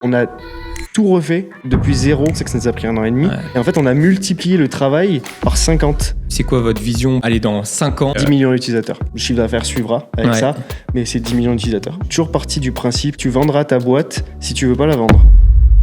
On a tout refait depuis zéro, c'est que ça nous a pris 1 an et demi. Ouais. Et en fait, on a multiplié le travail par 50. C'est quoi votre vision? Allez, dans 5 ans 10 millions d'utilisateurs. Le chiffre d'affaires suivra avec Ouais. ça, mais c'est 10 millions d'utilisateurs. Toujours parti du principe, tu vendras ta boîte si tu veux pas la vendre.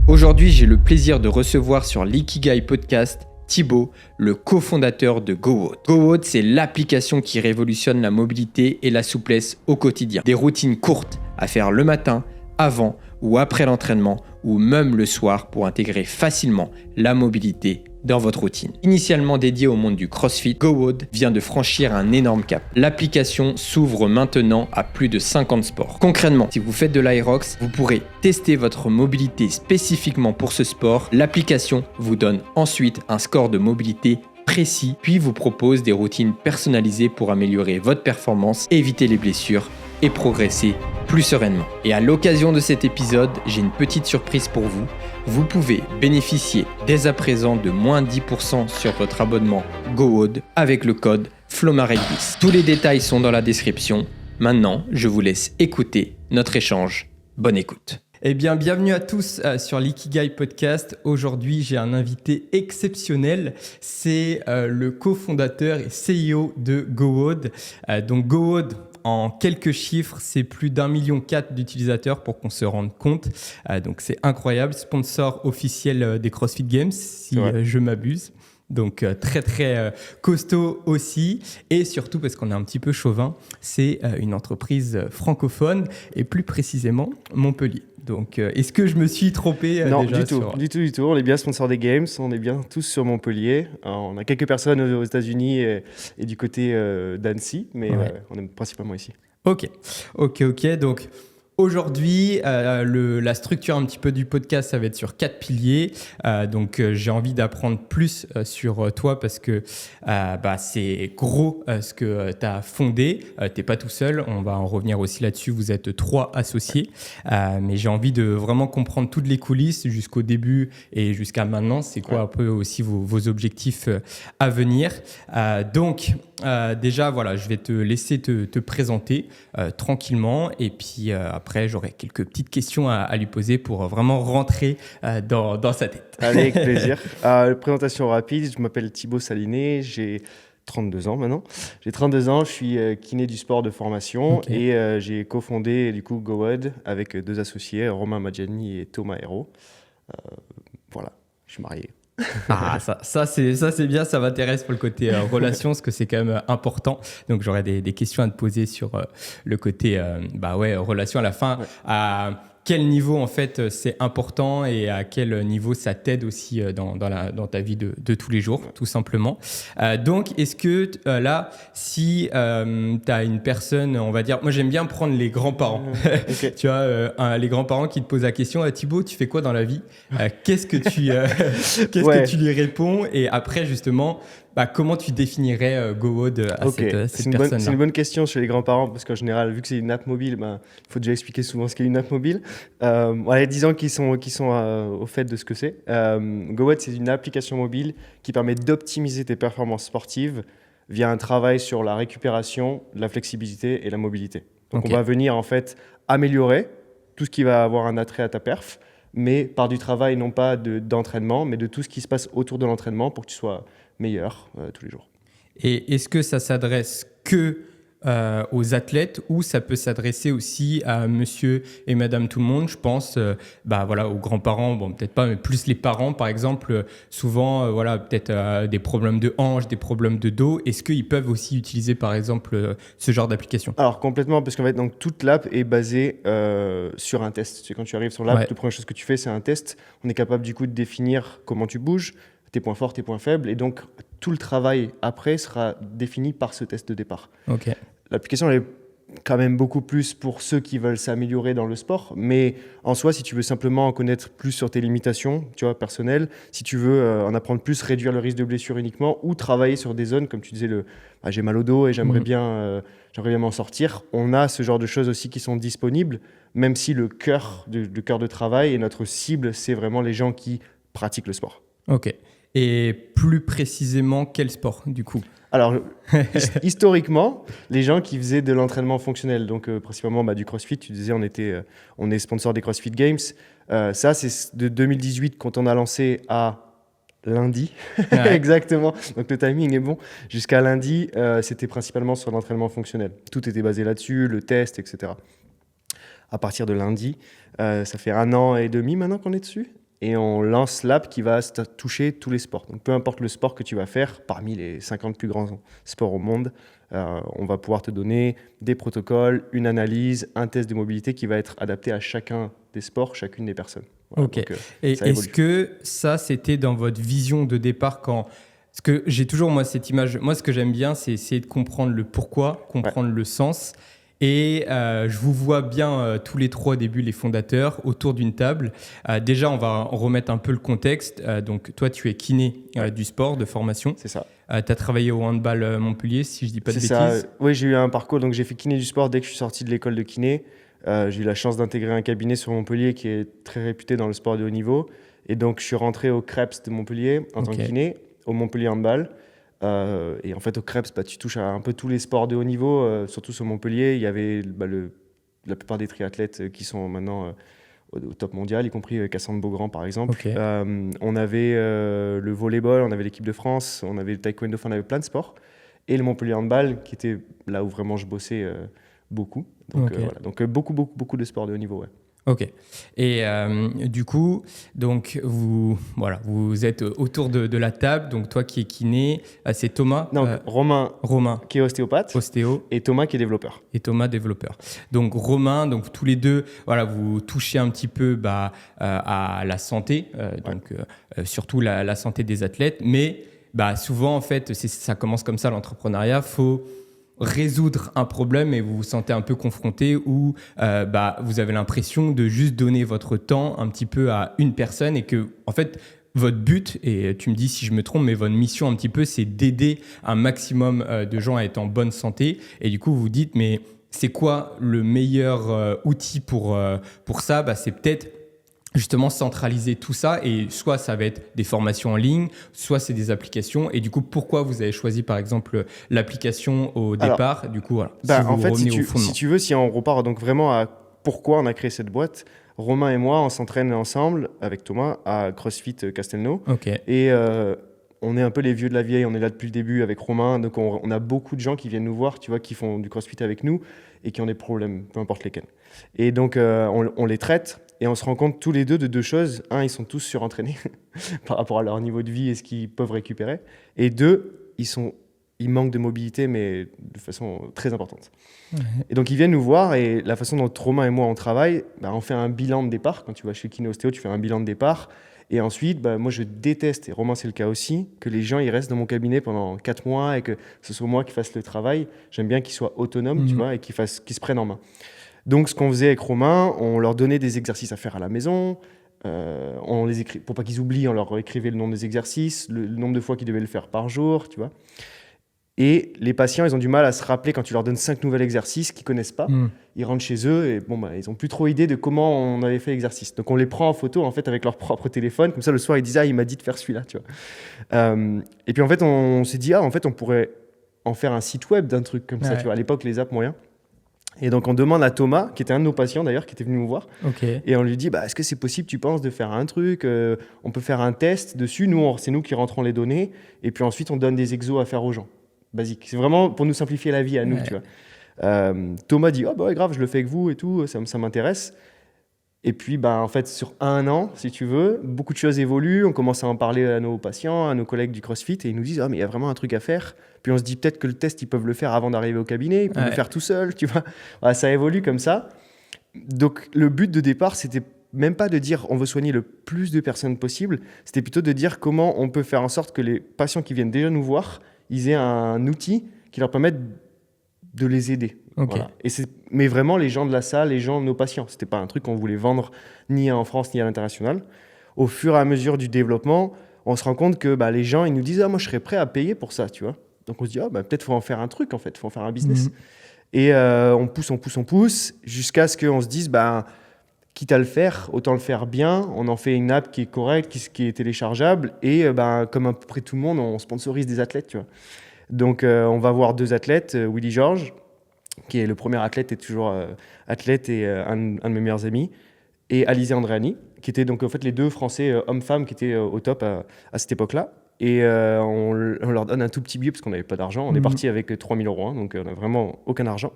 Aujourd'hui, j'ai le plaisir de recevoir sur l'Ikigai Podcast Thibaut, le cofondateur de GoWood. GoWood, c'est l'application qui révolutionne la mobilité et la souplesse au quotidien. Des routines courtes à faire le matin, avant ou après l'entraînement, ou même le soir pour intégrer facilement la mobilité dans votre routine. Initialement dédiée au monde du CrossFit, GoWood vient de franchir un énorme cap. L'application s'ouvre maintenant à plus de 50 sports. Concrètement, si vous faites de l'Aerox, vous pourrez tester votre mobilité spécifiquement pour ce sport. L'application vous donne ensuite un score de mobilité précis, puis vous propose des routines personnalisées pour améliorer votre performance, éviter les blessures et progresser plus sereinement. Et à l'occasion de cet épisode, j'ai une petite surprise pour vous. Vous pouvez bénéficier dès à présent de moins 10% sur votre abonnement GoWood avec le code FLOMAREC10. Tous les détails sont dans la description. Maintenant, je vous laisse écouter notre échange. Bonne écoute. Eh bien, bienvenue à tous sur l'Ikigai Podcast. Aujourd'hui, j'ai un invité exceptionnel. C'est le cofondateur et CEO de GoWood. Donc GoWood, en quelques chiffres, c'est plus d'1,4 million d'utilisateurs pour qu'on se rende compte. Donc c'est incroyable. Sponsor officiel des CrossFit Games, si je m'abuse. Donc très très costaud aussi. Et surtout parce qu'on est un petit peu chauvin, c'est une entreprise francophone et plus précisément Montpellier. Donc est-ce que je me suis trompé Non, déjà du tout. On est bien sponsor des Games, on est bien tous sur Montpellier. Alors, on a quelques personnes aux États-Unis et du côté d'Annecy, mais on est principalement ici. Ok. Donc aujourd'hui, la structure un petit peu du podcast, ça va être sur 4 piliers. Donc j'ai envie d'apprendre plus sur toi parce que c'est gros ce que tu as fondé. Tu n'es pas tout seul, on va en revenir aussi là-dessus. Vous êtes 3 associés. Mais j'ai envie de vraiment comprendre toutes les coulisses jusqu'au début et jusqu'à maintenant. C'est quoi un peu aussi vos objectifs à venir. Donc déjà, voilà, je vais te laisser te présenter tranquillement et puis après, j'aurai quelques petites questions à lui poser pour vraiment rentrer dans sa tête. Avec plaisir. Présentation rapide, je m'appelle Thibaut Saliné, j'ai 32 ans maintenant. J'ai 32 ans, je suis kiné du sport de formation et j'ai cofondé du coup GoWood avec 2 associés, Romain Maggiani et Thomas Hérault. Voilà, je suis marié. Ah, ça c'est bien, ça m'intéresse pour le côté relation, parce que c'est quand même important. Donc j'aurais des questions à te poser sur le côté relation à la fin. À quel niveau en fait c'est important et à quel niveau ça t'aide aussi dans ta vie de tous les jours, tout simplement. Donc est-ce que là, si tu as une personne, on va dire, moi j'aime bien prendre les grands-parents. Tu vois, les grands-parents qui te posent la question, Thibaut, tu fais quoi dans la vie? Qu'est-ce que tu lui réponds? Et après justement, comment tu définirais GoWood à cette personne-là? C'est une bonne question chez les grands-parents parce qu'en général, vu que c'est une app mobile, il faut déjà expliquer souvent ce qu'est une app mobile. Voilà, 10 ans qui sont au fait de ce que c'est. GoWood, c'est une application mobile qui permet d'optimiser tes performances sportives via un travail sur la récupération, la flexibilité et la mobilité. Donc on va venir en fait améliorer tout ce qui va avoir un attrait à ta perf, mais par du travail, non pas d'entraînement, mais de tout ce qui se passe autour de l'entraînement pour que tu sois meilleur tous les jours. Et est-ce que ça s'adresse que aux athlètes ou ça peut s'adresser aussi à monsieur et madame tout le monde? Je pense aux grands-parents, bon peut-être pas, mais plus les parents par exemple, souvent peut-être des problèmes de hanche, des problèmes de dos. Est-ce qu'ils peuvent aussi utiliser par exemple ce genre d'application? Alors complètement, parce qu'en fait donc, toute l'app est basée sur un test. C'est quand tu arrives sur l'app, la première chose que tu fais c'est un test. On est capable du coup de définir comment tu bouges, tes points forts, tes points faibles, et donc tout le travail après sera défini par ce test de départ. L'application elle est quand même beaucoup plus pour ceux qui veulent s'améliorer dans le sport, mais en soi, si tu veux simplement en connaître plus sur tes limitations, tu vois, personnelles, si tu veux en apprendre plus, réduire le risque de blessure uniquement, ou travailler sur des zones, comme tu disais, j'ai mal au dos et j'aimerais bien m'en sortir, on a ce genre de choses aussi qui sont disponibles, même si le cœur de travail et notre cible, c'est vraiment les gens qui pratiquent le sport. Ok. Et plus précisément, quel sport, du coup? Alors, historiquement, les gens qui faisaient de l'entraînement fonctionnel, donc principalement du CrossFit, tu disais on est sponsor des CrossFit Games. Ça, c'est de 2018 quand on a lancé à lundi, Ouais. exactement. Donc le timing est bon. Jusqu'à lundi, c'était principalement sur l'entraînement fonctionnel. Tout était basé là-dessus, le test, etc. À partir de lundi, ça fait 1 an et demi maintenant qu'on est dessus. Et on lance l'app qui va toucher tous les sports. Donc peu importe le sport que tu vas faire, parmi les 50 plus grands sports au monde, on va pouvoir te donner des protocoles, une analyse, un test de mobilité qui va être adapté à chacun des sports, chacune des personnes. Voilà, Ok. donc, Et ça est-ce évolue. que ça, c'était dans votre vision de départ quand... Parce que j'ai toujours, moi, cette image... Moi, ce que j'aime bien, c'est essayer de comprendre le pourquoi, comprendre le sens. Et je vous vois bien tous les trois au début, les fondateurs, autour d'une table. Déjà, on va remettre un peu le contexte. Donc, toi, tu es kiné du sport, de formation. C'est ça. Tu as travaillé au handball Montpellier, si je dis pas de C'est bêtises. ça. Oui, j'ai eu un parcours. Donc j'ai fait kiné du sport dès que je suis sorti de l'école de kiné. J'ai eu la chance d'intégrer un cabinet sur Montpellier qui est très réputé dans le sport de haut niveau. Et donc je suis rentré au Krebs de Montpellier en tant que kiné, au Montpellier Handball. Et en fait, au Krebs, tu touches à un peu tous les sports de haut niveau. Surtout sur Montpellier, il y avait la plupart des triathlètes qui sont maintenant au top mondial, y compris Cassandre Beaugrand par exemple. Ok. On avait le volleyball, on avait l'équipe de France, on avait le taekwondo, enfin, on avait plein de sports. Et le Montpellier Handball, qui était là où vraiment je bossais beaucoup. Donc, Ok. voilà. Donc beaucoup de sports de haut niveau. Ouais. Ok. Et du coup, donc vous êtes autour de la table. Donc toi qui es kiné, c'est Thomas. Donc Romain qui est ostéopathe, ostéo, et Thomas qui est développeur. et Thomas développeur. Donc Romain, donc tous les deux, voilà, vous touchez un petit peu à la santé, donc surtout la santé des athlètes. Mais souvent en fait, ça commence comme ça l'entrepreneuriat. Faut résoudre un problème et vous vous sentez un peu confronté où vous avez l'impression de juste donner votre temps un petit peu à une personne et que en fait votre but, et tu me dis si je me trompe, mais votre mission un petit peu c'est d'aider un maximum de gens à être en bonne santé et du coup vous vous dites mais c'est quoi le meilleur outil pour ça? C'est peut-être justement centraliser tout ça et soit ça va être des formations en ligne, soit c'est des applications. Et du coup, pourquoi vous avez choisi par exemple l'application au départ? Du coup, voilà. En fait, si tu veux, si on repart donc vraiment à pourquoi on a créé cette boîte, Romain et moi, on s'entraîne ensemble avec Thomas à CrossFit Castelnau. Okay. Et on est un peu les vieux de la vieille, on est là depuis le début avec Romain. Donc on a beaucoup de gens qui viennent nous voir, tu vois, qui font du CrossFit avec nous et qui ont des problèmes, peu importe lesquels. Et donc on les traite. Et on se rend compte tous les deux de 2 choses. 1, ils sont tous surentraînés par rapport à leur niveau de vie et ce qu'ils peuvent récupérer. Et 2, ils manquent de mobilité, mais de façon très importante. Ouais. Et donc, ils viennent nous voir et la façon dont Romain et moi, on travaille, on fait un bilan de départ. Quand tu vas chez Kiné Ostéo, tu fais un bilan de départ. Et ensuite, moi, je déteste, et Romain, c'est le cas aussi, que les gens ils restent dans mon cabinet pendant 4 mois et que ce soit moi qui fasse le travail. J'aime bien qu'ils soient autonomes, tu vois, et qu'ils se prennent en main. Donc, ce qu'on faisait avec Romain, on leur donnait des exercices à faire à la maison. On les pour pas qu'ils oublient, on leur écrivait le nom des exercices, le nombre de fois qu'ils devaient le faire par jour, tu vois. Et les patients, ils ont du mal à se rappeler quand tu leur donnes 5 nouveaux exercices qu'ils connaissent pas. Ils rentrent chez eux et ils ont plus trop idée de comment on avait fait l'exercice. Donc, on les prend en photo en fait avec leur propre téléphone. Comme ça, le soir, ils disent il m'a dit de faire celui-là, tu vois. Et puis en fait, on s'est dit en fait, on pourrait en faire un site web d'un truc comme ça, tu vois. À l'époque, les apps moyens. Et donc, on demande à Thomas, qui était un de nos patients d'ailleurs, qui était venu nous voir. Okay. Et on lui dit, est-ce que c'est possible, tu penses, de faire un truc on peut faire un test dessus. Nous, c'est nous qui rentrons les données. Et puis ensuite, on donne des exos à faire aux gens. Basique. C'est vraiment pour nous simplifier la vie à nous, tu vois. Thomas dit, grave, je le fais avec vous et tout, ça m'intéresse. Et puis, en fait, sur 1 an, si tu veux, beaucoup de choses évoluent. On commence à en parler à nos patients, à nos collègues du CrossFit, et ils nous disent mais il y a vraiment un truc à faire. Puis on se dit peut-être que le test, ils peuvent le faire avant d'arriver au cabinet, ils peuvent le faire tout seuls, tu vois. Voilà, ça évolue comme ça. Donc, le but de départ, c'était même pas de dire on veut soigner le plus de personnes possible, c'était plutôt de dire comment on peut faire en sorte que les patients qui viennent déjà nous voir, ils aient un outil qui leur permette de les aider. Okay. Voilà. Mais vraiment, les gens de la salle, nos patients. Ce n'était pas un truc qu'on voulait vendre ni en France ni à l'international. Au fur et à mesure du développement, on se rend compte que les gens, ils nous disent moi, je serais prêt à payer pour ça, tu vois. Donc, on se dit peut-être faut en faire un truc, en fait. Il faut en faire un business. Et on pousse, jusqu'à ce qu'on se dise quitte à le faire, autant le faire bien. On en fait une app qui est correcte, qui est téléchargeable. Et comme à peu près tout le monde, on sponsorise des athlètes, tu vois. Donc, on va voir 2 athlètes, Willy Georges, qui est le premier athlète et toujours athlète et un de mes meilleurs amis, et Alizé Andréani, qui étaient donc en fait les 2 Français hommes-femmes qui étaient au top à cette époque-là. Et on leur donne un tout petit billet parce qu'on n'avait pas d'argent. On est parti avec 3 000 €, donc on n'a vraiment aucun argent.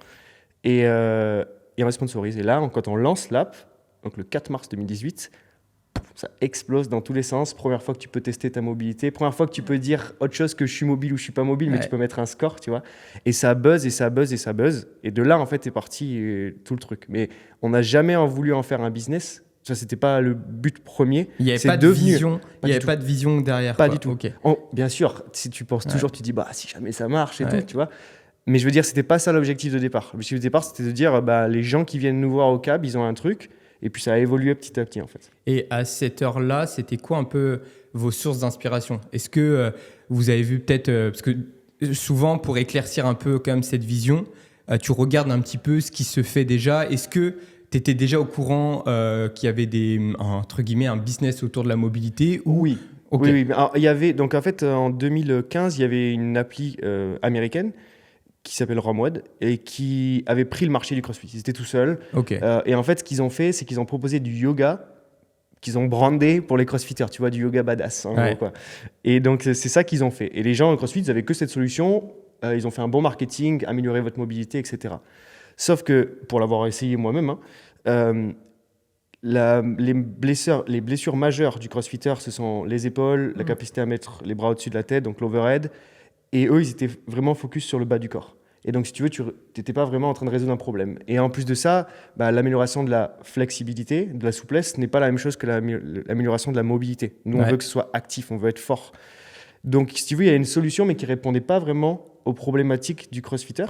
Et on les sponsorise. Et là, quand on lance l'app, donc le 4 mars 2018, ça explose dans tous les sens. Première fois que tu peux tester ta mobilité. Première fois que tu peux dire autre chose que je suis mobile ou je suis pas mobile, mais tu peux mettre un score, tu vois. Et ça buzz, et ça buzz, et ça buzz. Et de là, en fait, est parti tout le truc. Mais on n'a jamais voulu en faire un business. Ça, c'était pas le but premier. Il n'y avait pas de vision. Il n'y avait pas de vision derrière. Pas du tout. Okay. Bien sûr, si tu penses toujours, tu dis si jamais ça marche et tout, tu vois. Mais je veux dire, c'était pas ça l'objectif de départ. L'objectif de départ, c'était de dire les gens qui viennent nous voir au CAB, ils ont un truc. Et puis ça a évolué petit à petit en fait. Et à cette heure-là, c'était quoi un peu vos sources d'inspiration ? Est-ce que vous avez vu peut-être, parce que souvent pour éclaircir un peu quand même cette vision, tu regardes un petit peu ce qui se fait déjà. Est-ce que tu étais déjà au courant qu'il y avait entre guillemets un business autour de la mobilité ou... Oui. Okay. Oui. Alors, il y avait, donc en fait en 2015, il y avait une appli américaine qui s'appelle Romwad et qui avait pris le marché du CrossFit. Ils étaient tout seuls. Okay. Et en fait, ce qu'ils ont fait, c'est qu'ils ont proposé du yoga qu'ils ont brandé pour les crossfitters, tu vois, du yoga badass, en gros, quoi. Et donc, c'est ça qu'ils ont fait. Et les gens au CrossFit, ils n'avaient que cette solution. Ils ont fait un bon marketing, améliorer votre mobilité, etc. Sauf que, pour l'avoir essayé moi-même, les blessures majeures du crossfitter, ce sont les épaules, la capacité à mettre les bras au-dessus de la tête, donc l'overhead. Et eux, ils étaient vraiment focus sur le bas du corps. Et donc, si tu veux, tu n'étais pas vraiment en train de résoudre un problème. Et en plus de ça, l'amélioration de la flexibilité, de la souplesse, n'est pas la même chose que l'amélioration de la mobilité. Nous, on veut que ce soit actif, on veut être fort. Donc, si tu veux, il y a une solution, mais qui ne répondait pas vraiment aux problématiques du crossfitter.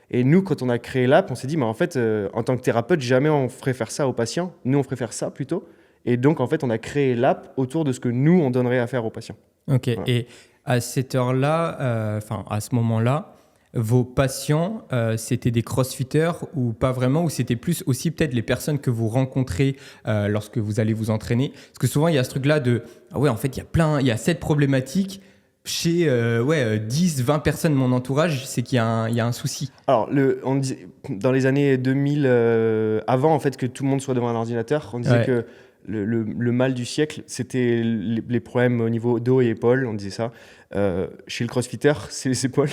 Et nous, quand on a créé l'app, on s'est dit, en fait, en tant que thérapeute, jamais on ferait faire ça aux patients. Nous, on ferait faire ça plutôt. Et donc, en fait, on a créé l'app autour de ce que nous, on donnerait à faire aux patients. Ok. Voilà. Et à cette heure-là, à ce moment-là, vos patients, c'était des crossfitters ou pas vraiment, ou c'était plus aussi peut-être les personnes que vous rencontrez lorsque vous allez vous entraîner ? Parce que souvent, il y a ce truc-là de « Ah ouais, en fait, il y a cette problématique chez 10, 20 personnes de mon entourage, c'est qu'il y a un souci. » Alors, on disait, dans les années 2000, avant en fait, que tout le monde soit devant un ordinateur, on disait que le mal du siècle, c'était les problèmes au niveau dos et épaules, on disait ça. Chez le crossfitter, c'est les épaules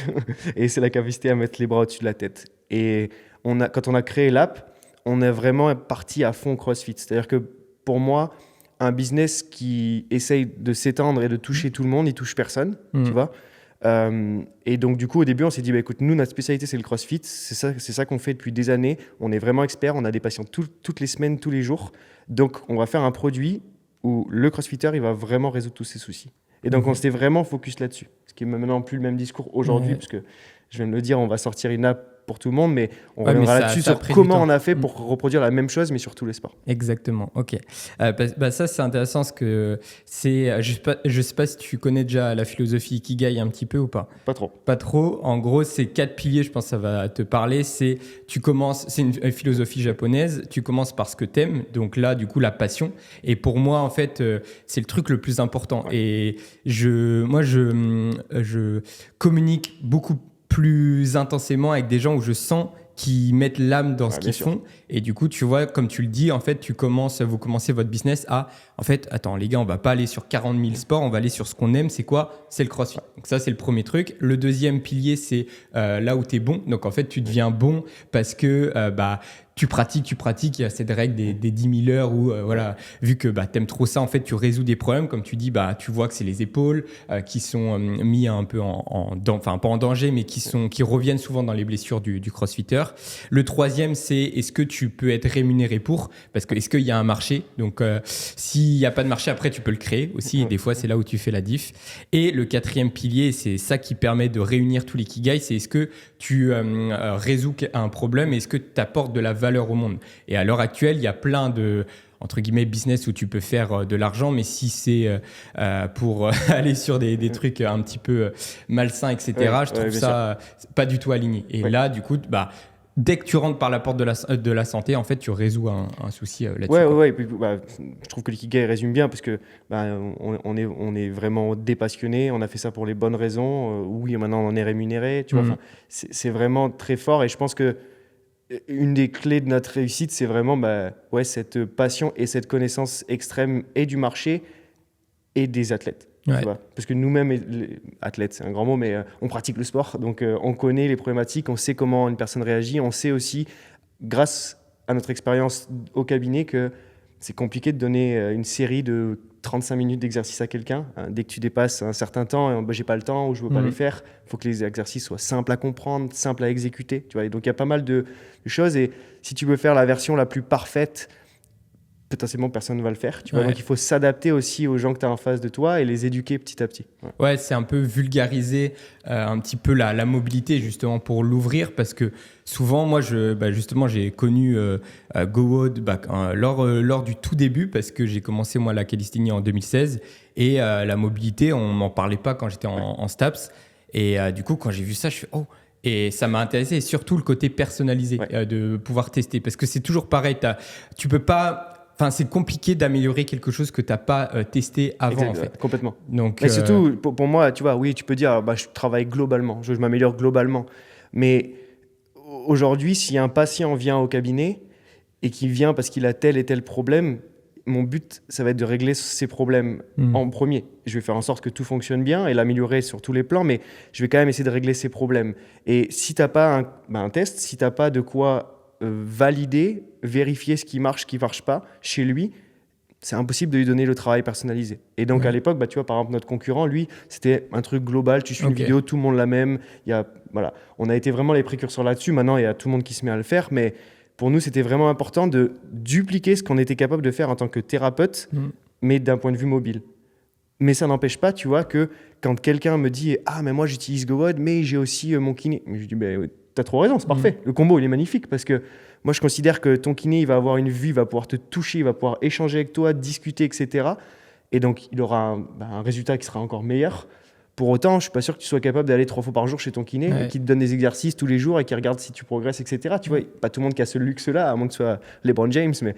et c'est la capacité à mettre les bras au-dessus de la tête. Et quand on a créé l'app, on est vraiment parti à fond crossfit. C'est-à-dire que pour moi, un business qui essaye de s'étendre et de toucher tout le monde, il touche personne, tu vois. Et donc du coup au début on s'est dit écoute, nous notre spécialité c'est le CrossFit, c'est ça qu'on fait depuis des années, on est vraiment experts, on a des patients toutes les semaines, tous les jours, donc on va faire un produit où le crossfitter il va vraiment résoudre tous ses soucis. Et donc on s'était vraiment focus là-dessus, ce qui est maintenant plus le même discours aujourd'hui, parce que je viens de le dire, on va sortir une app pour tout le monde, mais on reviendra là-dessus sur comment on a fait pour reproduire la même chose, mais sur tous les sports. Exactement, ok. Ça, c'est intéressant parce que c'est... Je sais pas si tu connais déjà la philosophie Ikigai un petit peu ou pas. Pas trop. Pas trop. En gros, c'est 4 piliers, je pense que ça va te parler. C'est une philosophie japonaise, tu commences par ce que t'aimes, donc là, du coup, la passion. Et pour moi, en fait, c'est le truc le plus important. Ouais. Et je communique beaucoup plus intensément avec des gens où je sens qu'ils mettent l'âme dans ce qu'ils font. Et du coup, tu vois, comme tu le dis, en fait, vous commencez votre business en fait, attends, les gars, on va pas aller sur 40 000 sports, on va aller sur ce qu'on aime. C'est quoi ? C'est le CrossFit. Donc ça, c'est le premier truc. Le deuxième pilier, c'est là où tu es bon. Donc en fait, tu deviens bon parce que tu pratiques, il y a cette règle des 10 000 heures où, vu que t'aimes trop ça, en fait, tu résous des problèmes. Comme tu dis, tu vois que c'est les épaules qui sont mis un peu enfin, pas en danger, mais qui reviennent souvent dans les blessures du crossfitter. Le troisième, c'est est-ce que tu peux être rémunéré pour ? Parce que est-ce qu'il y a un marché ? Donc, s'il n'y a pas de marché, après, tu peux le créer aussi. Et des fois, c'est là où tu fais la diff. Et le quatrième pilier, c'est ça qui permet de réunir tous les Ikigai, c'est est-ce que tu résous un problème, est-ce que tu apportes de la valeur au monde. Et à l'heure actuelle, il y a plein de entre guillemets business où tu peux faire de l'argent, mais si c'est pour aller sur des trucs un petit peu malsains, etc., je trouve ça pas du tout aligné. Et là, du coup, dès que tu rentres par la porte de la santé, en fait, tu résous un souci là-dessus. Ouais. Et puis, je trouve que l'ikigai résume bien parce que on est vraiment des passionnés. On a fait ça pour les bonnes raisons. Oui, maintenant on en est rémunéré. Tu vois, c'est vraiment très fort. Et je pense que une des clés de notre réussite, c'est vraiment cette passion et cette connaissance extrême et du marché et des athlètes. Tu vois, parce que nous-mêmes, athlètes, c'est un grand mot, mais on pratique le sport, donc on connaît les problématiques, on sait comment une personne réagit, on sait aussi, grâce à notre expérience au cabinet, que c'est compliqué de donner une série de 35 minutes d'exercice à quelqu'un. Dès que tu dépasses un certain temps, j'ai pas le temps ou je veux pas les faire, il faut que les exercices soient simples à comprendre, simples à exécuter. Tu vois, et donc il y a pas mal de choses, et si tu veux faire la version la plus parfaite, potentiellement personne ne va le faire. Tu vois, donc il faut s'adapter aussi aux gens que tu as en face de toi et les éduquer petit à petit. Ouais, c'est un peu vulgariser un petit peu la mobilité justement pour l'ouvrir, parce que souvent, moi, justement, j'ai connu GoWOD lors du tout début, parce que j'ai commencé moi la calisthénie en 2016 et la mobilité, on m'en parlait pas quand j'étais en STAPS. Et du coup, quand j'ai vu ça, je fais « Oh !» Et ça m'a intéressé, et surtout le côté personnalisé, de pouvoir tester. Parce que c'est toujours pareil, tu peux pas... Enfin, c'est compliqué d'améliorer quelque chose que tu n'as pas testé avant, en fait. Complètement. Donc, mais surtout, pour moi, tu vois, oui, tu peux dire, je travaille globalement, je m'améliore globalement. Mais aujourd'hui, si un patient vient au cabinet et qu'il vient parce qu'il a tel et tel problème, mon but, ça va être de régler ces problèmes en premier. Je vais faire en sorte que tout fonctionne bien et l'améliorer sur tous les plans, mais je vais quand même essayer de régler ces problèmes. Et si tu n'as pas un test, si tu n'as pas de quoi valider, vérifier ce qui marche pas chez lui, c'est impossible de lui donner le travail personnalisé. Et donc à l'époque, tu vois, par exemple, notre concurrent, lui, c'était un truc global, tu suis une vidéo, tout le monde la même. On a été vraiment les précurseurs là-dessus. Maintenant, il y a tout le monde qui se met à le faire, mais pour nous, c'était vraiment important de dupliquer ce qu'on était capable de faire en tant que thérapeute, mais d'un point de vue mobile. Mais ça n'empêche pas, tu vois, que quand quelqu'un me dit « Ah, mais moi, j'utilise GoWOD, mais j'ai aussi mon kiné. » Je dis t'as trop raison, c'est parfait. Le combo, il est magnifique parce que moi, je considère que ton kiné, il va avoir une vue, il va pouvoir te toucher, il va pouvoir échanger avec toi, discuter, etc. Et donc, il aura un résultat qui sera encore meilleur. Pour autant, je ne suis pas sûr que tu sois capable d'aller 3 fois par jour chez ton kiné, qui te donne des exercices tous les jours et qui regarde si tu progresses, etc. Tu vois, pas tout le monde qui a ce luxe-là, à moins que ce soit LeBron James. Mais,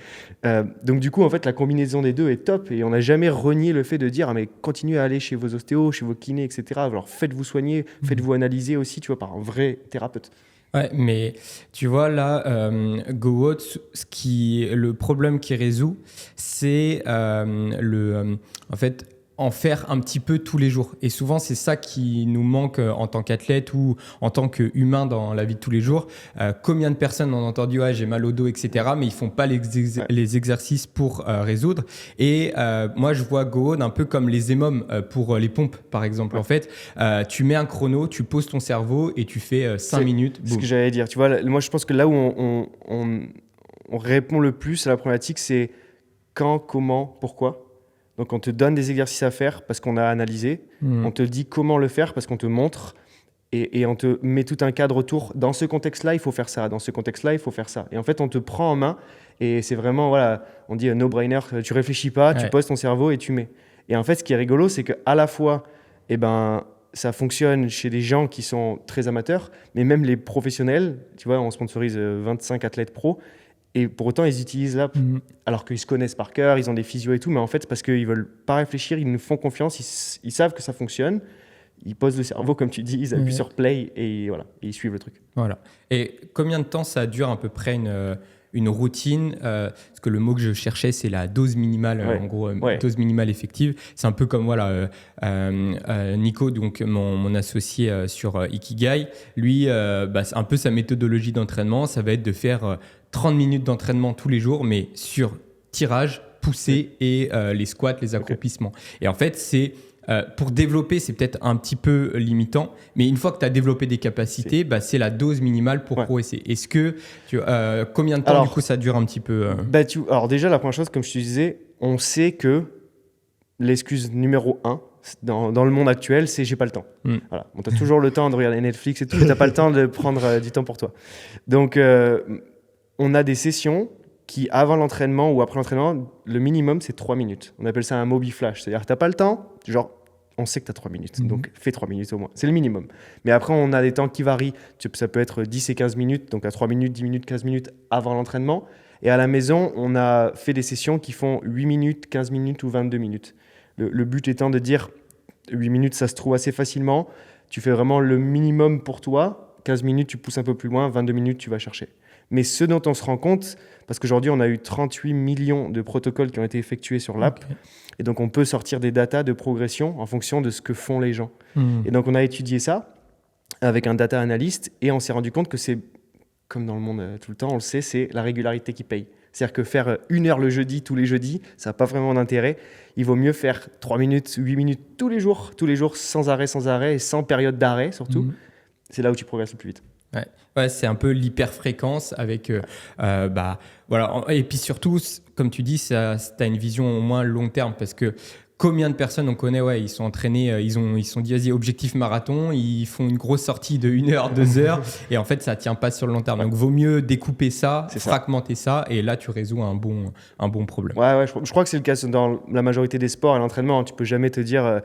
donc, du coup, en fait, la combinaison des deux est top et on n'a jamais renié le fait de dire mais continuez à aller chez vos ostéos, chez vos kinés, etc. Alors, faites-vous soigner, faites-vous analyser aussi, tu vois, par un vrai thérapeute. Ouais, mais tu vois là, GoWOD, le problème qu'il résout, c'est en fait, en faire un petit peu tous les jours. Et souvent, c'est ça qui nous manque en tant qu'athlète ou en tant qu'humain dans la vie de tous les jours. Combien de personnes ont entendu « j'ai mal au dos, etc. » mais ils ne font pas les exercices pour résoudre. Et moi, je vois GoWOD un peu comme les EMOM pour les pompes, par exemple. En fait, tu mets un chrono, tu poses ton cerveau et tu fais 5 minutes. C'est ce que j'allais dire. Tu vois, moi, je pense que là où on répond le plus à la problématique, c'est quand, comment, pourquoi. Donc, on te donne des exercices à faire parce qu'on a analysé. On te dit comment le faire parce qu'on te montre. Et on te met tout un cadre autour. Dans ce contexte-là, il faut faire ça. Dans ce contexte-là, il faut faire ça. Et en fait, on te prend en main. Et c'est vraiment, voilà, on dit no-brainer. Tu réfléchis pas, tu poses ton cerveau et tu mets. Et en fait, ce qui est rigolo, c'est qu'à la fois, ça fonctionne chez des gens qui sont très amateurs, mais même les professionnels. Tu vois, on sponsorise 25 athlètes pros. Et pour autant, ils utilisent l'app alors qu'ils se connaissent par cœur, ils ont des physios et tout, mais en fait, c'est parce qu'ils ne veulent pas réfléchir, ils nous font confiance, ils savent que ça fonctionne, ils posent le cerveau, comme tu dis, ils appuient sur play et voilà, et ils suivent le truc. Voilà. Et combien de temps ça dure à peu près une routine parce que le mot que je cherchais, c'est la dose minimale, en gros, dose minimale effective. C'est un peu comme Nico, donc mon associé sur Ikigai. Lui, c'est un peu sa méthodologie d'entraînement. Ça va être de faire 30 minutes d'entraînement tous les jours, mais sur tirage, poussée et les squats, les accroupissements. Et en fait, c'est... pour développer, c'est peut-être un petit peu limitant, mais une fois que tu as développé des capacités, c'est la dose minimale pour progresser. Est-ce que combien de temps du coup ça dure un petit peu Alors déjà, la première chose, comme je te disais, on sait que l'excuse numéro 1 dans le monde actuel, c'est j'ai pas le temps. Voilà. Tu as toujours le temps de regarder Netflix et tout, mais tu n'as pas le temps de prendre du temps pour toi. Donc, on a des sessions qui, avant l'entraînement ou après l'entraînement, le minimum, c'est 3 minutes. On appelle ça un Mobi Flash. C'est-à-dire que tu n'as pas le temps, genre, on sait que tu as 3 minutes. Donc, fais 3 minutes au moins. C'est le minimum. Mais après, on a des temps qui varient. Ça peut être 10 et 15 minutes, donc à 3 minutes, 10 minutes, 15 minutes avant l'entraînement. Et à la maison, on a fait des sessions qui font 8 minutes, 15 minutes ou 22 minutes. Le but étant de dire 8 minutes, ça se trouve assez facilement. Tu fais vraiment le minimum pour toi. 15 minutes, tu pousses un peu plus loin. 22 minutes, tu vas chercher. Mais ce dont on se rend compte, parce qu'aujourd'hui, on a eu 38 millions de protocoles qui ont été effectués sur l'app. Okay. Et donc, on peut sortir des datas de progression en fonction de ce que font les gens. Et donc, on a étudié ça avec un data analyst et on s'est rendu compte que c'est, comme dans le monde tout le temps, on le sait, c'est la régularité qui paye. C'est-à-dire que faire 1 heure le jeudi, tous les jeudis, ça n'a pas vraiment d'intérêt. Il vaut mieux faire 3 minutes, 8 minutes tous les jours, sans arrêt et sans période d'arrêt surtout. C'est là où tu progresses le plus vite. Ouais, c'est un peu l'hyperfréquence avec voilà. Et puis surtout, comme tu dis, tu as une vision au moins long terme parce que combien de personnes on connaît, ils sont entraînés, ils sont dit vas-y, objectif marathon, ils font une grosse sortie de 1 heure, 2 heures et en fait ça tient pas sur le long terme. Donc vaut mieux découper ça, fragmenter ça et là tu résous un bon problème. Ouais, je crois que c'est le cas dans la majorité des sports à l'entraînement. Tu peux jamais te dire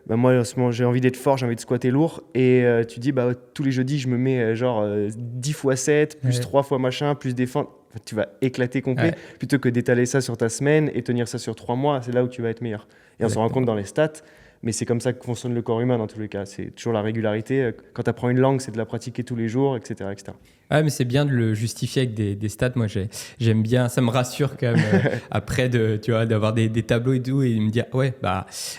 moi en ce moment j'ai envie d'être fort, j'ai envie de squatter lourd et tu dis tous les jeudis je me mets 10 x 7 plus 3 fois machin plus défendre. Tu vas éclater complet plutôt que d'étaler ça sur ta semaine et tenir ça sur 3 mois. C'est là où tu vas être meilleur. Et on se rend compte dans les stats, mais c'est comme ça que fonctionne le corps humain dans tous les cas. C'est toujours la régularité. Quand tu apprends une langue, c'est de la pratiquer tous les jours, etc. Ouais, mais c'est bien de le justifier avec des stats. Moi, j'aime bien. Ça me rassure quand même après d'avoir des tableaux et tout et me dire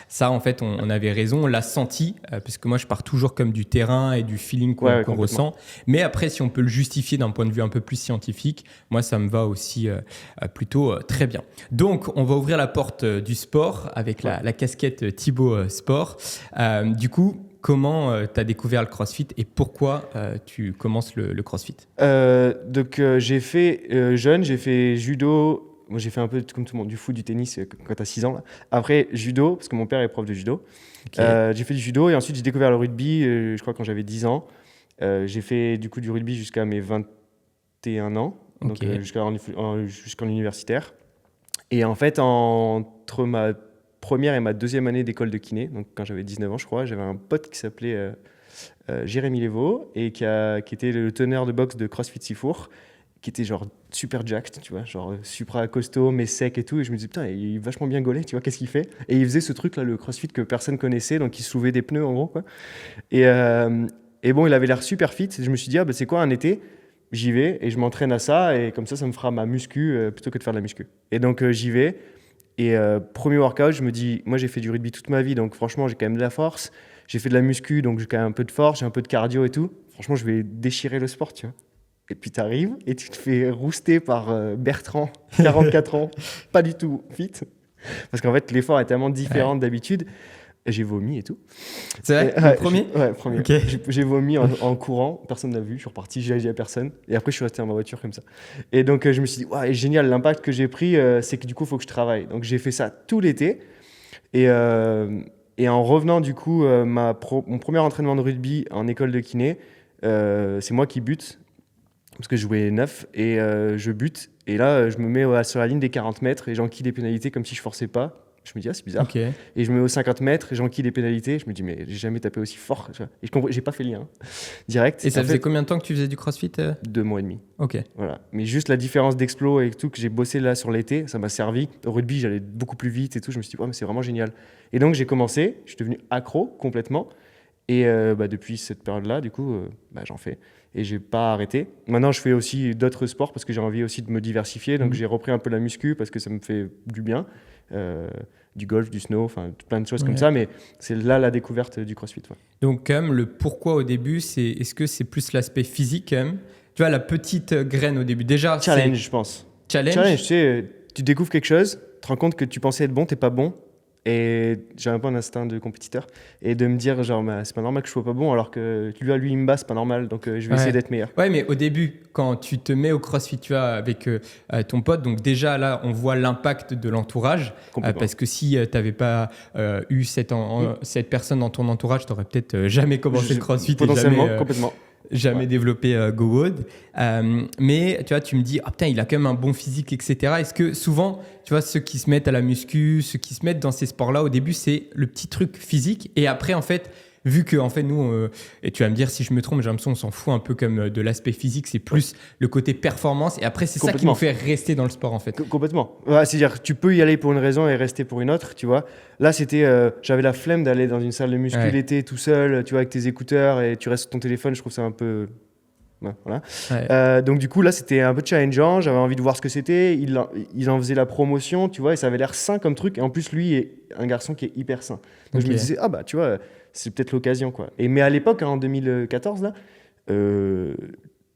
ça en fait on avait raison, on l'a senti parce que moi je pars toujours comme du terrain et du feeling qu'on ressent. Mais après, si on peut le justifier d'un point de vue un peu plus scientifique, moi ça me va aussi plutôt très bien. Donc, on va ouvrir la porte du sport avec la casquette Thibaut Sport. Du coup. Comment tu as découvert le CrossFit et pourquoi tu commences le CrossFit ? J'ai fait jeune, j'ai fait judo. Moi, j'ai fait un peu comme tout le monde, du foot, du tennis quand tu as 6 ans. Là. Après, judo, parce que mon père est prof de judo. Okay. J'ai fait du judo et ensuite, j'ai découvert le rugby, je crois, quand j'avais 10 ans. J'ai fait du coup du rugby jusqu'à mes 21 ans, donc jusqu'en universitaire. Et en fait, entre ma première et ma deuxième année d'école de kiné, donc quand j'avais 19 ans je crois, j'avais un pote qui s'appelait Jérémy Lévaux et qui était le teneur de boxe de CrossFit Sifour, qui était genre super jacked, tu vois, genre supra costaud mais sec et tout, et je me disais putain il est vachement bien gaulé, tu vois, qu'est-ce qu'il fait ? Et il faisait ce truc là, le CrossFit que personne connaissait, donc il soulevait des pneus en gros quoi. Et bon, il avait l'air super fit, et je me suis dit c'est quoi un été ? J'y vais et je m'entraîne à ça et comme ça me fera ma muscu plutôt que de faire de la muscu. Et donc j'y vais. Et premier workout, je me dis, moi j'ai fait du rugby toute ma vie, donc franchement j'ai quand même de la force. J'ai fait de la muscu, donc j'ai quand même un peu de force, j'ai un peu de cardio et tout. Franchement, je vais déchirer le sport, tu vois. Et puis tu arrives et tu te fais rouster par Bertrand, 44 ans, pas du tout fit. Parce qu'en fait, l'effort est tellement différent d'habitude. J'ai vomi et tout. C'est vrai, le premier ? Ouais, premier. Okay. J'ai vomi en courant, personne n'a vu, je suis reparti, j'ai dit à personne. Et après, je suis resté dans ma voiture comme ça. Et donc, je me suis dit, génial, l'impact que j'ai pris, c'est que du coup, il faut que je travaille. Donc, j'ai fait ça tout l'été. Et en revenant, du coup, mon premier entraînement de rugby en école de kiné, c'est moi qui bute, parce que je jouais 9, et je bute. Et là, je me mets sur la ligne des 40 mètres et j'enquille des pénalités comme si je forçais pas. Je me dis, c'est bizarre. Okay. Et je me mets aux 50 mètres et j'enquille les pénalités. Je me dis, mais j'ai jamais tapé aussi fort. Et j'ai pas fait le lien. Direct. Et ça faisait combien de temps que tu faisais du CrossFit 2 mois et demi. Ok. Voilà. Mais juste la différence d'explos et tout que j'ai bossé là sur l'été, ça m'a servi. Au rugby, j'allais beaucoup plus vite et tout. Je me suis dit, mais c'est vraiment génial. Et donc, j'ai commencé. Je suis devenu accro complètement. Et depuis cette période-là, du coup, j'en fais. Et j'ai pas arrêté. Maintenant, je fais aussi d'autres sports parce que j'ai envie aussi de me diversifier. Donc, j'ai repris un peu la muscu parce que ça me fait du bien. Du golf, du snow, enfin plein de choses comme ça, mais c'est là la découverte du CrossFit. Ouais. Donc quand même, le pourquoi au début, est-ce que c'est plus l'aspect physique quand même ? Tu vois, la petite graine au début, déjà... Challenge, je pense. Challenge, tu sais, tu découvres quelque chose, tu te rends compte que tu pensais être bon, t'es pas bon, et j'ai un peu un instinct de compétiteur, et de me dire genre c'est pas normal que je sois pas bon alors que lui il me bat, c'est pas normal, donc je vais essayer d'être meilleur. Ouais, mais au début, quand tu te mets au CrossFit, tu vois, avec ton pote, donc déjà là on voit l'impact de l'entourage, parce que si t'avais pas eu cette personne dans ton entourage, t'aurais peut-être jamais commencé le CrossFit. Potentiellement, complètement. jamais développé GoWood. Mais tu vois, tu me dis, ah putain, il a quand même un bon physique, etc. Est-ce que souvent, tu vois, ceux qui se mettent à la muscu, ceux qui se mettent dans ces sports-là, au début, c'est le petit truc physique. Et après, en fait, vu que en fait, nous, et tu vas me dire si je me trompe, j'ai l'impression qu'on s'en fout un peu comme de l'aspect physique, c'est plus le côté performance. Et après, c'est ça qui nous fait rester dans le sport, en fait. Complètement. Ouais, c'est-à-dire, tu peux y aller pour une raison et rester pour une autre, tu vois. Là, j'avais la flemme d'aller dans une salle de muscu l'été tout seul, tu vois, avec tes écouteurs et tu restes sur ton téléphone. Je trouve ça un peu... Ouais, voilà. Donc du coup là c'était un peu challengeant, j'avais envie de voir ce que c'était, il en faisait la promotion, tu vois, et ça avait l'air sain comme truc, et en plus lui est un garçon qui est hyper sain. Donc je me disais, ah bah tu vois, c'est peut-être l'occasion quoi. Mais à l'époque, en 2014 là,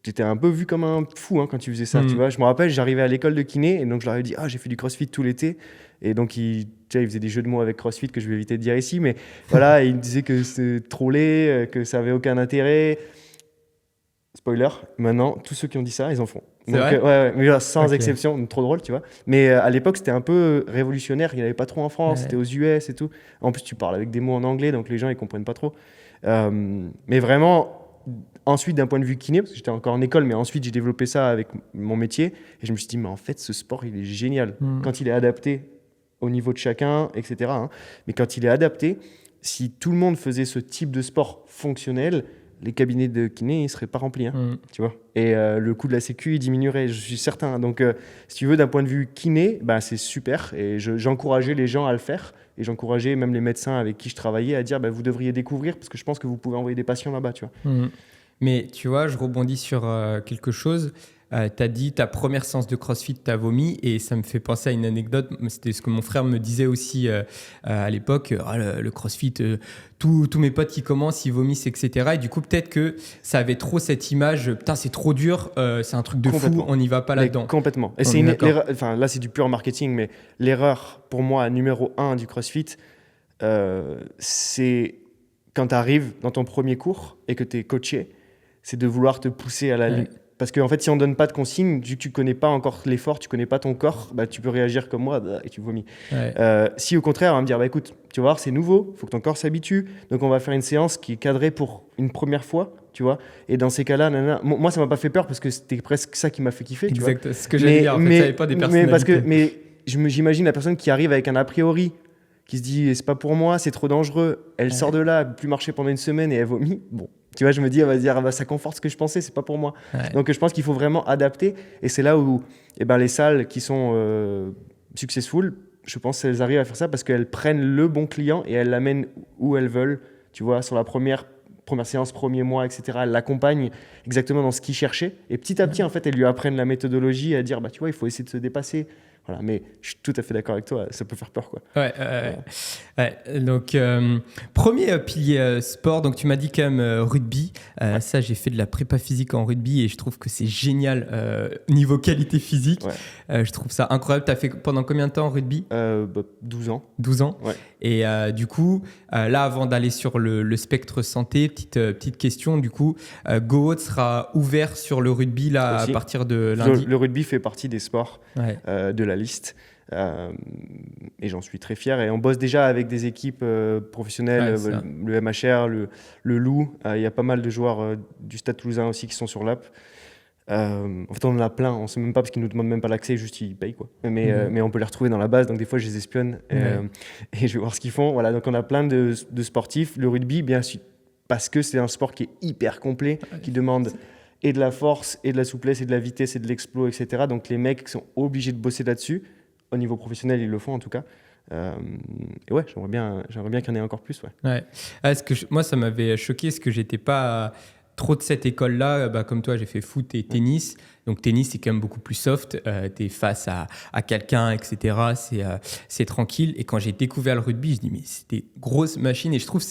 t'étais un peu vu comme un fou quand tu faisais ça, tu vois. Je me rappelle, j'arrivais à l'école de kiné, et donc je leur ai dit, j'ai fait du crossfit tout l'été, et donc il faisait des jeux de mots avec crossfit que je vais éviter de dire ici, mais voilà, il me disait que c'était trop laid, que ça avait aucun intérêt. Spoiler, maintenant, tous ceux qui ont dit ça, ils en font. C'est vrai ouais, mais sans exception, trop drôle, tu vois. Mais à l'époque, c'était un peu révolutionnaire, il n'y en avait pas trop en France, c'était aux US et tout. En plus, tu parles avec des mots en anglais, donc les gens, ils comprennent pas trop. Mais vraiment, ensuite, d'un point de vue kiné, parce que j'étais encore en école, mais ensuite, j'ai développé ça avec mon métier, et je me suis dit, mais en fait, ce sport, il est génial. Quand il est adapté au niveau de chacun, etc. Mais quand il est adapté, si tout le monde faisait ce type de sport fonctionnel, les cabinets de kiné, ils ne seraient pas remplis, tu vois. Et le coût de la sécu, il diminuerait, je suis certain. Donc, si tu veux, d'un point de vue kiné, c'est super. Et j'encourageais les gens à le faire. Et j'encourageais même les médecins avec qui je travaillais à dire, vous devriez découvrir, parce que je pense que vous pouvez envoyer des patients là-bas, tu vois. Mais tu vois, je rebondis sur quelque chose. Tu as dit ta première séance de CrossFit, tu as vomi, et ça me fait penser à une anecdote. C'était ce que mon frère me disait aussi à l'époque. Le CrossFit, tous mes potes qui commencent, ils vomissent, etc. Et du coup, peut-être que ça avait trop cette image, putain, c'est trop dur, c'est un truc de fou, on n'y va pas là-dedans. Complètement. Et c'est l'erreur, là, c'est du pur marketing, mais l'erreur, pour moi, numéro 1 du CrossFit, c'est quand tu arrives dans ton premier cours et que tu es coaché, c'est de vouloir te pousser à la limite. Parce qu'en fait, si on ne donne pas de consignes, vu que tu ne connais pas encore l'effort, tu ne connais pas ton corps, tu peux réagir comme moi et tu vomis. Si au contraire, on va me dire, écoute, tu vas voir, c'est nouveau, il faut que ton corps s'habitue. Donc, on va faire une séance qui est cadrée pour une première fois, tu vois. Et dans ces cas-là, moi, ça ne m'a pas fait peur parce que c'était presque ça qui m'a fait kiffer. Exact, c'est ce que j'allais dire. En fait, ça n'avait pas des personnalités. Mais j'imagine la personne qui arrive avec un a priori, qui se dit, c'est pas pour moi, c'est trop dangereux. Elle sort de là, elle ne peut plus marcher pendant une semaine et elle vomit. Bon. Tu vois, je me dis, elle va se dire, ça conforte ce que je pensais, c'est pas pour moi. Donc, je pense qu'il faut vraiment adapter. Et c'est là où les salles qui sont successful, je pense qu'elles arrivent à faire ça parce qu'elles prennent le bon client et elles l'amènent où elles veulent. Tu vois, sur la première séance, premier mois, etc. Elles l'accompagnent exactement dans ce qu'il cherchait. Et petit à petit, en fait, elles lui apprennent la méthodologie à dire, tu vois, il faut essayer de se dépasser. Voilà, mais je suis tout à fait d'accord avec toi, ça peut faire peur, quoi. Donc, premier pilier sport, donc tu m'as dit quand même rugby. Ça, j'ai fait de la prépa physique en rugby et je trouve que c'est génial niveau qualité physique. Je trouve ça incroyable. Tu as fait pendant combien de temps en rugby ? 12 ans. 12 ans. Et du coup, là, avant d'aller sur le spectre santé, petite question, du coup, GoWood sera ouvert sur le rugby là, à partir de lundi. Le rugby fait partie des sports de la liste. Et j'en suis très fier. Et on bosse déjà avec des équipes professionnelles, le MHR, le Loup. Il y a pas mal de joueurs du Stade Toulousain aussi qui sont sur l'app. En fait, on en a plein. On ne sait même pas parce qu'ils ne nous demandent même pas l'accès, juste ils payent, quoi. Mais on peut les retrouver dans la base. Donc des fois, je les espionne et je vais voir ce qu'ils font. Voilà, donc on a plein de sportifs. Le rugby, bien sûr, parce que c'est un sport qui est hyper complet, qui demande et de la force, et de la souplesse, et de la vitesse, et de l'explo, etc. Donc les mecs sont obligés de bosser là-dessus. Au niveau professionnel, ils le font en tout cas. Et ouais, j'aimerais bien qu'il y en ait encore plus. Moi, ça m'avait choqué parce que j'étais pas trop de cette école-là. Comme toi, j'ai fait foot et tennis. Donc tennis, c'est quand même beaucoup plus soft. Tu es face à quelqu'un, etc. C'est tranquille. Et quand j'ai découvert le rugby, je dis mais c'était grosse machine. Et je trouve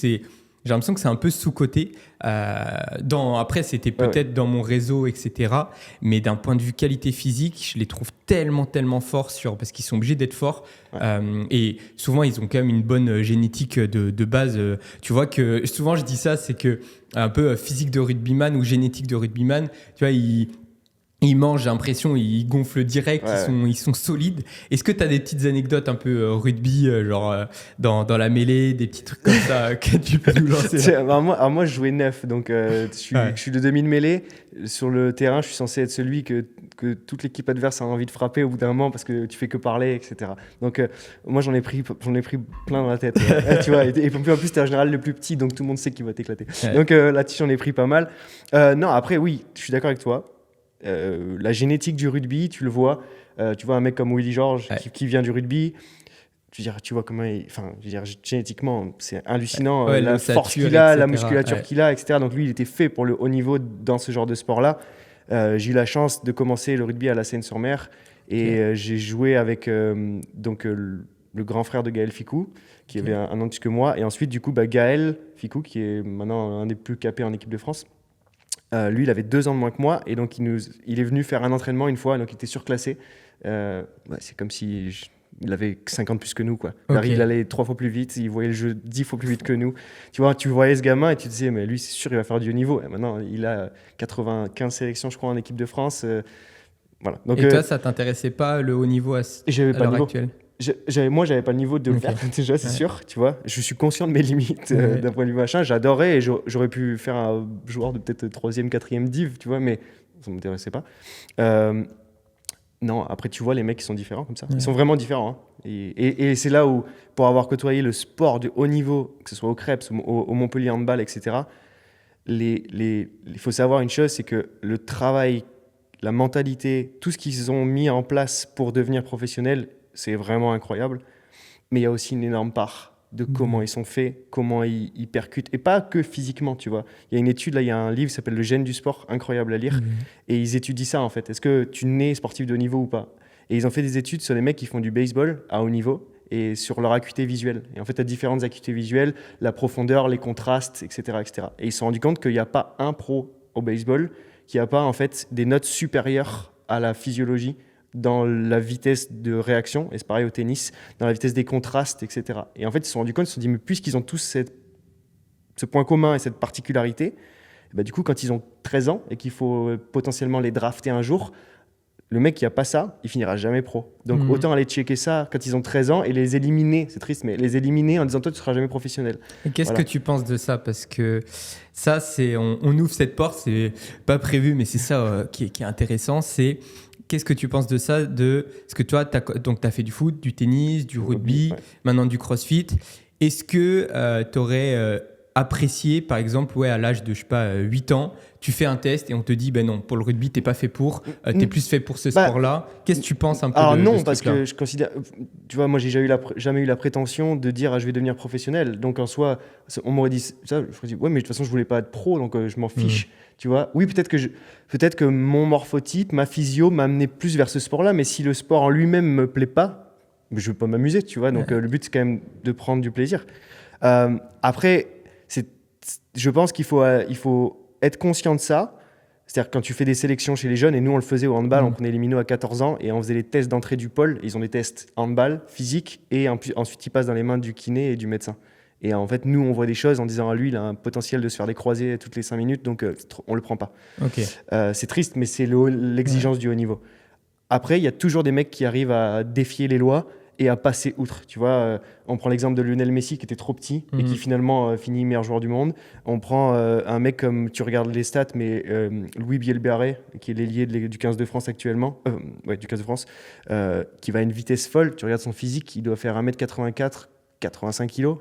j'ai l'impression que c'est un peu sous-coté. Après, c'était peut-être dans mon réseau, etc. Mais d'un point de vue qualité physique, je les trouve tellement forts parce qu'ils sont obligés d'être forts. Et souvent, ils ont quand même une bonne génétique de base. Tu vois que souvent, je dis ça, c'est que un peu physique de rugbyman ou génétique de rugbyman, tu vois, Ils mangent, j'ai l'impression, ils gonflent direct, Ouais. ils sont solides. Est-ce que tu as des petites anecdotes un peu rugby, genre dans la mêlée, des petits trucs comme ça que tu peux nous lancer là? Alors moi, je jouais 9, donc Ouais. je suis de demi de mêlée. Sur le terrain, je suis censé être celui que toute l'équipe adverse a envie de frapper au bout d'un moment parce que tu fais que parler, etc. Donc moi, j'en ai pris plein dans la tête. Tu vois, et en plus, t'es en général le plus petit, donc tout le monde sait qu'il va t'éclater. Ouais. Donc là-dessus, j'en ai pris pas mal. Non, après, oui, je suis d'accord avec toi. La génétique du rugby, tu le vois. Tu vois un mec comme Willy George Ouais. qui vient du rugby. Tu vois comment enfin, je veux dire, génétiquement, c'est hallucinant Ouais, la l'ossature, force qu'il a, la etc. musculature Ouais. qu'il a, etc. Donc lui, il était fait pour le haut niveau dans ce genre de sport-là. J'ai eu la chance de commencer le rugby à la Seine-sur-Mer et Ok. j'ai joué avec le grand frère de Gaël Ficou, qui Ok. avait un an de plus que moi. Et ensuite, du coup, Gaël Ficou, qui est maintenant un des plus capés en équipe de France. Lui, il avait 2 ans de moins que moi et donc il est venu faire un entraînement une fois, donc il était surclassé. C'est comme si il avait 50 plus que nous, quoi. Ok. Il allait 3 fois plus vite, il voyait le jeu 10 fois plus vite que nous. Tu vois, tu voyais ce gamin et tu te disais, mais lui, c'est sûr, il va faire du haut niveau. Et maintenant, il a 95 sélections, je crois, en équipe de France. Voilà. Donc, Et toi, ça t'intéressait pas le haut niveau j'avais à pas le l'heure niveau. actuelle? Moi, j'avais pas le niveau de le Ok. faire, déjà, c'est Ouais. sûr, tu vois. Je suis conscient de mes limites Ouais. d'un point de vue machin. J'adorais et j'aurais pu faire un joueur de peut-être 3e, 4e div, tu vois, mais ça m'intéressait pas. Euh, non, après, tu vois les mecs qui sont différents comme ça. Ouais. Ils sont vraiment différents, hein. Et c'est là où, pour avoir côtoyé le sport de haut niveau, que ce soit au Crêpes, au Montpellier Handball, etc., il faut savoir une chose, c'est que le travail, la mentalité, tout ce qu'ils ont mis en place pour devenir professionnels, c'est vraiment incroyable. Mais il y a aussi une énorme part de comment ils sont faits, comment ils percutent. Et pas que physiquement, tu vois. Il y a une étude, là, il y a un livre qui s'appelle Le gène du sport, incroyable à lire. Et ils étudient ça, en fait. Est-ce que tu nais sportif de haut niveau ou pas? Et ils ont fait des études sur les mecs qui font du baseball à haut niveau et sur leur acuité visuelle. Et en fait, tu as différentes acuités visuelles, la profondeur, les contrastes, etc., etc. Et ils se sont rendus compte qu'il n'y a pas un pro au baseball qui n'a pas, en fait, des notes supérieures à la physiologie dans la vitesse de réaction, et c'est pareil au tennis, dans la vitesse des contrastes, etc. Et en fait, ils se sont rendus compte, ils se sont dit, mais puisqu'ils ont tous ce point commun et cette particularité, et bah, du coup, quand ils ont 13 ans et qu'il faut potentiellement les drafter un jour, le mec qui n'a pas ça, il finira jamais pro. Donc autant aller checker ça quand ils ont 13 ans et les éliminer, c'est triste, mais les éliminer en disant toi, tu ne seras jamais professionnel. Et qu'est-ce Voilà. que tu penses de ça? Parce que ça, on ouvre cette porte, c'est pas prévu, mais c'est ça qui est intéressant. C'est qu'est-ce que tu penses de ça? Parce que toi, donc tu as fait du foot, du tennis, du rugby, Ouais. maintenant du crossfit. Est-ce que tu aurais apprécié, par exemple, à l'âge de, je sais pas, 8 ans, tu fais un test et on te dit, ben non, pour le rugby, t'es pas fait pour, t'es plus fait pour ce sport-là. Qu'est-ce que tu penses un peu Alors de non, ce parce truc-là? que je considère, tu vois, moi j'ai jamais eu la prétention de dire je vais devenir professionnel. Donc en soi, on m'aurait dit ça, je me dit ouais, mais de toute façon je voulais pas être pro, donc je m'en fiche. Tu vois, oui, peut-être que mon morphotype, ma physio m'a amené plus vers ce sport-là, mais si le sport en lui-même me plaît pas, je veux pas m'amuser, tu vois. Donc le but c'est quand même de prendre du plaisir. Après, je pense qu'il faut être conscient de ça. C'est-à-dire quand tu fais des sélections chez les jeunes, et nous on le faisait au handball, on prenait les minots à 14 ans et on faisait les tests d'entrée du pôle. Ils ont des tests handball, physique, et ensuite ils passent dans les mains du kiné et du médecin. Et en fait, nous on voit des choses en disant lui il a un potentiel de se faire des croisés toutes les 5 minutes, donc on le prend pas. Ok. C'est triste, mais c'est l'exigence du haut niveau. Après, il y a toujours des mecs qui arrivent à défier les lois et à passer outre. Tu vois, on prend l'exemple de Lionel Messi qui était trop petit et qui finalement finit meilleur joueur du monde. On prend un mec comme, tu regardes les stats, mais Louis Bielbarré, qui est l'ailier du 15 de France actuellement, du 15 de France, qui va à une vitesse folle. Tu regardes son physique, il doit faire 1m84, 85 kg.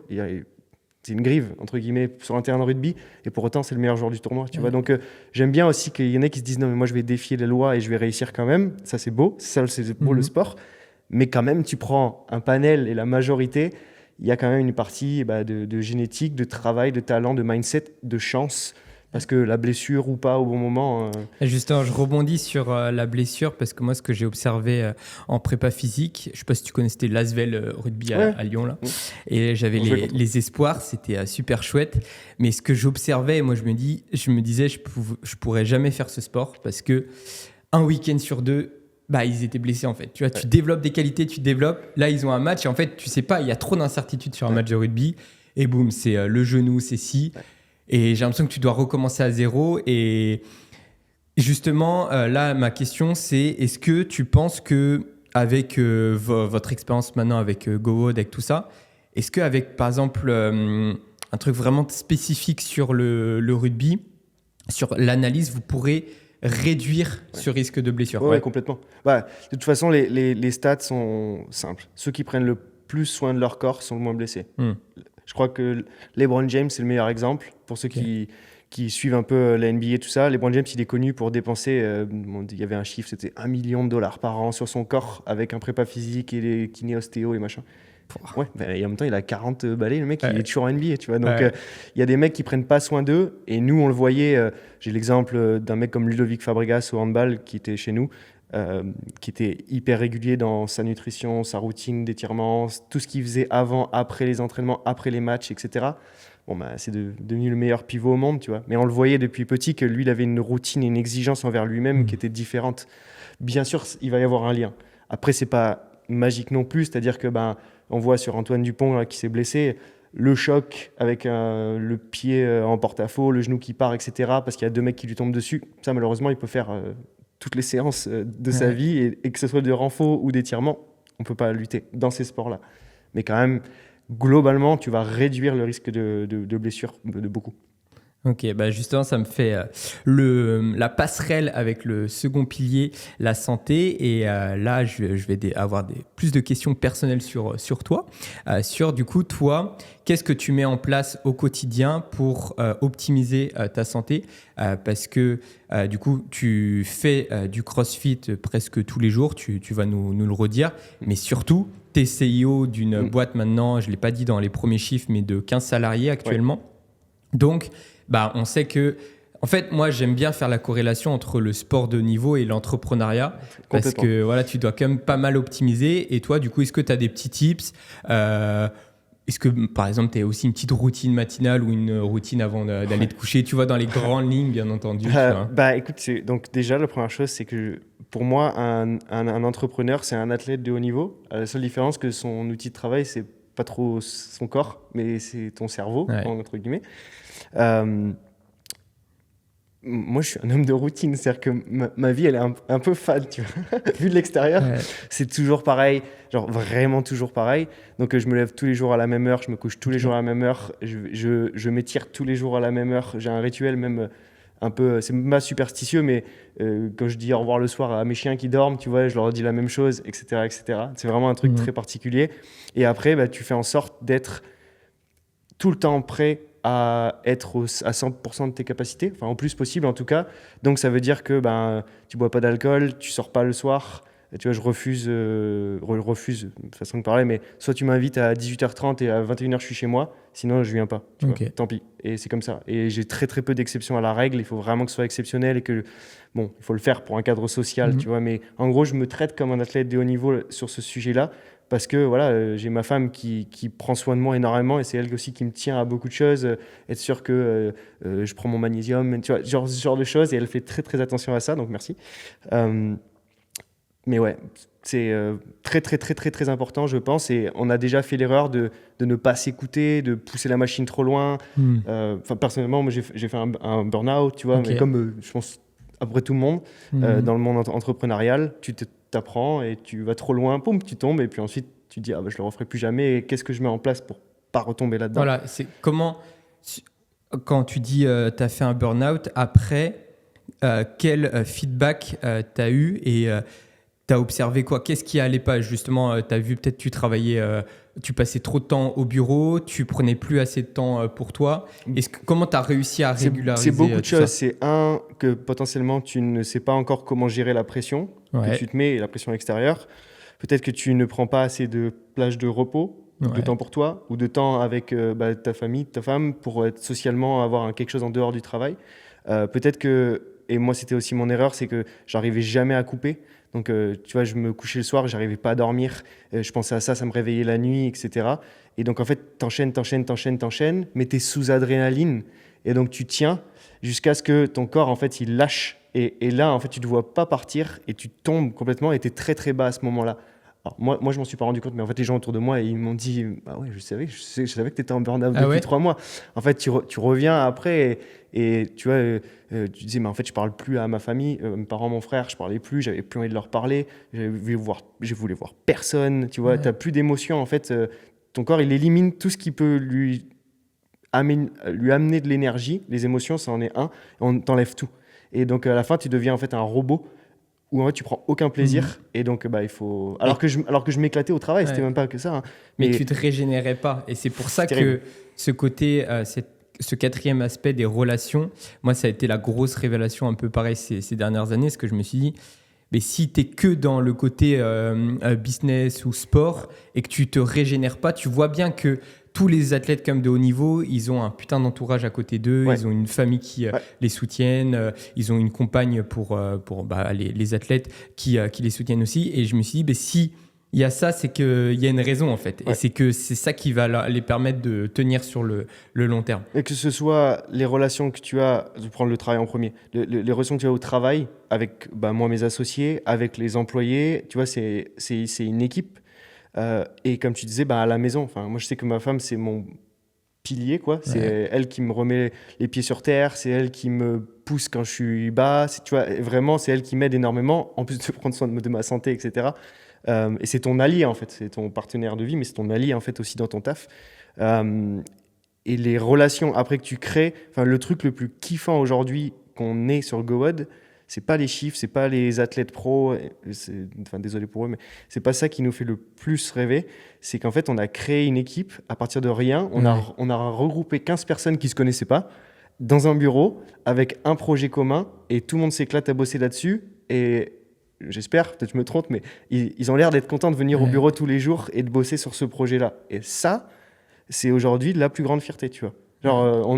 C'est une grive, entre guillemets, sur un terrain de rugby, et pour autant, c'est le meilleur joueur du tournoi. Tu vois. Donc, j'aime bien aussi qu'il y en ait qui se disent non, mais moi, je vais défier les lois et je vais réussir quand même. Ça, c'est beau. C'est beau le sport. Mais quand même, tu prends un panel et la majorité, il y a quand même une partie de génétique, de travail, de talent, de mindset, de chance. Parce que la blessure ou pas au bon moment. Justement, je rebondis sur la blessure parce que moi, ce que j'ai observé en prépa physique, je ne sais pas si tu connais, c'était l'Asvel rugby à Lyon. Là. Et j'avais les espoirs, c'était super chouette. Mais ce que j'observais, moi, je me disais, je pourrais jamais faire ce sport parce que un week-end sur deux, ils étaient blessés en fait. Tu vois, tu développes des qualités, tu développes. Là, ils ont un match et en fait, tu sais pas, il y a trop d'incertitudes sur un match de rugby. Et boum, c'est le genou, c'est ci. Et j'ai l'impression que tu dois recommencer à zéro. Et Justement, là, ma question, c'est est-ce que tu penses que avec votre expérience maintenant avec GoWood, avec tout ça, est-ce qu'avec, par exemple, un truc vraiment spécifique sur le rugby, sur l'analyse, vous pourrez réduire ce risque de blessure? Ouais, complètement. Bah, de toute façon, les stats sont simples. Ceux qui prennent le plus soin de leur corps sont le moins blessés. Je crois que LeBron James, c'est le meilleur exemple. Pour ceux qui suivent un peu la NBA et tout ça, LeBron James, il est connu pour dépenser, il y avait un chiffre, c'était $1 million par an sur son corps avec un prépa physique et les kinés ostéo et machin. Ouais, et en même temps, il a 40 balais, le mec, il est toujours en NBA, tu vois. Donc, il y a des mecs qui prennent pas soin d'eux. Et nous, on le voyait. J'ai l'exemple d'un mec comme Ludovic Fabregas au handball qui était chez nous, qui était hyper régulier dans sa nutrition, sa routine d'étirement, tout ce qu'il faisait avant, après les entraînements, après les matchs, etc. Bon, bah, c'est devenu le meilleur pivot au monde, tu vois. Mais on le voyait depuis petit que lui, il avait une routine et une exigence envers lui-même qui était différente. Bien sûr, il va y avoir un lien. Après, c'est pas magique non plus, c'est-à-dire que on voit sur Antoine Dupont là, qui s'est blessé, le choc avec le pied en porte-à-faux, le genou qui part, etc. Parce qu'il y a 2 mecs qui lui tombent dessus. Ça, malheureusement, il peut faire toutes les séances de sa vie et que ce soit de renfort ou d'étirement, on ne peut pas lutter dans ces sports-là. Mais quand même, globalement, tu vas réduire le risque de blessure de beaucoup. Ok, bah justement, ça me fait la passerelle avec le second pilier, la santé. Et là, je vais avoir plus de questions personnelles sur toi. Du coup, toi, qu'est-ce que tu mets en place au quotidien pour optimiser ta santé? Parce que du coup, tu fais du CrossFit presque tous les jours, tu vas nous le redire. Mais surtout, tu es CEO d'une boîte maintenant, je ne l'ai pas dit dans les premiers chiffres, mais de 15 salariés actuellement. Ouais. Donc, on sait que, en fait, moi, j'aime bien faire la corrélation entre le sport de niveau et l'entrepreneuriat parce que voilà, tu dois quand même pas mal optimiser. Et toi, du coup, est-ce que tu as des petits tips? Est-ce que, par exemple, tu as aussi une petite routine matinale ou une routine avant d'aller te coucher? Tu vois, dans les grandes lignes, bien entendu. Écoute, donc déjà, la première chose, c'est que pour moi, un entrepreneur, c'est un athlète de haut niveau. La seule différence, que son outil de travail, c'est pas trop son corps, mais c'est ton cerveau, entre guillemets. Moi, je suis un homme de routine, c'est-à-dire que ma vie, elle est un peu fade, tu vois. Vu de l'extérieur, c'est toujours pareil, genre vraiment toujours pareil. Donc, je me lève tous les jours à la même heure, je me couche tous les jours à la même heure, je m'étire tous les jours à la même heure. J'ai un rituel même un peu, c'est pas superstitieux, mais quand je dis au revoir le soir à mes chiens qui dorment, tu vois, je leur dis la même chose, etc., etc. C'est vraiment un truc très particulier. Et après, tu fais en sorte d'être tout le temps prêt à être à 100% de tes capacités, enfin au plus possible en tout cas. Donc ça veut dire que tu bois pas d'alcool, tu sors pas le soir. Tu vois, je refuse façon de parler, mais soit tu m'invites à 18h30 et à 21h je suis chez moi, sinon je viens pas. Tu vois, tant pis. Et c'est comme ça. Et j'ai très très peu d'exceptions à la règle. Il faut vraiment que ce soit exceptionnel et que il faut le faire pour un cadre social, tu vois. Mais en gros, je me traite comme un athlète de haut niveau sur ce sujet-là. Parce que voilà, j'ai ma femme qui prend soin de moi énormément et c'est elle aussi qui me tient à beaucoup de choses. Être sûr que je prends mon magnésium, tu vois, ce genre de choses. Et elle fait très très attention à ça, donc merci. Mais ouais, c'est très très très très très important, je pense. Et on a déjà fait l'erreur de ne pas s'écouter, de pousser la machine trop loin. Personnellement, moi j'ai fait un burn-out, tu vois, mais comme je pense après tout le monde dans le monde entrepreneurial, tu t'apprends et tu vas trop loin, poum, tu tombes et puis ensuite tu te dis je le referai plus jamais et qu'est-ce que je mets en place pour pas retomber là-dedans. Voilà, c'est comment quand tu dis tu as fait un burn-out, après quel feedback tu as eu et tu as observé quoi? Qu'est-ce qui allait pas justement? Tu as vu peut-être tu travaillais, tu passais trop de temps au bureau, tu prenais plus assez de temps pour toi. Comment tu as réussi à régulariser? C'est beaucoup de choses. C'est que potentiellement tu ne sais pas encore comment gérer la pression que tu te mets et la pression extérieure. Peut-être que tu ne prends pas assez de plages de repos, de temps pour toi ou de temps avec ta famille, ta femme pour être socialement avoir quelque chose en dehors du travail. Peut-être que, et moi c'était aussi mon erreur, c'est que j'arrivais jamais à couper. Donc, tu vois, je me couchais le soir, j'arrivais pas à dormir. Je pensais à ça, ça me réveillait la nuit, etc. Et donc, en fait, t'enchaînes, mais t'es sous adrénaline. Et donc, tu tiens jusqu'à ce que ton corps, en fait, il lâche. Et là, en fait, tu ne te vois pas partir et tu tombes complètement et t'es très, très bas à ce moment-là. Alors, moi, je m'en suis pas rendu compte, mais en fait, les gens autour de moi, ils m'ont dit, bah ouais, je savais que tu étais en burn-out Ah depuis ouais 3 mois. En fait, tu reviens après et tu vois, tu disais, mais en fait, je parle plus à ma famille, mes parents, mon frère, je parlais plus, j'avais plus envie de leur parler, je voulais voir personne, tu vois, Ouais. t'as plus d'émotions, en fait, ton corps, il élimine tout ce qui peut lui amener de l'énergie. Les émotions, ça en est un, et on t'enlève tout. Et donc, à la fin, tu deviens en fait un robot où en fait, tu prends aucun plaisir. Et donc, bah, il faut. Alors que je m'éclatais au travail, c'était Ouais. même pas que ça, hein. Mais tu te régénérais pas. Et c'est pour ça C'est que terrible. ce côté, ce quatrième aspect des relations, moi, ça a été la grosse révélation un peu pareil ces dernières années, parce que je me suis dit, mais si tu es que dans le côté business ou sport et que tu te régénères pas, tu vois bien que tous les athlètes comme de haut niveau, ils ont un putain d'entourage à côté d'eux, Ouais. ils ont une famille qui Ouais. les soutiennent, ils ont une compagne pour les athlètes qui les soutiennent aussi. Et je me suis dit, si il y a ça, c'est qu'il y a une raison en fait. Ouais. Et c'est que c'est ça qui va les permettre de tenir sur le long terme. Et que ce soit les relations que tu as, je vais prendre le travail en premier, les relations que tu as au travail avec moi, mes associés, avec les employés, tu vois, c'est une équipe. Et comme tu disais, à la maison, moi je sais que ma femme, c'est mon pilier, quoi. C'est elle qui me remet les pieds sur terre, c'est elle qui me pousse quand je suis bas, tu vois, vraiment, c'est elle qui m'aide énormément, en plus de prendre soin de ma santé, etc. Et c'est ton allié, en fait, c'est ton partenaire de vie, mais c'est ton allié, en fait, aussi dans ton taf. Et les relations après que tu crées, le truc le plus kiffant aujourd'hui qu'on ait sur GoWOD, c'est pas les chiffres, c'est pas les athlètes pros, désolé pour eux, mais c'est pas ça qui nous fait le plus rêver. C'est qu'en fait, on a créé une équipe à partir de rien. On a regroupé 15 personnes qui se connaissaient pas dans un bureau avec un projet commun et tout le monde s'éclate à bosser là-dessus. Et j'espère, peut-être je me trompe, mais ils ont l'air d'être contents de venir au bureau tous les jours et de bosser sur ce projet-là. Et ça, c'est aujourd'hui la plus grande fierté, tu vois. Genre,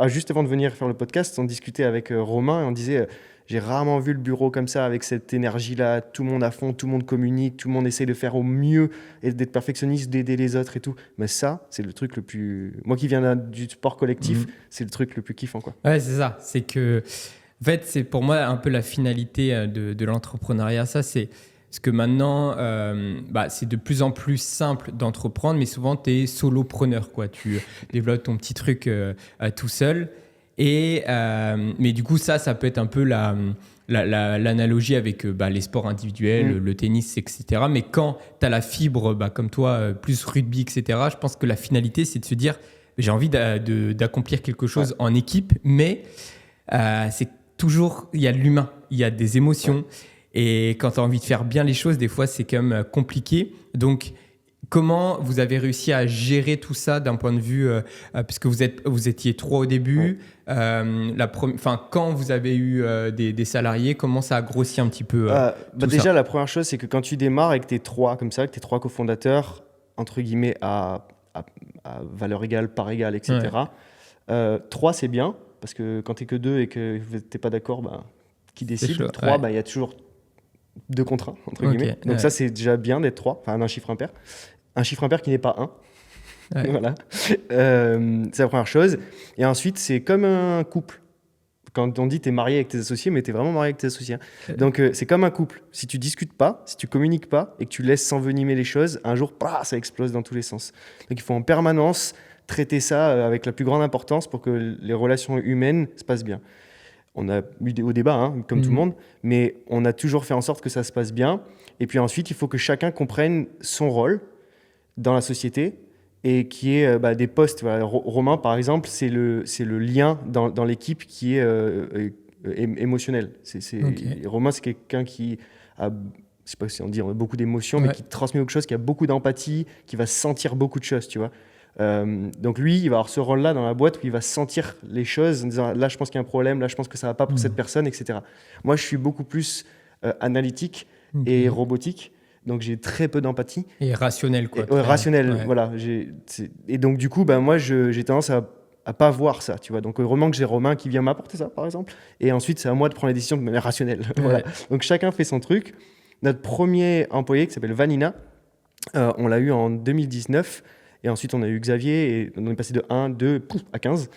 juste avant de venir faire le podcast, on discutait avec Romain et on disait j'ai rarement vu le bureau comme ça, avec cette énergie-là, tout le monde à fond, tout le monde communique, tout le monde essaie de faire au mieux et d'être perfectionniste, d'aider les autres et tout. Mais ça, c'est le truc le plus... Moi qui viens du sport collectif, c'est le truc le plus kiffant, quoi. Ouais, c'est ça. C'est que, en fait, c'est pour moi un peu la finalité de l'entrepreneuriat. Ça, c'est parce que maintenant, c'est de plus en plus simple d'entreprendre, mais souvent, tu es solopreneur, quoi. Tu développes ton petit truc tout seul. Mais du coup, ça peut être un peu l'analogie avec les sports individuels, le tennis, etc. Mais quand tu as la fibre, comme toi, plus rugby, etc., je pense que la finalité, c'est de se dire, j'ai envie d'accomplir quelque chose en équipe, mais c'est toujours, il y a de l'humain, il y a des émotions. Et quand tu as envie de faire bien les choses, des fois, c'est quand même compliqué. Donc, comment vous avez réussi à gérer tout ça d'un point de vue, puisque vous étiez 3 au début, quand vous avez eu des salariés, comment ça a grossi un petit peu Déjà, ça. la première chose, c'est que quand tu démarres avec tes 3 comme ça, avec tes 3 cofondateurs, entre guillemets, à valeur égale, part égale, etc. 3, c'est bien, parce que quand tu n'es que 2 et que tu n'es pas d'accord, qui décide. 3, il y a toujours 2 contre 1, entre guillemets. Donc ça, c'est déjà bien d'être 3, un chiffre impair. Un chiffre impair qui n'est pas 1. Voilà. C'est la première chose. Et ensuite, c'est comme un couple. Quand on dit tu es marié avec tes associés, mais tu es vraiment marié avec tes associés. Donc, c'est comme un couple. Si tu discutes pas, si tu communiques pas et que tu laisses s'envenimer les choses, un jour, ça explose dans tous les sens. Donc, il faut en permanence traiter ça avec la plus grande importance pour que les relations humaines se passent bien. On a eu des hauts débats, comme tout le monde, mais on a toujours fait en sorte que ça se passe bien. Et puis ensuite, il faut que chacun comprenne son rôle dans la société et qui est des postes. Voilà. Romain, par exemple, c'est le lien dans l'équipe qui est émotionnel. Romain, c'est quelqu'un qui a, je sais pas si on dit, on a beaucoup d'émotions, mais qui transmet quelque chose, qui a beaucoup d'empathie, qui va sentir beaucoup de choses, tu vois. Donc lui, il va avoir ce rôle-là dans la boîte où il va sentir les choses en disant là, je pense qu'il y a un problème, là, je pense que ça va pas pour cette personne, etc. Moi, je suis beaucoup plus analytique et robotique. Donc, j'ai très peu d'empathie. Et rationnel, quoi. Rationnel, voilà. Et donc, du coup, moi, j'ai tendance à pas voir ça, tu vois. Donc, heureusement que j'ai Romain qui vient m'apporter ça, par exemple. Et ensuite, c'est à moi de prendre les décisions de manière rationnelle. Voilà. Donc, chacun fait son truc. Notre premier employé, qui s'appelle Vanina, on l'a eu en 2019. Et ensuite, on a eu Xavier. Et on est passé de 1, 2, à 15,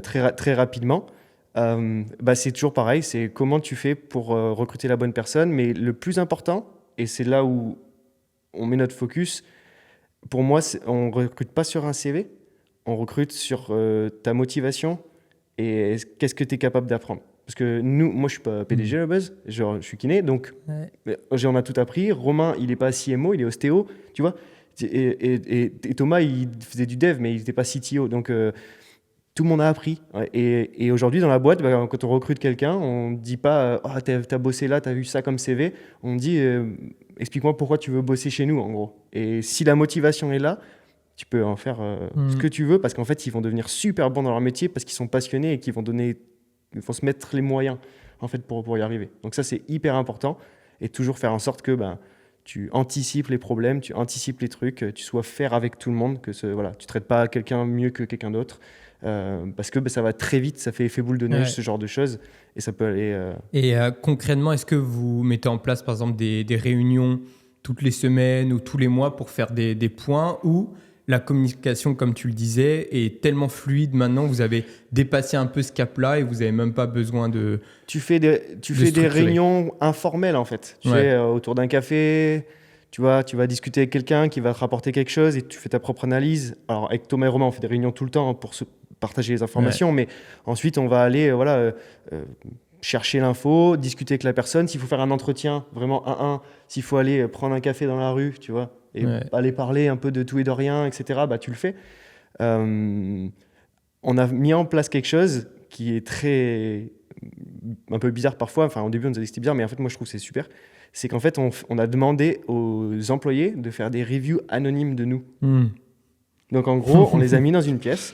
très, très rapidement. C'est toujours pareil. C'est comment tu fais pour recruter la bonne personne. Mais le plus important, et c'est là où on met notre focus. Pour moi, on ne recrute pas sur un CV, on recrute sur ta motivation et qu'est-ce que tu es capable d'apprendre. Parce que moi, je ne suis pas PDG à la base, genre, je suis kiné, donc on a tout appris. Romain, il n'est pas CMO, il est ostéo, tu vois. Et Thomas, il faisait du dev, mais il n'était pas CTO. Donc, tout le monde a appris. Et aujourd'hui, dans la boîte, quand on recrute quelqu'un, on ne dit pas « t'as bossé là, t'as vu ça comme CV ». On dit « explique-moi pourquoi tu veux bosser chez nous », en gros. Et si la motivation est là, tu peux en faire ce que tu veux, parce qu'en fait, ils vont devenir super bons dans leur métier, parce qu'ils sont passionnés et qu'ils vont se mettre les moyens en fait, pour y arriver. Donc ça, c'est hyper important. Et toujours faire en sorte que tu anticipes les problèmes, tu anticipes les trucs, tu sois fair avec tout le monde, que tu ne traites pas quelqu'un mieux que quelqu'un d'autre. Parce que ça va très vite, ça fait effet boule de neige, ce genre de choses, et ça peut aller... Et concrètement, est-ce que vous mettez en place, par exemple, des réunions toutes les semaines ou tous les mois pour faire des points, ou la communication, comme tu le disais, est tellement fluide maintenant, vous avez dépassé un peu ce cap-là et vous n'avez même pas besoin de... Tu fais des réunions informelles, en fait. Tu fais autour d'un café... Tu vas discuter avec quelqu'un qui va te rapporter quelque chose et tu fais ta propre analyse. Alors, avec Thomas et Romain, on fait des réunions tout le temps pour se partager les informations, mais ensuite, on va aller chercher l'info, discuter avec la personne. S'il faut faire un entretien vraiment 1-1, s'il faut aller prendre un café dans la rue, tu vois, et aller parler un peu de tout et de rien, etc., tu le fais. On a mis en place quelque chose qui est un peu bizarre parfois. Enfin, au début, on nous a dit que c'était bizarre, mais en fait, moi, je trouve que c'est super. C'est qu'en fait, on a demandé aux employés de faire des reviews anonymes de nous. Donc, en gros, on les a mis dans une pièce.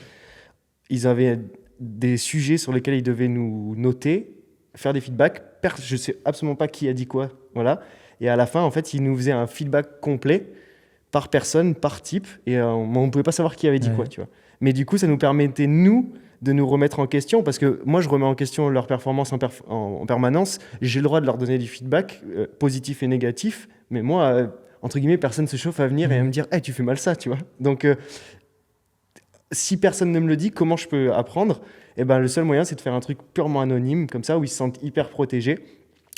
Ils avaient des sujets sur lesquels ils devaient nous noter, faire des feedbacks. Je ne sais absolument pas qui a dit quoi. Voilà. Et à la fin, en fait, ils nous faisaient un feedback complet par personne, par type. Et on ne pouvait pas savoir qui avait dit quoi, tu vois. Mais du coup, ça nous permettait, nous, de nous remettre en question, parce que moi, je remets en question leur performance en permanence. J'ai le droit de leur donner du feedback, positif et négatif, mais moi, entre guillemets, personne ne se chauffe à venir et à me dire hey, « tu fais mal ça », tu vois. Donc, si personne ne me le dit, comment je peux apprendre ? Le seul moyen, c'est de faire un truc purement anonyme, comme ça, où ils se sentent hyper protégés,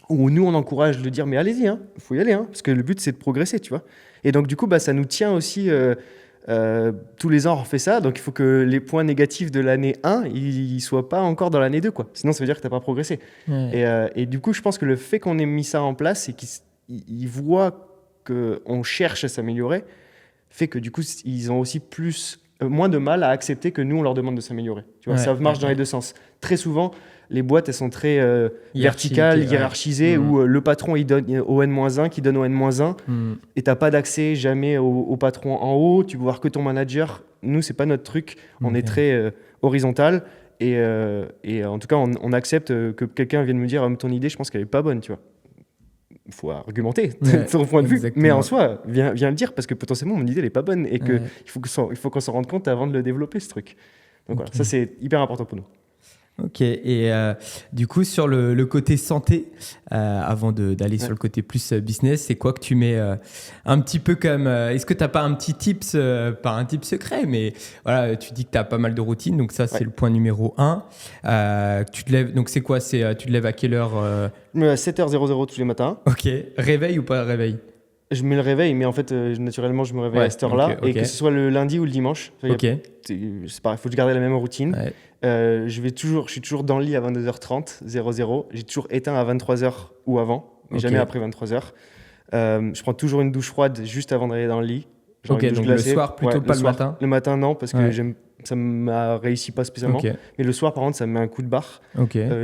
où nous, on encourage de dire « mais allez-y, il faut y aller, parce que le but, c'est de progresser », tu vois. Et donc, du coup, ça nous tient aussi... tous les ans, on refait ça, donc il faut que les points négatifs de l'année 1, ils ne soient pas encore dans l'année 2, quoi. Sinon, ça veut dire que tu n'as pas progressé. Et du coup, je pense que le fait qu'on ait mis ça en place et qu'ils voient qu'on cherche à s'améliorer, fait que du coup, ils ont aussi moins de mal à accepter que nous, on leur demande de s'améliorer. Tu vois, ça marche dans les deux sens. Très souvent, les boîtes, elles sont très verticales, hiérarchisées, où le patron, il donne au N-1, qui donne au N-1, et tu n'as pas d'accès jamais au patron en haut, tu peux voir que ton manager. Nous, ce n'est pas notre truc, on est très horizontal, et en tout cas, on accepte que quelqu'un vienne me dire « ton idée, je pense qu'elle n'est pas bonne », tu vois. Il faut argumenter son point de vue, mais en soi, viens le dire, parce que potentiellement, mon idée, elle n'est pas bonne, et qu'il faut qu'on s'en rende compte avant de le développer, ce truc. Donc voilà, ça, c'est hyper important pour nous. Ok, et du coup, sur le côté santé, avant d'aller sur le côté plus business, c'est quoi que tu mets un petit peu comme... est-ce que tu n'as pas un petit tips, pas un tip secret, mais voilà, tu dis que tu as pas mal de routines, donc ça, c'est le point numéro 1. Tu te lèves, donc c'est quoi tu te lèves à quelle heure Je me lève à 7h00 tous les matins. Ok, réveil ou pas réveil? Je mets le réveil, mais en fait, naturellement, je me réveille à cette heure-là, et que ce soit le lundi ou le dimanche. C'est pareil, il faut garder la même routine. Je suis toujours dans le lit à 22h30, 00. J'ai toujours éteint à 23h ou avant, mais jamais après 23h. Je prends toujours une douche froide juste avant d'aller dans le lit. Donc le soir plutôt, pas le matin? Le matin, non, parce que ça ne m'a réussi pas spécialement. Mais le soir, par contre, ça me met un coup de barre.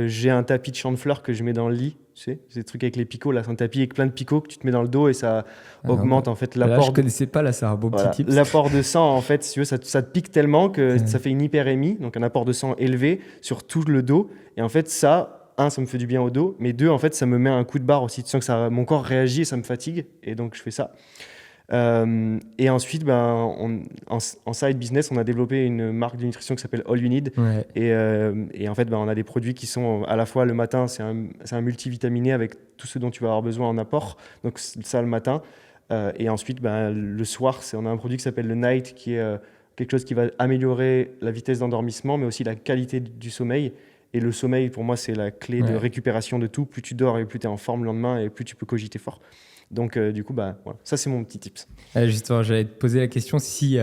J'ai un tapis de champ de fleurs que je mets dans le lit. Tu sais, c'est des trucs avec les picots, là, c'est un tapis avec plein de picots que tu te mets dans le dos et ça augmente en fait l'apport. Là, je connaissais pas, là, c'est un beau petit tip. L'apport de sang, en fait, si tu veux, ça te pique tellement que ça fait une hyperémie, donc un apport de sang élevé sur tout le dos. Et en fait, ça me fait du bien au dos, mais 2, en fait, ça me met un coup de barre aussi. Tu sens que mon corps réagit et ça me fatigue, et donc je fais ça. Et ensuite, en side business, on a développé une marque de nutrition qui s'appelle All You Need. Et en fait, on a des produits qui sont à la fois le matin, c'est un multivitaminé avec tout ce dont tu vas avoir besoin en apport. Donc ça le matin. Et ensuite, le soir, on a un produit qui s'appelle le Night, qui est quelque chose qui va améliorer la vitesse d'endormissement, mais aussi la qualité du sommeil. Et le sommeil, pour moi, c'est la clé de récupération de tout. Plus tu dors et plus tu es en forme le lendemain et plus tu peux cogiter fort. Donc, du coup, voilà. Ça, c'est mon petit tips. Justement, j'allais te poser la question si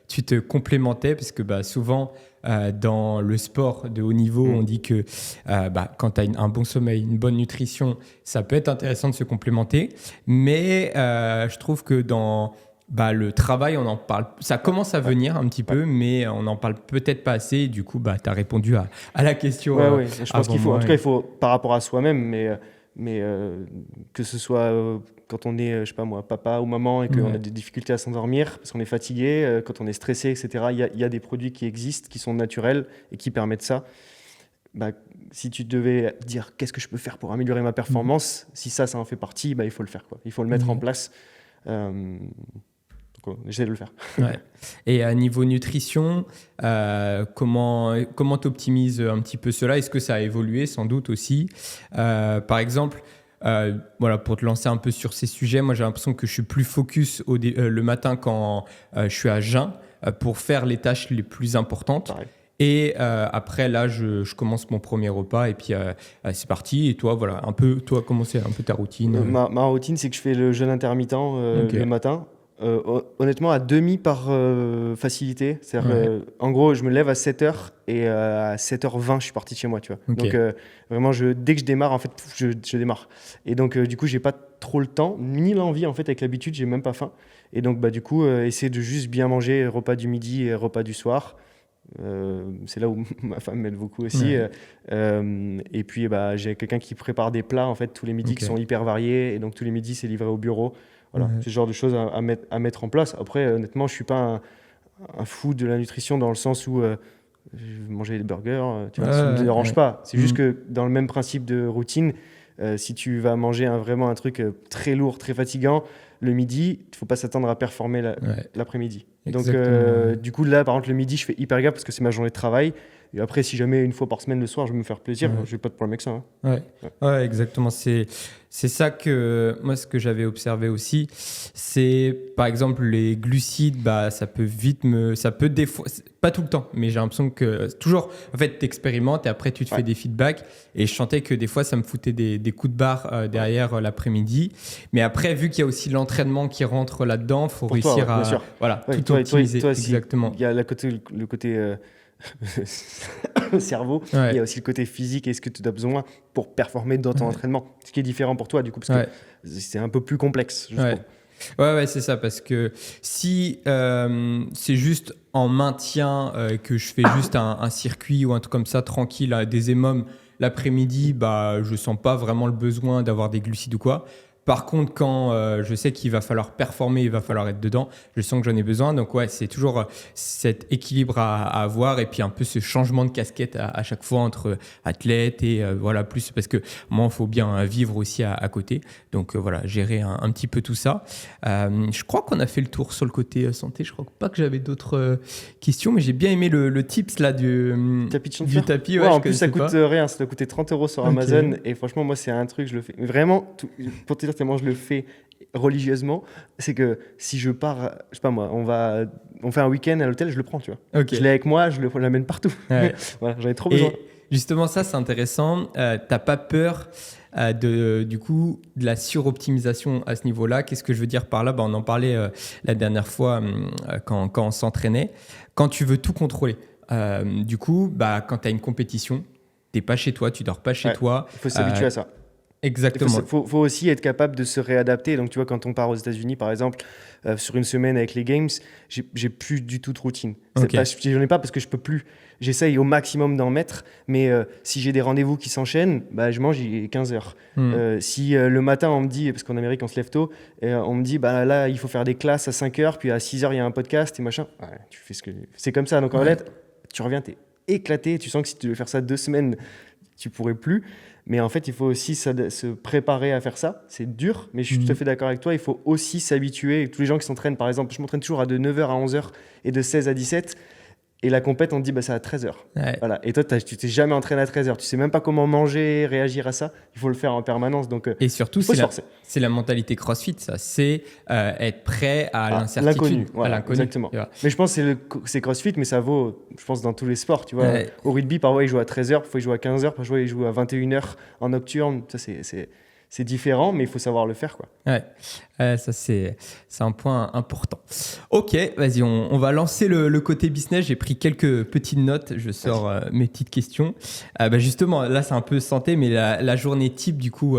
tu te complémentais, parce que souvent, dans le sport de haut niveau, on dit que quand tu as un bon sommeil, une bonne nutrition, ça peut être intéressant de se complémenter. Mais je trouve que dans le travail, on en parle, ça commence à venir un petit peu, mais on n'en parle peut-être pas assez. Du coup, tu as répondu à la question. Oui, je pense qu'il faut, en tout cas, il faut par rapport à soi-même, mais que ce soit quand on est, je sais pas moi, papa ou maman et qu'on a des difficultés à s'endormir parce qu'on est fatigué, quand on est stressé, etc. Il y a des produits qui existent, qui sont naturels et qui permettent ça. Si tu devais dire qu'est-ce que je peux faire pour améliorer ma performance, si ça en fait partie, il faut le faire, quoi. Il faut le mettre en place. J'essaie de le faire. Ouais. Et à niveau nutrition, comment tu optimises un petit peu cela? Est-ce que ça a évolué? Sans doute aussi. Par exemple, pour te lancer un peu sur ces sujets, moi j'ai l'impression que je suis plus focus le matin quand je suis à jeun pour faire les tâches les plus importantes. Pareil. Et après, là, je commence mon premier repas et puis c'est parti. Et toi, comment c'est un peu ta routine? Ma routine, c'est que je fais le jeûne intermittent le matin. Honnêtement, à demi par facilité. C'est-à-dire, en gros, je me lève à 7h et à 7h20, je suis parti de chez moi. Tu vois. Okay. Donc, vraiment, dès que je démarre, en fait, je démarre. Et donc, du coup, j'ai pas trop le temps, ni l'envie. En fait, avec l'habitude, j'ai même pas faim. Et donc, du coup, essayer de juste bien manger, repas du midi et repas du soir. C'est là où ma femme m'aide beaucoup aussi. Et puis, j'ai quelqu'un qui prépare des plats en fait tous les midis qui sont hyper variés. Et donc, tous les midis, c'est livré au bureau. Voilà, c'est ce genre de choses à mettre en place. Après, honnêtement, je ne suis pas un fou de la nutrition dans le sens où je vais manger des burgers, ça ne me dérange pas. C'est juste que dans le même principe de routine, si tu vas manger vraiment un truc très lourd, très fatigant, le midi, il ne faut pas s'attendre à performer l'après-midi. Donc, du coup, là, par contre, le midi, je fais hyper gaffe parce que c'est ma journée de travail. Et après, si jamais une fois par semaine le soir, je veux me faire plaisir, je n'ai pas de problème avec ça. Ouais, exactement. C'est ça que moi, ce que j'avais observé aussi, c'est par exemple les glucides, ça peut des fois, pas tout le temps, mais j'ai l'impression que toujours, en fait, tu expérimentes et après tu te fais des feedbacks. Et je sentais que des fois, ça me foutait des coups de barre derrière l'après-midi. Mais après, vu qu'il y a aussi l'entraînement qui rentre là-dedans, il faut réussir à tout optimiser. Toi, exactement. Il y a le côté cerveau, il y a aussi le côté physique et ce que tu as besoin pour performer dans ton entraînement, ce qui est différent pour toi du coup parce que c'est un peu plus complexe, je trouve. Ouais, c'est ça, parce que si c'est juste en maintien que je fais juste un circuit ou un truc comme ça tranquille, des EMOM l'après-midi, je sens pas vraiment le besoin d'avoir des glucides ou quoi. Par contre, quand je sais qu'il va falloir performer, il va falloir être dedans, je sens que j'en ai besoin. Donc c'est toujours cet équilibre à avoir et puis un peu ce changement de casquette à chaque fois entre athlète et plus parce que moi, il faut bien vivre aussi à côté. Donc gérer un petit peu tout ça. Je crois qu'on a fait le tour sur le côté santé. Je crois pas que j'avais d'autres questions, mais j'ai bien aimé le tips là du tapis. En plus, ça coûte rien. Ça doit coûter 30 € sur Amazon. Et franchement, moi, c'est un truc, je le fais. Mais vraiment, pour te dire tellement je le fais religieusement, c'est que si je pars, je sais pas moi, on fait un week-end à l'hôtel, je le prends, tu vois. Je l'ai avec moi, je l'amène partout. Voilà, j'en ai trop besoin. Justement, ça, c'est intéressant. T'as pas peur de la suroptimisation à ce niveau-là? Qu'est-ce que je veux dire par là? On en parlait la dernière fois quand on s'entraînait. Quand tu veux tout contrôler, quand tu as une compétition, t'es pas chez toi, tu dors pas chez toi. Il faut s'habituer à ça. Exactement. Il faut aussi être capable de se réadapter. Donc, tu vois, quand on part aux États-Unis, par exemple, sur une semaine avec les Games, j'ai plus du tout de routine. J'en ai pas parce que je peux plus. J'essaye au maximum d'en mettre, mais si j'ai des rendez-vous qui s'enchaînent, je mange il est 15h. Si le matin, on me dit, parce qu'en Amérique, on se lève tôt, on me dit, là, il faut faire des classes à 5h, puis à 6h, il y a un podcast et machin. Tu fais c'est comme ça. Donc, en fait, tu reviens, t'es éclaté. Tu sens que si tu veux faire ça 2 semaines, tu pourrais plus. Mais en fait, il faut aussi se préparer à faire ça. C'est dur, mais je suis tout à fait d'accord avec toi. Il faut aussi s'habituer. Tous les gens qui s'entraînent, par exemple, je m'entraîne toujours de 9h à 11h et de 16 à 17. Et la compète, on te dit, c'est à 13h. Voilà. Et toi, tu t'es jamais entraîné à 13h. Tu sais même pas comment manger, réagir à ça. Il faut le faire en permanence. Donc, et surtout, c'est la mentalité CrossFit, ça. C'est être prêt à l'incertitude. L'inconnu. Exactement. Mais je pense que c'est CrossFit, mais ça vaut, je pense, dans tous les sports. Tu vois. Au rugby, parfois, ils jouent à 13h, parfois, ils jouent à 15h, parfois, ils jouent à 21h en nocturne. Ça, c'est différent, mais il faut savoir le faire, quoi. Ouais, ça c'est un point important. Ok, vas-y, on va lancer le côté business. J'ai pris quelques petites notes, je sors mes petites questions. Justement, là c'est un peu santé, mais la journée type, du coup,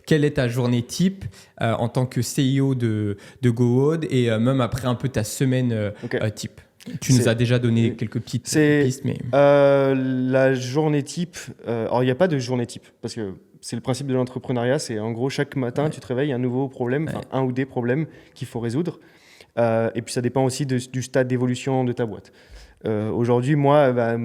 quelle est ta journée type en tant que CEO de GoWood et même après un peu ta semaine type? Tu nous as déjà donné quelques petites pistes, mais... La journée type, alors il n'y a pas de journée type, parce que c'est le principe de l'entrepreneuriat, c'est en gros chaque matin tu te réveilles, il y a un nouveau problème, un ou des problèmes qu'il faut résoudre, et puis ça dépend aussi du stade d'évolution de ta boîte. Aujourd'hui, moi, la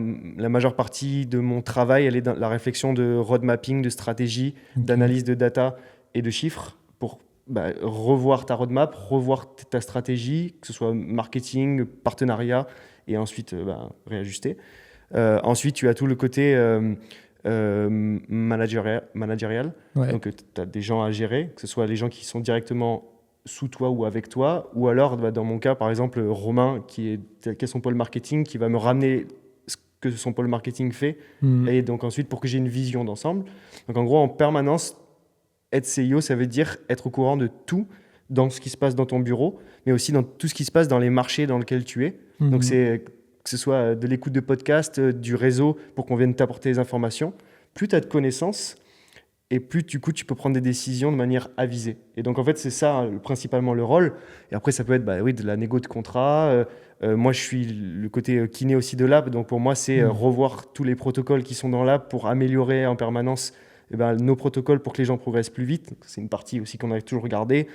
majeure partie de mon travail, elle est dans la réflexion de road mapping, de stratégie, d'analyse de data et de chiffres pour revoir ta roadmap, revoir ta stratégie, que ce soit marketing, partenariat, et ensuite réajuster. Ensuite, tu as tout le côté managérial. Donc, tu as des gens à gérer, que ce soit les gens qui sont directement sous toi ou avec toi, ou alors, dans mon cas, par exemple, Romain, qui est son pôle marketing, qui va me ramener ce que son pôle marketing fait, et donc ensuite, pour que j'ai une vision d'ensemble. Donc, en gros, en permanence, être CEO, ça veut dire être au courant de tout dans ce qui se passe dans ton bureau, mais aussi dans tout ce qui se passe dans les marchés dans lesquels tu es. Donc, c'est que ce soit de l'écoute de podcast, du réseau, pour qu'on vienne t'apporter des informations. Plus tu as de connaissances, et plus tu peux prendre des décisions de manière avisée. Et donc, en fait, c'est ça principalement le rôle. Et après, ça peut être de la négo de contrat. Moi, je suis le côté kiné aussi de l'app. Donc, pour moi, c'est revoir tous les protocoles qui sont dans l'app pour améliorer en permanence nos protocoles pour que les gens progressent plus vite. C'est une partie aussi qu'on a toujours regardée.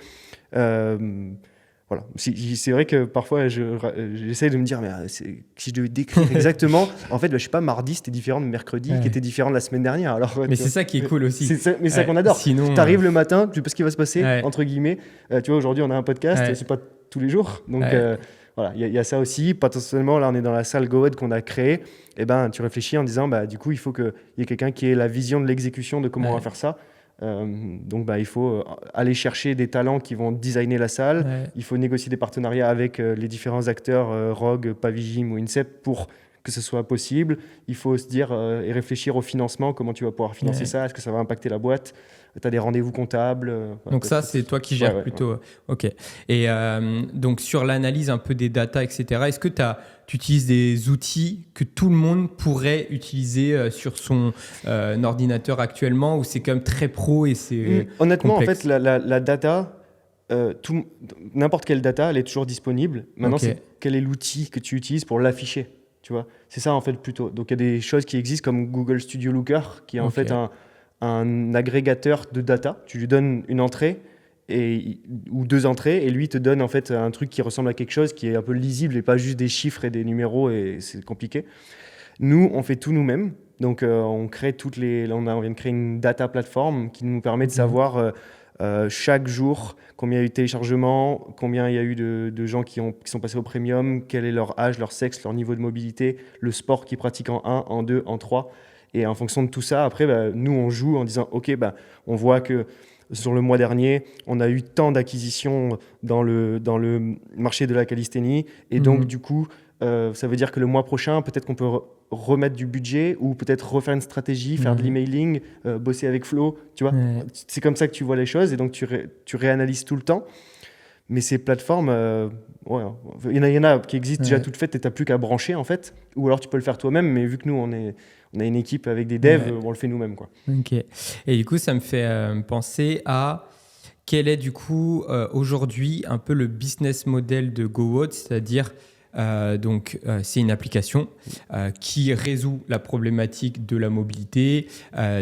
Voilà. C'est vrai que parfois, j'essaie de me dire, si je devais décrire exactement, en fait, je sais pas, mardi, c'était différent de mercredi, qui était différent de la semaine dernière. Alors, mais c'est ça qui est cool aussi. C'est ça qu'on adore. Sinon, tu arrives le matin, tu sais pas ce qui va se passer, entre guillemets. Tu vois, aujourd'hui, on a un podcast, c'est pas tous les jours. Donc, voilà, il y a ça aussi. Potentiellement, là, on est dans la salle GoWood qu'on a créée. Et tu réfléchis en disant, du coup, il faut qu'il y ait quelqu'un qui ait la vision de l'exécution de comment on va faire ça. Donc, il faut aller chercher des talents qui vont designer la salle. Il faut négocier des partenariats avec les différents acteurs, Rogue, Pavigim ou INSEP, pour que ce soit possible. Il faut se dire et réfléchir au financement, comment tu vas pouvoir financer ça, est-ce que ça va impacter la boîte? Tu as des rendez-vous comptables. Donc ça, c'est toi qui gères plutôt. Ok. Et donc sur l'analyse un peu des datas, etc., est-ce que tu utilises des outils que tout le monde pourrait utiliser sur son ordinateur actuellement, ou c'est quand même très pro et c'est honnêtement, complexe? En fait, la data, n'importe quelle data, elle est toujours disponible. Maintenant, c'est quel est l'outil que tu utilises pour l'afficher, tu vois? C'est ça, en fait, plutôt. Donc, il y a des choses qui existent comme Google Studio Looker, qui est en fait un agrégateur de data. Tu lui donnes une entrée ou deux entrées, et lui te donne en fait un truc qui ressemble à quelque chose qui est un peu lisible et pas juste des chiffres et des numéros, et c'est compliqué. Nous, on fait tout nous-mêmes. Donc, on crée on vient de créer une data platform qui nous permet de savoir chaque jour combien il y a eu de téléchargements, combien il y a eu de gens qui sont passés au premium, quel est leur âge, leur sexe, leur niveau de mobilité, le sport qu'ils pratiquent en 1, en 2, en 3. Et en fonction de tout ça, après, nous, on joue en disant, OK, on voit que sur le mois dernier, on a eu tant d'acquisitions dans le marché de la calisthénie. Et donc, du coup, ça veut dire que le mois prochain, peut-être qu'on peut remettre du budget, ou peut-être refaire une stratégie, faire de l'emailing, bosser avec Flo. Tu vois, c'est comme ça que tu vois les choses. Et donc, tu réanalyses tout le temps. Mais ces plateformes, il y en a qui existent déjà toutes faites, et tu n'as plus qu'à brancher, en fait. Ou alors, tu peux le faire toi-même. Mais vu que nous, on a une équipe avec des devs, on le fait nous-mêmes, quoi. Ok. Et du coup, ça me fait penser à quel est du coup aujourd'hui un peu le business model de GoWood, c'est-à-dire c'est une application qui résout la problématique de la mobilité.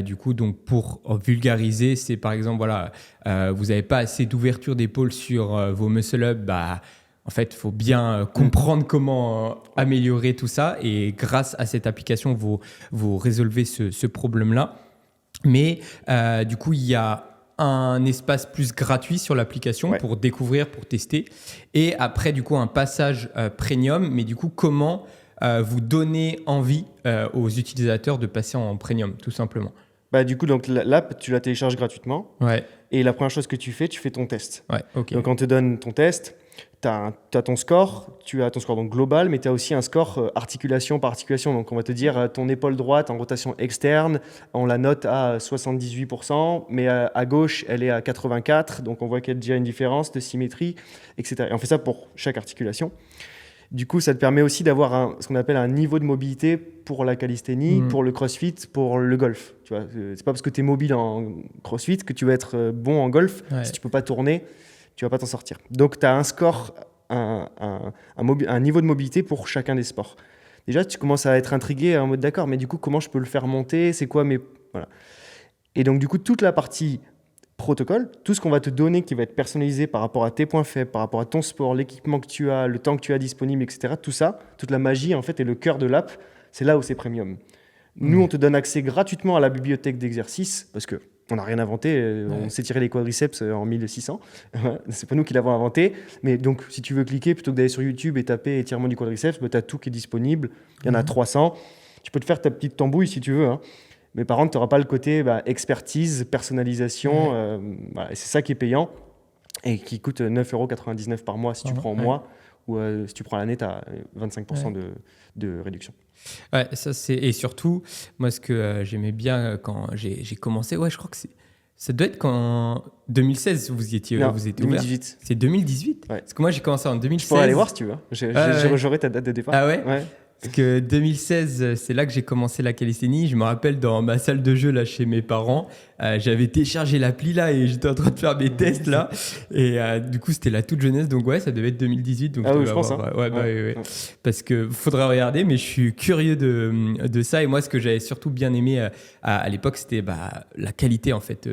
Du coup, donc pour vulgariser, c'est par exemple, vous n'avez pas assez d'ouverture d'épaule sur vos muscle-up, en fait, il faut bien comprendre comment améliorer tout ça, et grâce à cette application, vous résolvez ce problème-là. Mais du coup, il y a un espace plus gratuit sur l'application pour découvrir, pour tester. Et après, du coup, un passage premium. Mais du coup, comment vous donner envie aux utilisateurs de passer en premium, tout simplement? Bah, du coup, donc, l'app, tu la télécharges gratuitement. Ouais. Et la première chose que tu fais ton test. Ouais, ok. Donc, on te donne ton test. Tu as ton score. Tu as ton score donc, global, mais tu as aussi un score articulation par articulation. Donc, on va te dire ton épaule droite en rotation externe, on la note à 78%, mais à gauche, elle est à 84%. Donc, on voit qu'il y a déjà une différence de symétrie, etc. Et on fait ça pour chaque articulation. Du coup, ça te permet aussi d'avoir ce qu'on appelle un niveau de mobilité pour la calisthénie, pour le crossfit, pour le golf. Tu vois, c'est pas parce que tu es mobile en crossfit que tu vas être bon en golf. Ouais. Si tu peux pas tourner, tu vas pas t'en sortir. Donc, tu as un score, un niveau de mobilité pour chacun des sports. Déjà, tu commences à être intrigué en mode d'accord, mais du coup, comment je peux le faire monter? C'est quoi mes... Voilà. Et donc, du coup, toute la partie protocole, tout ce qu'on va te donner qui va être personnalisé par rapport à tes points faibles, par rapport à ton sport, l'équipement que tu as, le temps que tu as disponible, etc. Tout ça, toute la magie en fait et le cœur de l'app, c'est là où c'est premium. Nous, on te donne accès gratuitement à la bibliothèque d'exercices parce que on n'a rien inventé, on s'est tiré les quadriceps en 1600. C'est pas nous qui l'avons inventé. Mais donc, si tu veux cliquer, plutôt que d'aller sur YouTube et taper étirement du quadriceps, tu as tout qui est disponible. Il y en a 300. Tu peux te faire ta petite tambouille si tu veux. Hein. Mais par contre, tu n'auras pas le côté expertise, personnalisation. Voilà. Et c'est ça qui est payant et qui coûte 9,99 € par mois si tu prends en mois. Ou si tu prends l'année, tu as 25% de réduction. Ouais, ça c'est... Et surtout, moi, ce que j'aimais bien quand j'ai commencé, je crois que ça doit être quand 2016 vous étiez non, vous étiez 2018. ouvert. C'est 2018 Parce que moi, j'ai commencé en 2016. Je pourrais aller voir si tu veux. J'aurai ta date de départ. Ah ouais. Parce que 2016, c'est là que j'ai commencé la calisthénie. Je me rappelle dans ma salle de jeu là chez mes parents, j'avais téléchargé l'appli là et j'étais en train de faire mes tests là. Et du coup, c'était la toute jeunesse. Donc ça devait être 2018. Donc je pense. Hein. Ouais. Parce que faudrait regarder, mais je suis curieux de ça. Et moi, ce que j'avais surtout bien aimé à l'époque, c'était la qualité en fait,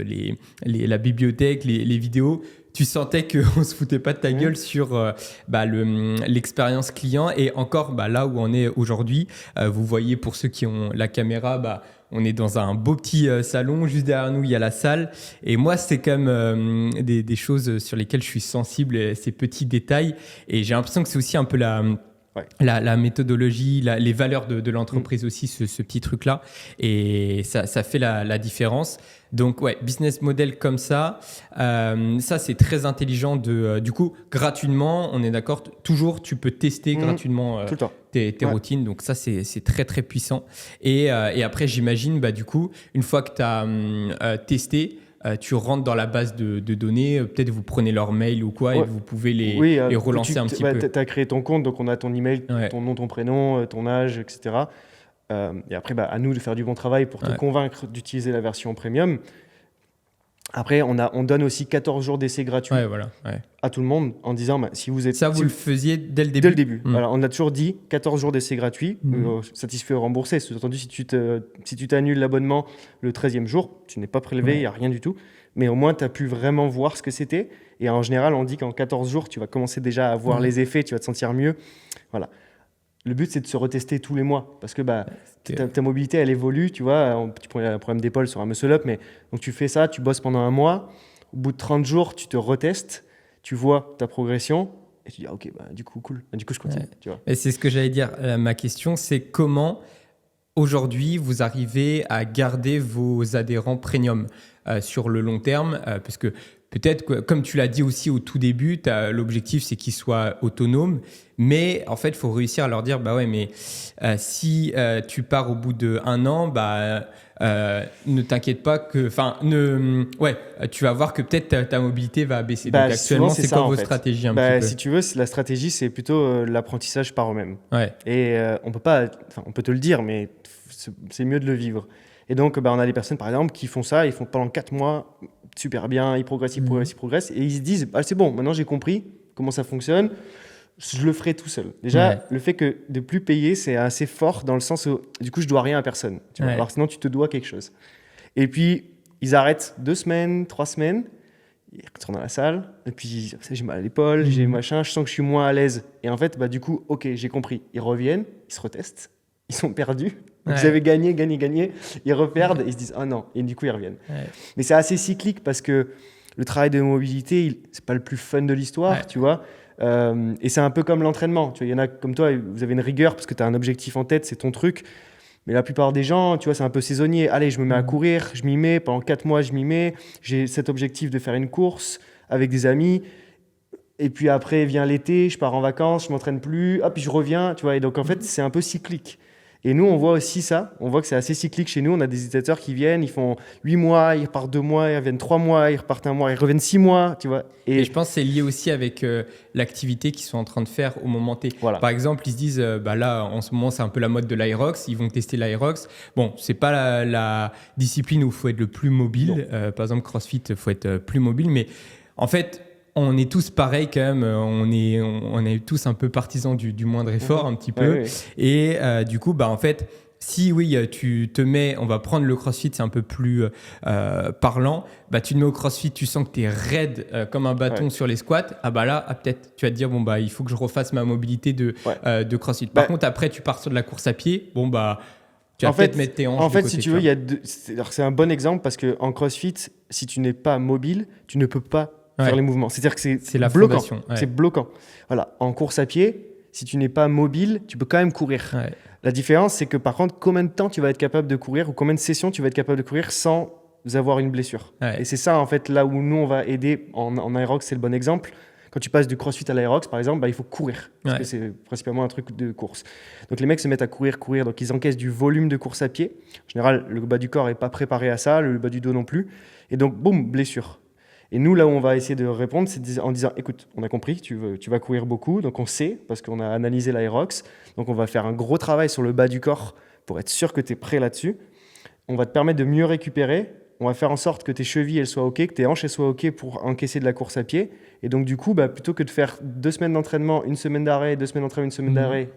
la bibliothèque, les vidéos. Tu sentais qu'on se foutait pas de ta gueule sur l'expérience client. Et encore, là où on est aujourd'hui, vous voyez pour ceux qui ont la caméra, on est dans un beau petit salon. Juste derrière nous, il y a la salle. Et moi, c'est quand même des choses sur lesquelles je suis sensible, ces petits détails. Et j'ai l'impression que c'est aussi un peu la méthodologie, les valeurs de l'entreprise aussi, ce petit truc-là. Et ça fait la différence. Donc, business model comme ça, c'est très intelligent du coup, gratuitement, on est d'accord, toujours, tu peux tester gratuitement tes routines. Donc, ça, c'est très, très puissant. Et après, j'imagine, du coup, une fois que tu as testé, tu rentres dans la base de données, peut-être vous prenez leur mail ou quoi et vous pouvez les relancer un petit peu. Tu as créé ton compte, donc on a ton email, ton nom, ton prénom, ton âge, etc. Et après, à nous de faire du bon travail pour te convaincre d'utiliser la version premium. Après, on donne aussi 14 jours d'essai gratuit à tout le monde en disant si vous êtes... Ça, vous le faisiez dès le début. Dès le début. Alors, on a toujours dit 14 jours d'essai gratuit, satisfait ou remboursé. Sous-entendu, si tu t'annules l'abonnement le 13e jour, tu n'es pas prélevé, il n'y a rien du tout. Mais au moins, tu as pu vraiment voir ce que c'était. Et en général, on dit qu'en 14 jours, tu vas commencer déjà à voir les effets, tu vas te sentir mieux. Voilà. Le but, c'est de se retester tous les mois parce que ta mobilité, elle évolue. Tu vois, tu prends un problème d'épaule sur un muscle-up, mais donc tu fais ça, tu bosses pendant un mois. Au bout de 30 jours, tu te retestes, tu vois ta progression et tu dis ok, du coup, cool. Du coup, je continue. Tu vois. Et c'est ce que j'allais dire. Ma question, c'est comment aujourd'hui vous arrivez à garder vos adhérents premium sur le long terme parce que peut-être que, comme tu l'as dit aussi au tout début, l'objectif, c'est qu'ils soient autonomes. Mais en fait, il faut réussir à leur dire, mais si tu pars au bout d'1 an, ne t'inquiète pas que... tu vas voir que peut-être ta mobilité va baisser. Donc actuellement, c'est quoi vos stratégies un petit peu? Si tu veux, la stratégie, c'est plutôt l'apprentissage par eux-mêmes. Et on peut te le dire, mais c'est mieux de le vivre. Et donc, on a des personnes, par exemple, qui font ça, ils font pendant 4 mois... super bien, ils progressent, et ils se disent c'est bon, maintenant j'ai compris comment ça fonctionne, je le ferai tout seul. Déjà, le fait que de plus payer, c'est assez fort dans le sens où du coup je dois rien à personne, tu vois. Alors sinon tu te dois quelque chose. Et puis ils arrêtent 2 semaines, 3 semaines, ils retournent à la salle, et puis j'ai mal à l'épaule, j'ai machin, je sens que je suis moins à l'aise. Et en fait, du coup, ok, j'ai compris. Ils reviennent, ils se retestent, ils sont perdus. Donc ils avaient gagné, ils reperdent, et ils se disent ah non, et du coup ils reviennent. Mais c'est assez cyclique parce que le travail de mobilité, c'est pas le plus fun de l'histoire, tu vois. Et c'est un peu comme l'entraînement. Tu vois, il y en a comme toi, vous avez une rigueur parce que tu as un objectif en tête, c'est ton truc. Mais la plupart des gens, tu vois, c'est un peu saisonnier. Allez, je me mets à courir, je m'y mets, pendant 4 mois, je m'y mets. J'ai cet objectif de faire une course avec des amis. Et puis après vient l'été, je pars en vacances, je m'entraîne plus, puis je reviens, tu vois. Et donc en fait, c'est un peu cyclique. Et nous, on voit aussi ça. On voit que c'est assez cyclique chez nous. On a des utilisateurs qui viennent, ils font 8 mois, ils repartent 2 mois, ils reviennent 3 mois, ils repartent 1 mois, ils reviennent 6 mois, tu vois. Et je pense que c'est lié aussi avec l'activité qu'ils sont en train de faire au moment T. Voilà. Par exemple, ils se disent, là, en ce moment, c'est un peu la mode de l'Aerox. Ils vont tester l'Aerox. Bon, c'est pas la discipline où il faut être le plus mobile. Par exemple, CrossFit, il faut être plus mobile. Mais en fait, on est tous pareils quand même. On est tous un peu partisans du moindre effort, un petit peu. Ouais. Et du coup, en fait, si oui, tu te mets, on va prendre le CrossFit, c'est un peu plus parlant, tu te mets au CrossFit, tu sens que tu es raide comme un bâton sur les squats, peut-être tu vas te dire, il faut que je refasse ma mobilité de CrossFit. Par contre, après, tu pars sur de la course à pied, tu vas peut-être mettre tes hanches en fait, de côté, si tu veux, c'est un bon exemple parce qu'en CrossFit, si tu n'es pas mobile, tu ne peux pas faire les mouvements. C'est-à-dire que c'est la bloquant. fondation. C'est bloquant. Voilà. En course à pied, si tu n'es pas mobile, tu peux quand même courir. Ouais. La différence, c'est que par contre, combien de temps tu vas être capable de courir ou combien de sessions tu vas être capable de courir sans avoir une blessure. Ouais. Et c'est ça, en fait, là où nous, on va aider. En Aerox, c'est le bon exemple. Quand tu passes du CrossFit à l'Aerox, par exemple, il faut courir. Parce que c'est principalement un truc de course. Donc les mecs se mettent à courir. Donc ils encaissent du volume de course à pied. En général, le bas du corps n'est pas préparé à ça, le bas du dos non plus. Et donc, boum, blessure. Et nous, là où on va essayer de répondre, c'est en disant, écoute, on a compris, tu vas courir beaucoup, donc on sait, parce qu'on a analysé l'Aerox, donc on va faire un gros travail sur le bas du corps pour être sûr que tu es prêt là-dessus. On va te permettre de mieux récupérer, on va faire en sorte que tes chevilles elles soient OK, que tes hanches elles soient OK pour encaisser de la course à pied. Et donc du coup, plutôt que de faire 2 semaines d'entraînement, 1 semaine d'arrêt, 2 semaines d'entraînement, 1 semaine d'arrêt,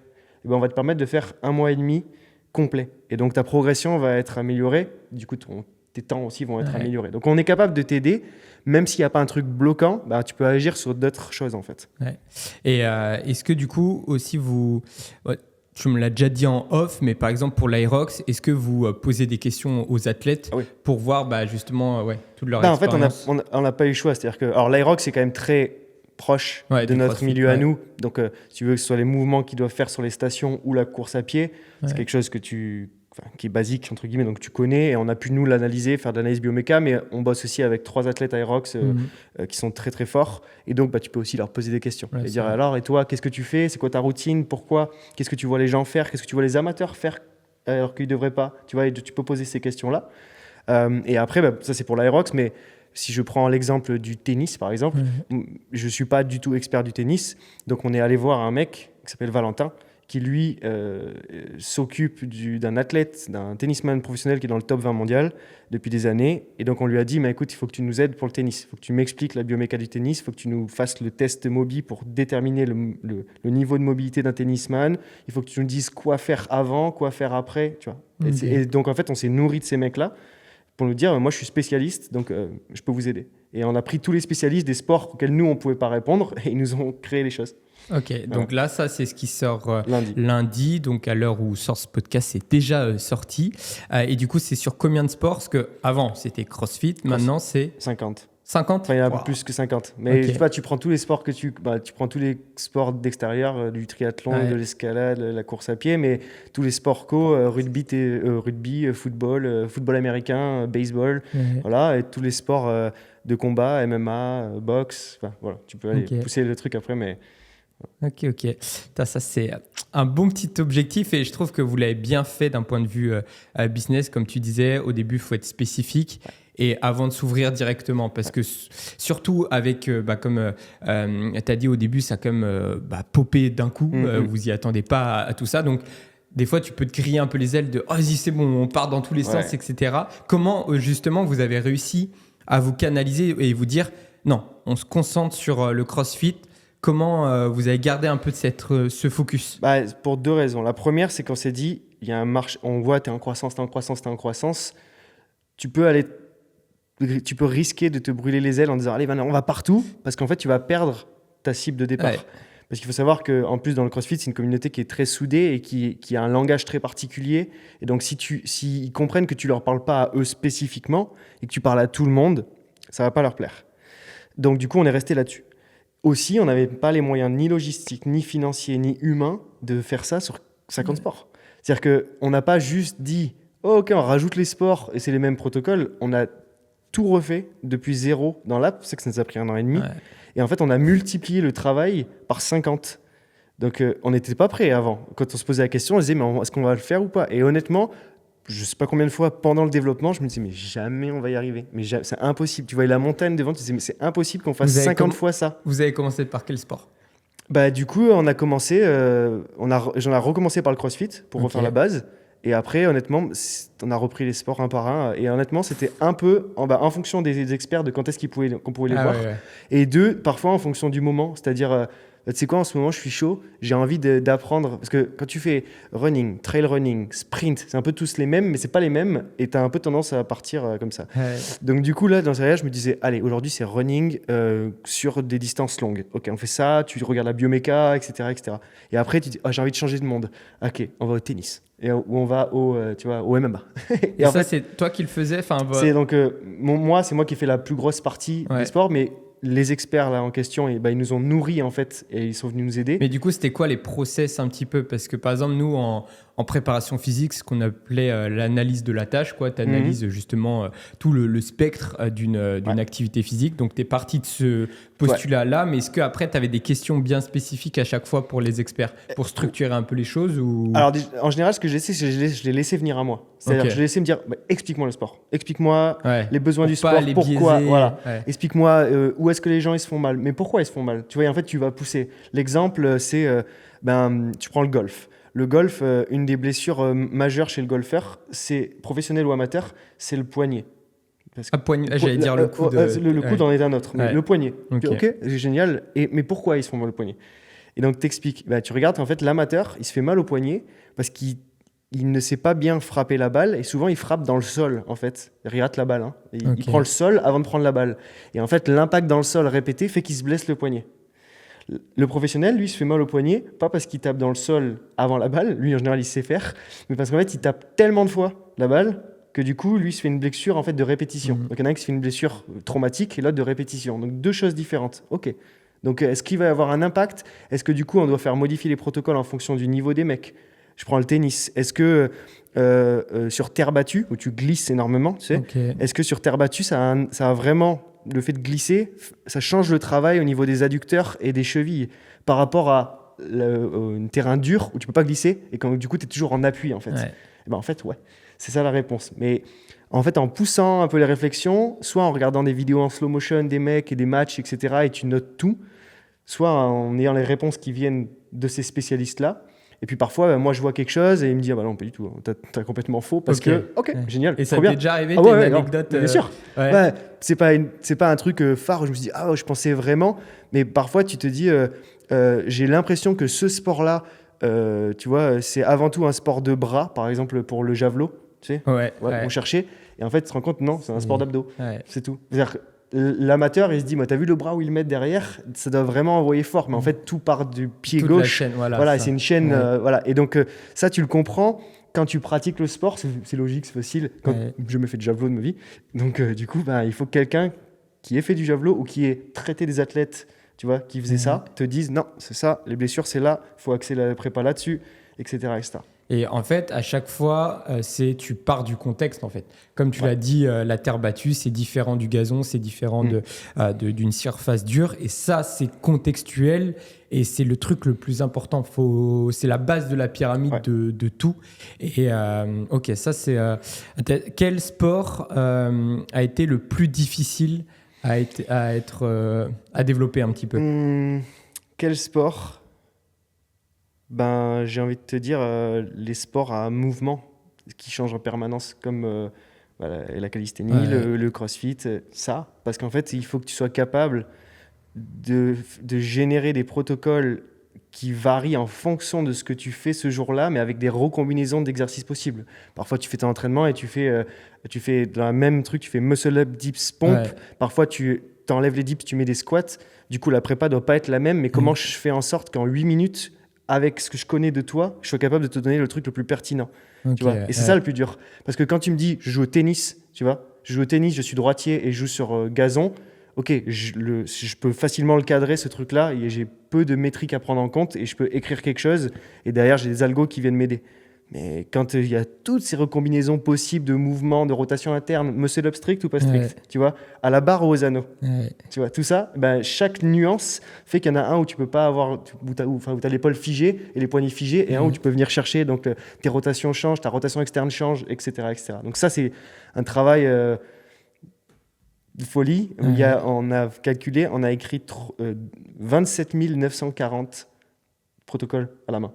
on va te permettre de faire 1 mois et demi complet. Et donc ta progression va être améliorée, du coup tes temps aussi vont être améliorés. Donc on est capable de t'aider, même s'il n'y a pas un truc bloquant, tu peux agir sur d'autres choses en fait. Ouais. Et est-ce que du coup aussi tu me l'as déjà dit en off, mais par exemple pour l'Aerox, est-ce que vous posez des questions aux athlètes pour voir justement toute leur expérience? En fait, on n'a pas eu le choix. C'est-à-dire que l'Aerox c'est quand même très proche de notre CrossFit, milieu à nous. Donc si tu veux que ce soit les mouvements qu'ils doivent faire sur les stations ou la course à pied, c'est quelque chose qui est basique, entre guillemets, donc tu connais, et on a pu nous l'analyser, faire de l'analyse bioméca, mais on bosse aussi avec 3 athlètes Aerox qui sont très très forts, et donc tu peux aussi leur poser des questions, et dire alors, et toi, qu'est-ce que tu fais, c'est quoi ta routine, pourquoi, qu'est-ce que tu vois les gens faire, qu'est-ce que tu vois les amateurs faire alors qu'ils ne devraient pas, tu vois, et tu peux poser ces questions-là. Et après, ça c'est pour l'Aerox, mais si je prends l'exemple du tennis, par exemple, je ne suis pas du tout expert du tennis, donc on est allé voir un mec qui s'appelle Valentin, qui lui s'occupe d'un athlète, d'un tennisman professionnel qui est dans le top 20 mondial depuis des années. Et donc on lui a dit, écoute, il faut que tu nous aides pour le tennis, il faut que tu m'expliques la bioméca du tennis, il faut que tu nous fasses le test Mobi pour déterminer le niveau de mobilité d'un tennisman, il faut que tu nous dises quoi faire avant, quoi faire après, tu vois. Et donc en fait, on s'est nourri de ces mecs-là pour nous dire, moi je suis spécialiste, donc je peux vous aider. Et on a pris tous les spécialistes des sports auxquels nous, on ne pouvait pas répondre, et ils nous ont créé les choses. Ok, donc là, ça, c'est ce qui sort lundi. Donc à l'heure où sort ce podcast, c'est déjà sorti. Et du coup, c'est sur combien de sports? Parce qu'avant, c'était CrossFit, maintenant, c'est 50. 50? Enfin, il y en a un peu plus que 50. Mais je sais pas, tu prends tous les sports tu prends tous les sports d'extérieur, du triathlon, de l'escalade, la course à pied, mais tous les sports rugby, football américain, baseball, voilà, et tous les sports de combat, MMA, boxe, voilà, tu peux aller pousser le truc après, mais... Ok. Ça, c'est un bon petit objectif et je trouve que vous l'avez bien fait d'un point de vue business. Comme tu disais, au début, il faut être spécifique et avant de s'ouvrir directement. Parce que surtout avec, comme tu as dit au début, ça a quand même popé d'un coup. Vous n'y attendez pas à tout ça. Donc, des fois, tu peux te griller un peu les ailes de « Oh, vas-y, c'est bon, on part dans tous les sens, etc. » Comment, justement, vous avez réussi à vous canaliser et vous dire « Non, on se concentre sur le CrossFit ». Comment vous avez gardé un peu de ce focus? Pour 2 raisons. La première, c'est qu'on s'est dit, il y a un marché, on voit, tu es en croissance. Tu peux risquer de te brûler les ailes en disant, allez, on va partout, parce qu'en fait, tu vas perdre ta cible de départ. Parce qu'il faut savoir qu'en plus, dans le CrossFit, c'est une communauté qui est très soudée et qui a un langage très particulier. Et donc, s'ils comprennent que tu ne leur parles pas à eux spécifiquement et que tu parles à tout le monde, ça ne va pas leur plaire. Donc, du coup, on est resté là-dessus. Aussi, on n'avait pas les moyens ni logistiques, ni financiers, ni humains de faire ça sur 50 sports. C'est-à-dire qu'on n'a pas juste dit oh, ok, on rajoute les sports et c'est les mêmes protocoles. On a tout refait depuis zéro dans l'app. C'est que ça nous a pris 1 an et demi. Ouais. Et en fait, on a multiplié le travail par 50. Donc, on n'était pas prêt avant. Quand on se posait la question, on se disait mais est-ce qu'on va le faire ou pas? Et honnêtement, je ne sais pas combien de fois pendant le développement, je me disais mais jamais on va y arriver. Mais c'est impossible. Tu voyais la montagne devant, tu disais mais c'est impossible qu'on fasse 50 fois ça. Vous avez commencé par quel sport? Bah, du coup, on a commencé, j'en ai recommencé par le CrossFit pour refaire la base. Et après, honnêtement, on a repris les sports un par un. Et honnêtement, c'était un peu en fonction des experts de quand est-ce qu'on pouvait les voir. Ouais. Et deux, parfois en fonction du moment. C'est-à-dire, tu sais quoi, en ce moment, je suis chaud, j'ai envie d'apprendre. Parce que quand tu fais running, trail running, sprint, c'est un peu tous les mêmes, mais c'est pas les mêmes. Et tu as un peu tendance à partir comme ça. Ouais. Donc du coup, là, dans ce cas-là, je me disais, allez, aujourd'hui, c'est running sur des distances longues. Ok, on fait ça, tu regardes la bioméca, etc. etc. Et après, tu dis, j'ai envie de changer de monde. Ok, on va au tennis. Et ou on va au MMA. Et en ça, c'est toi qui le faisais? C'est donc, c'est moi qui fais la plus grosse partie des sports, mais les experts là en question, ils nous ont nourris en fait et ils sont venus nous aider. Mais du coup, c'était quoi les process un petit peu? Parce que par exemple, nous, en préparation physique, ce qu'on appelait l'analyse de la tâche, tu analyses justement tout le spectre d'une activité physique. Donc, tu es parti de ce postulat-là, mais est-ce qu'après, tu avais des questions bien spécifiques à chaque fois pour les experts, pour structurer un peu les choses ou... Alors, en général, ce que j'ai fait, c'est que je l'ai laissé venir à moi. C'est-à-dire que je l'ai laissé me dire, explique-moi le sport, explique-moi les besoins du sport, pourquoi, explique-moi où est-ce que les gens ils se font mal, mais pourquoi ils se font mal. Tu vois, en fait, tu vas pousser. L'exemple, c'est, tu prends le golf. Le golf, une des blessures majeures chez le golfeur, c'est professionnel ou amateur, c'est le poignet. J'allais dire le coude. Le coude en est un autre, mais le poignet. Ok, c'est génial. Mais pourquoi ils se font mal au poignet? Et donc, t'expliques. Tu regardes, en fait, l'amateur, il se fait mal au poignet parce qu'il ne sait pas bien frapper la balle et souvent, il frappe dans le sol, en fait. Il rate la balle. Hein. Il prend le sol avant de prendre la balle. Et en fait, l'impact dans le sol répété fait qu'il se blesse le poignet. Le professionnel, lui, se fait mal au poignet, pas parce qu'il tape dans le sol avant la balle, lui en général il sait faire, mais parce qu'en fait il tape tellement de fois la balle que du coup lui se fait une blessure en fait de répétition. Donc il y en a un qui se fait une blessure traumatique et l'autre de répétition. Donc 2 choses différentes. Ok. Donc est-ce qu'il va y avoir un impact? Est-ce que du coup on doit faire modifier les protocoles en fonction du niveau des mecs? Je prends le tennis. Est-ce que sur terre battue, où tu glisses énormément, tu sais, est-ce que sur terre battue ça a vraiment... Le fait de glisser, ça change le travail au niveau des adducteurs et des chevilles par rapport à un terrain dur où tu ne peux pas glisser et quand du coup tu es toujours en appui en fait. En fait, c'est ça la réponse. Mais en fait, en poussant un peu les réflexions, soit en regardant des vidéos en slow motion des mecs et des matchs, etc., et tu notes tout, soit en ayant les réponses qui viennent de ces spécialistes-là. Et puis parfois, moi, je vois quelque chose et il me dit non, pas du tout, t'as complètement faux parce que, génial. Et ça t'est déjà arrivé, une anecdote bien sûr. C'est pas un truc phare où je me dis, je pensais vraiment. Mais parfois, tu te dis, j'ai l'impression que ce sport-là, tu vois, c'est avant tout un sport de bras, par exemple pour le javelot, tu sais, pour chercher. Et en fait, tu te rends compte, non, c'est un sport d'abdos. C'est tout. C'est-à-dire que l'amateur, il se dit, t'as vu le bras où ils le mettent derrière? Ça doit vraiment envoyer fort. Mais en fait, tout part du pied toute gauche. La chaîne, c'est une chaîne. Et donc, ça, tu le comprends. Quand tu pratiques le sport, c'est logique, c'est facile. Quand je me fais de javelot de ma vie. Donc, du coup, il faut que quelqu'un qui ait fait du javelot ou qui ait traité des athlètes, tu vois, qui faisaient ça, te dise, non, c'est ça, les blessures, c'est là, il faut axer la prépa là-dessus, etc., etc. Et en fait, à chaque fois, tu pars du contexte, en fait. Comme tu l'as dit, la terre battue, c'est différent du gazon, c'est différent d'une surface dure. Et ça, c'est contextuel et c'est le truc le plus important. C'est la base de la pyramide de tout. Et ça, c'est... quel sport a été le plus difficile à développer un petit peu? Quel sport? J'ai envie de te dire les sports à mouvement qui changent en permanence comme la calisthénie, le crossfit, ça. Parce qu'en fait, il faut que tu sois capable de générer des protocoles qui varient en fonction de ce que tu fais ce jour-là, mais avec des recombinaisons d'exercices possibles. Parfois, tu fais ton entraînement et tu fais dans le même truc, tu fais muscle-up, dips, pompe. Parfois, tu enlèves les dips, tu mets des squats. Du coup, la prépa ne doit pas être la même, mais comment je fais en sorte qu'en 8 minutes, avec ce que je connais de toi, je suis capable de te donner le truc le plus pertinent. Tu vois, et c'est ça le plus dur. Parce que quand tu me dis, je joue au tennis, tu vois, je suis droitier et je joue sur gazon, je peux facilement le cadrer, ce truc-là, et j'ai peu de métriques à prendre en compte, et je peux écrire quelque chose, et derrière, j'ai des algos qui viennent m'aider. Mais quand il y a toutes ces recombinaisons possibles de mouvements, de rotation interne, muscle-up strict ou pas strict, tu vois, à la barre ou aux anneaux, tu vois, tout ça, chaque nuance fait qu'il y en a un où tu peux pas avoir, où tu as l'épaule figée et les poignets figés, et un où tu peux venir chercher, donc tes rotations changent, ta rotation externe change, etc. etc. Donc ça, c'est un travail de folie. On a calculé, on a écrit 27 940 protocoles à la main.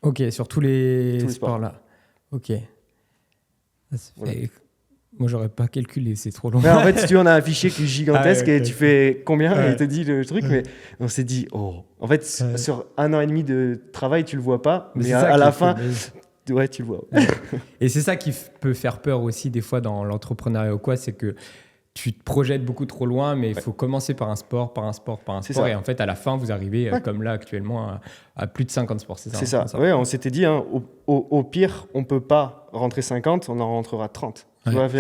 Ok, sur tous les sports là. Ok. Voilà. Moi, j'aurais pas calculé, c'est trop long. En fait, si tu on a un fichier qui est gigantesque et tu fais combien et il te dit le truc, mais on s'est dit, en fait, sur 1 an et demi de travail, tu le vois pas, mais à la fin, tu le vois. Et c'est ça qui peut faire peur aussi, des fois, dans l'entrepreneuriat ou quoi, c'est que tu te projettes beaucoup trop loin, mais il faut commencer par un sport. Et en fait, à la fin, vous arrivez, comme là actuellement, à plus de 50 sports. C'est ça. Ouais, on s'était dit, au pire, on ne peut pas rentrer 50, on en rentrera 30.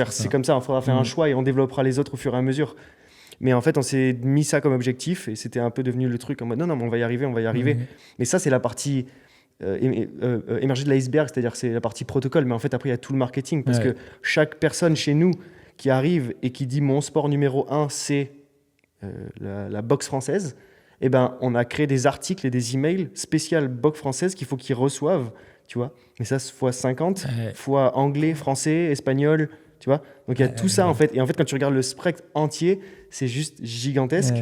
C'est comme ça, il faudra faire un choix et on développera les autres au fur et à mesure. Mais en fait, on s'est mis ça comme objectif et c'était un peu devenu le truc en mode non, mais on va y arriver. Mais ça, c'est la partie émergée de l'iceberg, c'est-à-dire c'est la partie protocole. Mais en fait, après, il y a tout le marketing parce que chaque personne chez nous qui arrive et qui dit mon sport numéro 1 c'est la boxe française, on a créé des articles et des emails spécial boxe française qu'il faut qu'ils reçoivent, tu vois. Mais ça fois 50, fois anglais, français, espagnol, tu vois. Donc il y a tout ça en fait. Et en fait quand tu regardes le spectre entier, c'est juste gigantesque.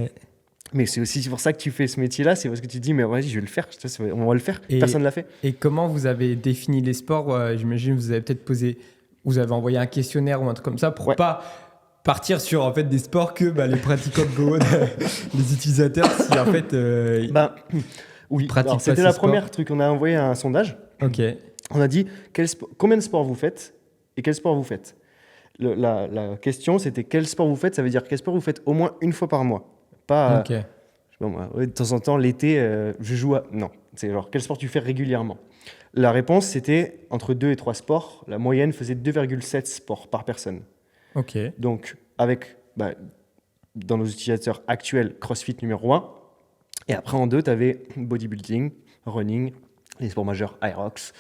Mais c'est aussi pour ça que tu fais ce métier-là, c'est parce que tu te dis mais vas-y je vais le faire, on va le faire. Personne ne l'a fait. Et comment vous avez défini les sports? J'imagine vous avez peut-être vous avez envoyé un questionnaire ou un truc comme ça pour pas partir sur en fait des sports que les pratiquants de GoWood, les utilisateurs, si en fait oui. Alors, c'était la première truc. On a envoyé un sondage. Ok. On a dit combien de sports vous faites et quel sport vous faites. La question c'était quel sport vous faites. Ça veut dire quel sport vous faites au moins une fois par mois. Pas. Je sais pas moi, de temps en temps l'été je joue à. Non. C'est genre quel sport tu fais régulièrement. La réponse, c'était entre 2 et 3 sports. La moyenne faisait 2,7 sports par personne. Ok. Donc, avec, dans nos utilisateurs actuels, CrossFit numéro 1. Et après, en 2, tu avais bodybuilding, running, les sports majeurs, aerox,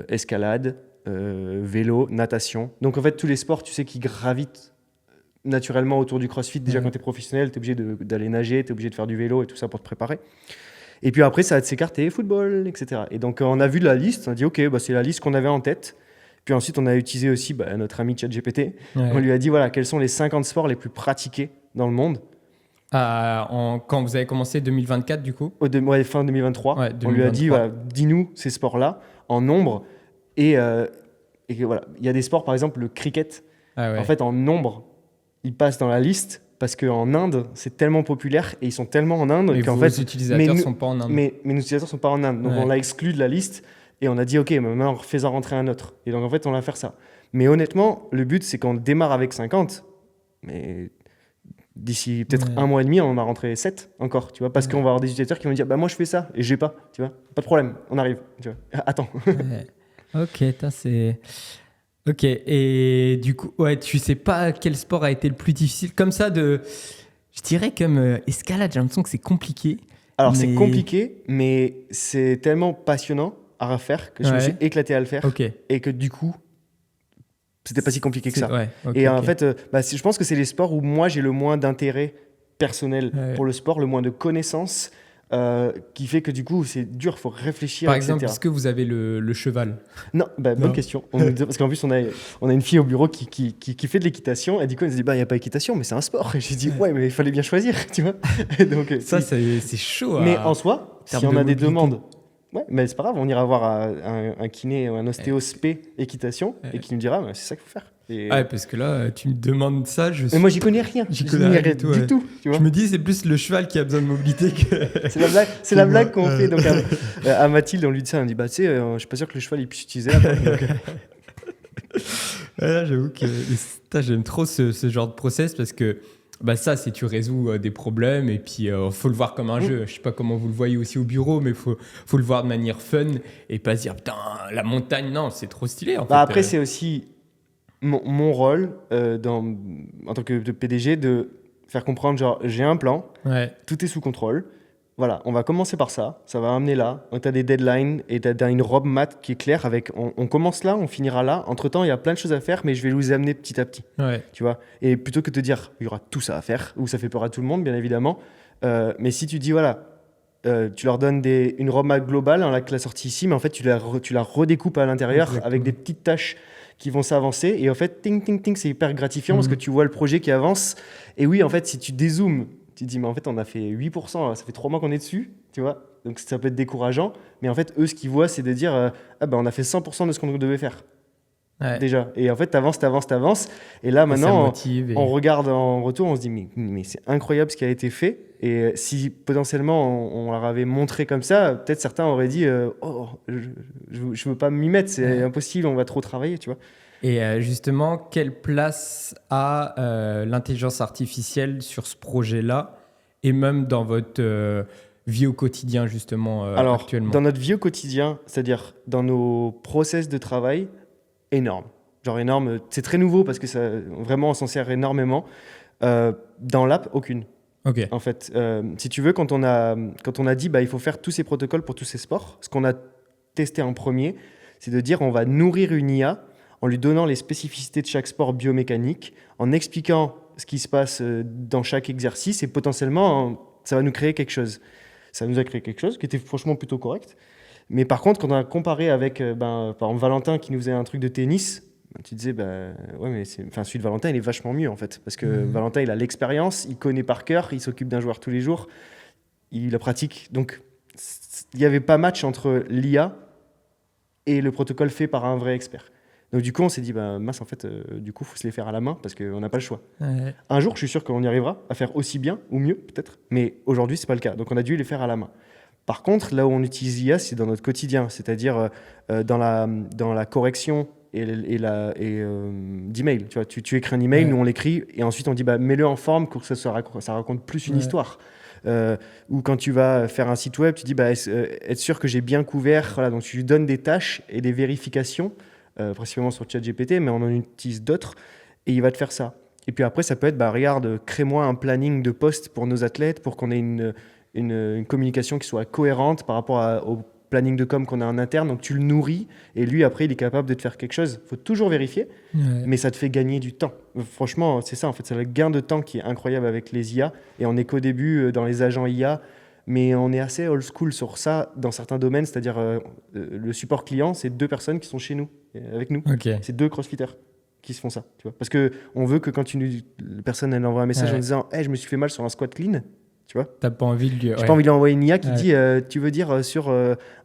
escalade, vélo, natation. Donc, en fait, tous les sports, tu sais, qui gravitent naturellement autour du CrossFit. Déjà, quand tu es professionnel, tu es obligé d'aller nager, tu es obligé de faire du vélo et tout ça pour te préparer. Et puis après, ça va s'écarter, football, etc. Et donc, on a vu la liste, on a dit, OK, c'est la liste qu'on avait en tête. Puis ensuite, on a utilisé aussi notre ami ChatGPT. On lui a dit, voilà, quels sont les 50 sports les plus pratiqués dans le monde. Quand vous avez commencé 2024, du coup fin 2023. On lui a dit, voilà, dis-nous ces sports-là en nombre. Et voilà, il y a des sports, par exemple, le cricket. En fait, en nombre, il passe dans la liste. Parce qu'en Inde, c'est tellement populaire et ils sont tellement en Inde qu'en fait. Les utilisateurs ne sont pas en Inde. Mais nos utilisateurs ne sont pas en Inde. Donc on l'a exclu de la liste et on a dit OK, maintenant fais-en rentrer un autre. Et donc en fait, on va faire ça. Mais honnêtement, le but, c'est qu'on démarre avec 50. Mais d'ici peut-être 1 mois et demi, on en a rentré 7 encore. Tu vois, parce qu'on va avoir des utilisateurs qui vont dire moi, je fais ça et j'ai pas. Tu vois, pas de problème, on arrive. Tu vois. Attends. Ok, c'est. Ok, et du coup, tu sais pas quel sport a été le plus difficile comme ça je dirais comme escalade, j'ai l'impression que c'est compliqué. Alors c'est compliqué, mais c'est tellement passionnant à refaire que je me suis éclaté à le faire et que du coup, c'était pas si compliqué que ça. En fait, je pense que c'est les sports où moi j'ai le moins d'intérêt personnel pour le sport, le moins de connaissances. Qui fait que du coup c'est dur, il faut réfléchir. Par exemple, est-ce que vous avez le cheval? Non, bonne question. Parce qu'en plus on a une fille au bureau qui fait de l'équitation. Elle dit quoi? Elle dit il n'y a pas d'équitation, mais c'est un sport. Et j'ai dit mais il fallait bien choisir, tu vois. Et donc, ça c'est chaud. Mais en soi, si on a des demandes, mais c'est pas grave, on ira voir un kiné ou un ostéo spé équitation et qui nous dira c'est ça qu'il faut faire. Parce que là, tu me demandes ça. Mais moi, j'y connais rien. J'y connais rien du tout. Tu vois, je me dis, c'est plus le cheval qui a besoin de mobilité que. C'est la blague qu'on fait. Donc, à Mathilde, on lui dit ça. On dit, tu sais, je suis pas sûr que le cheval il puisse utiliser là. J'avoue que j'aime trop ce genre de process parce que ça, c'est tu résous des problèmes et puis faut le voir comme un jeu. Je sais pas comment vous le voyez aussi au bureau, mais faut le voir de manière fun et pas se dire, putain, la montagne, non, c'est trop stylé. En fait. Après, c'est aussi. Mon rôle en tant que PDG de faire comprendre j'ai un plan, tout est sous contrôle, voilà, on va commencer par ça, ça va amener là, tu as des deadlines et tu as une roadmap qui est claire avec on commence là, on finira là. Entre-temps, il y a plein de choses à faire, mais je vais vous amener petit à petit. Ouais. Tu vois. Et plutôt que de te dire, il y aura tout ça à faire, ou ça fait peur à tout le monde, bien évidemment. Mais si tu dis, voilà, tu leur donnes une roadmap globale, hein, la sortie ici, mais en fait, tu la redécoupes à l'intérieur Exactement. avec des petites tâches qui vont s'avancer. Et en fait, ting, ting, ting, c'est hyper gratifiant parce que tu vois le projet qui avance. Et oui, en fait, si tu dézoomes, tu te dis, mais en fait, on a fait 8%, ça fait 3 mois qu'on est dessus, tu vois. Donc, ça peut être décourageant. Mais en fait, eux, ce qu'ils voient, c'est de dire, ah ben, on a fait 100% de ce qu'on devait faire. Ouais. Déjà. Et en fait, t'avances. Et là, Et ça maintenant, motive on regarde en retour, on se dit, mais c'est incroyable ce qui a été fait. Et si potentiellement on leur avait montré comme ça, peut-être certains auraient dit, oh, je veux pas m'y mettre, c'est impossible, on va trop travailler, tu vois. Et justement, quelle place a l'intelligence artificielle sur ce projet-là et même dans votre vie au quotidien, justement, Alors, actuellement? dans notre vie au quotidien, c'est-à-dire dans nos process de travail, énorme. Genre énorme, c'est très nouveau parce que ça, vraiment, on s'en sert énormément. Dans l'app, aucune. Ok. En fait, si tu veux, quand on a dit il faut faire tous ces protocoles pour tous ces sports, ce qu'on a testé en premier, c'est de dire on va nourrir une IA en lui donnant les spécificités de chaque sport biomécanique, en expliquant ce qui se passe dans chaque exercice et potentiellement, ça va nous créer quelque chose. Ça nous a créé quelque chose qui était franchement plutôt correct. Mais par contre, quand on a comparé avec par exemple Valentin qui nous faisait un truc de tennis, tu disais, ouais, mais celui de Valentin, il est vachement mieux en fait. Parce que Valentin, il a l'expérience, il connaît par cœur, il s'occupe d'un joueur tous les jours, il la pratique. Donc, il n'y avait pas match entre l'IA et le protocole fait par un vrai expert. Donc, du coup, on s'est dit, mince, en fait, du coup, il faut se les faire à la main parce qu'on n'a pas le choix. Ouais. Un jour, je suis sûr qu'on y arrivera à faire aussi bien ou mieux, peut-être. Mais aujourd'hui, ce n'est pas le cas. Donc, on a dû les faire à la main. Par contre, là où on utilise l'IA, c'est dans notre quotidien, c'est-à-dire dans la correction d'email. Tu vois, tu écris un email, nous on l'écrit, et ensuite on dit mets-le en forme pour que ça raconte plus une histoire. Ou quand tu vas faire un site web, tu dis être sûr que j'ai bien couvert. Voilà, donc tu lui donnes des tâches et des vérifications, principalement sur ChatGPT, mais on en utilise d'autres, et il va te faire ça. Et puis après, ça peut être regarde, crée-moi un planning de poste pour nos athlètes pour qu'on ait une communication qui soit cohérente par rapport au planning de com qu'on a en interne. Donc tu le nourris et lui après il est capable de te faire quelque chose. Il faut toujours vérifier, mais ça te fait gagner du temps. Franchement, c'est ça en fait, c'est le gain de temps qui est incroyable avec les IA. Et on n'est qu'au début dans les agents IA, mais on est assez old school sur ça dans certains domaines, c'est-à-dire le support client, c'est 2 personnes qui sont chez nous, avec nous. Okay. C'est 2 crossfitters qui se font ça, tu vois. Parce qu'on veut que quand la personne elle envoie un message en disant hey, je me suis fait mal sur un squat clean, tu vois. T'as pas envie de lui... J'ai pas envie de lui envoyer une IA qui dit tu veux dire sur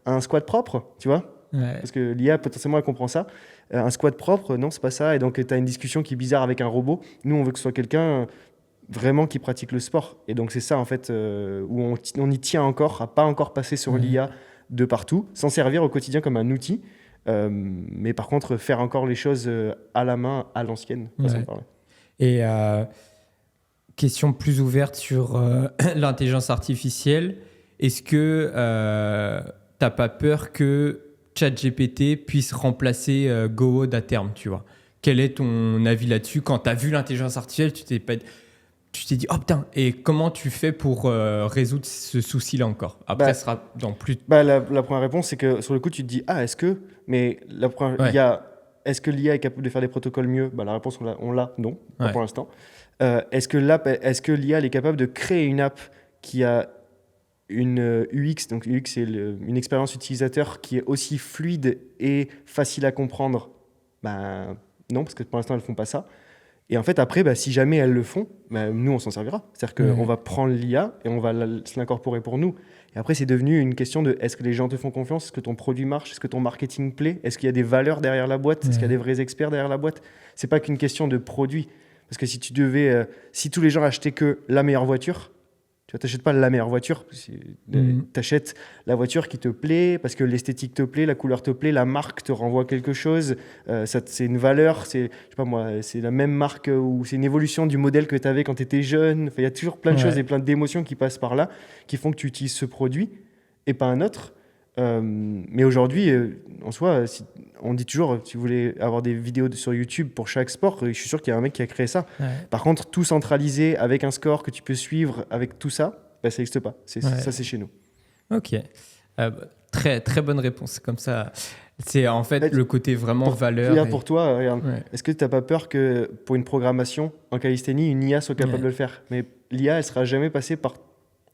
un squat propre, tu vois. Parce que l'IA potentiellement elle comprend ça. Un squat propre, non, c'est pas ça. Et donc tu as une discussion qui est bizarre avec un robot. Nous, on veut que ce soit quelqu'un vraiment qui pratique le sport. Et donc c'est ça en fait où on y tient encore, à pas encore passer sur l'IA de partout, s'en servir au quotidien comme un outil. Mais par contre, faire encore les choses à la main, à l'ancienne. Et question plus ouverte sur l'intelligence artificielle. Est-ce que t'as pas peur que ChatGPT puisse remplacer GoWood à terme, tu vois? Quel est ton avis là-dessus? Quand tu as vu l'intelligence artificielle, tu t'es dit, oh putain, et comment tu fais pour résoudre ce souci-là encore? Après, ce sera dans plus... la première réponse, c'est que sur le coup, tu te dis, est-ce que... Mais est-ce que l'IA est capable de faire des protocoles mieux? La réponse, on l'a, non, pas pour l'instant. Est-ce que l'IA est capable de créer une app qui a une UX, donc UX c'est une expérience utilisateur qui est aussi fluide et facile à comprendre? Non, parce que pour l'instant elles font pas ça. Et en fait après, si jamais elles le font, nous on s'en servira. C'est-à-dire qu'on va prendre l'IA et on va se l'incorporer pour nous. Et après c'est devenu une question de est-ce que les gens te font confiance, est-ce que ton produit marche, est-ce que ton marketing plaît, est-ce qu'il y a des valeurs derrière la boîte, est-ce qu'il y a des vrais experts derrière la boîte. C'est pas qu'une question de produit. Parce que si tous les gens achetaient que la meilleure voiture, tu vois, t'achètes pas la meilleure voiture, t'achètes la voiture qui te plaît, parce que l'esthétique te plaît, la couleur te plaît, la marque te renvoie quelque chose, c'est une valeur, c'est la même marque ou c'est une évolution du modèle que tu avais quand tu étais jeune. Il y a toujours plein de choses et plein d'émotions qui passent par là, qui font que tu utilises ce produit et pas un autre. Mais aujourd'hui, en soi, on dit toujours, si vous voulez avoir des vidéos sur YouTube pour chaque sport, je suis sûr qu'il y a un mec qui a créé ça. Par contre, tout centralisé avec un score que tu peux suivre avec tout ça, bah, ça n'existe pas. Ça, c'est chez nous. Ok. Très, très bonne réponse. Comme ça, c'est en fait le côté vraiment valeur. Pour toi, regarde, est-ce que tu n'as pas peur que pour une programmation en calisthénie, une IA soit capable de le faire? Mais l'IA, elle ne sera jamais passée par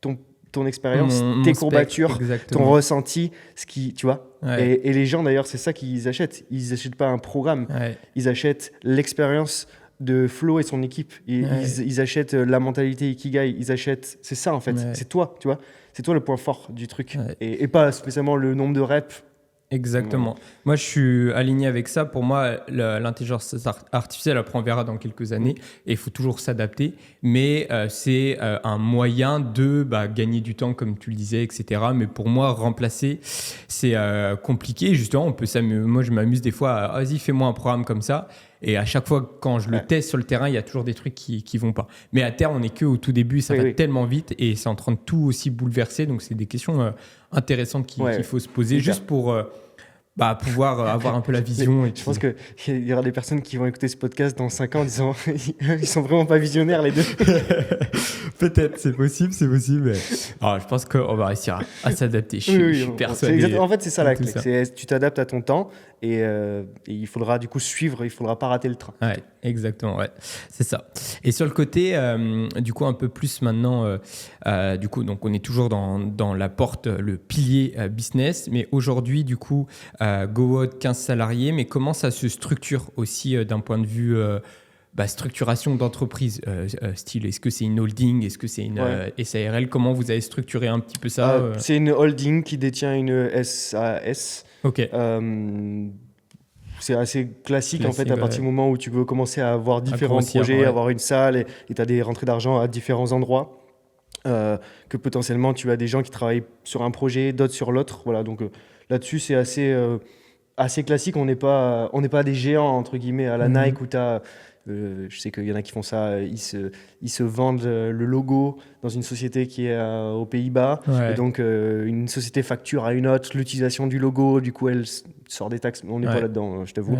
ton expérience, tes courbatures, ton ressenti, tu vois. Et les gens, d'ailleurs, c'est ça qu'ils achètent. Ils n'achètent pas un programme. Ils achètent l'expérience de Flo et son équipe. Ils achètent la mentalité Ikigai. C'est ça, en fait. C'est toi, tu vois. C'est toi le point fort du truc. Et pas spécialement le nombre de reps. Exactement. Moi, je suis aligné avec ça. Pour moi, l'intelligence artificielle, après, on verra dans quelques années. Et il faut toujours s'adapter. Mais c'est un moyen de gagner du temps, comme tu le disais, etc. Mais pour moi, remplacer, c'est compliqué. Justement, moi, je m'amuse des fois vas-y, fais-moi un programme comme ça. Et à chaque fois, quand je le teste sur le terrain, il y a toujours des trucs qui vont pas. Mais à terme, on n'est qu'au tout début. Ça va tellement vite et c'est en train de tout aussi bouleverser. Donc, c'est des questions intéressantes qu'il faut se poser juste pour pouvoir avoir un peu la vision. Je pense qu'il y aura des personnes qui vont écouter ce podcast dans 5 ans en disant ils sont vraiment pas visionnaires, les deux. Peut-être, c'est possible. Mais... Alors, je pense qu'on va réussir à s'adapter. Je suis persuadé. En fait, c'est ça la clé. Tu t'adaptes à ton temps et il faudra du coup suivre, il faudra pas rater le train. Ouais, exactement, c'est ça. Et sur le côté, du coup, un peu plus maintenant, du coup, donc on est toujours dans la porte, le pilier business, mais aujourd'hui, du coup, GoWood, 15 salariés, mais comment ça se structure aussi d'un point de vue structuration d'entreprise, style, est-ce que c'est une holding, est-ce que c'est une SARL, comment vous avez structuré un petit peu ça C'est une holding qui détient une SAS. Ok. C'est assez classique en fait, à partir du moment où tu veux commencer à avoir différents projets, avoir une salle et tu as des rentrées d'argent à différents endroits. Que potentiellement tu as des gens qui travaillent sur un projet, d'autres sur l'autre. Voilà, donc là-dessus c'est assez classique. On n'est pas des géants entre guillemets à la Nike où tu as je sais qu'il y en a qui font ça, ils se vendent le logo dans une société qui est aux Pays-Bas. Et donc une société facture à une autre l'utilisation du logo, du coup elle sort des taxes. On n'est pas là-dedans, je t'avoue.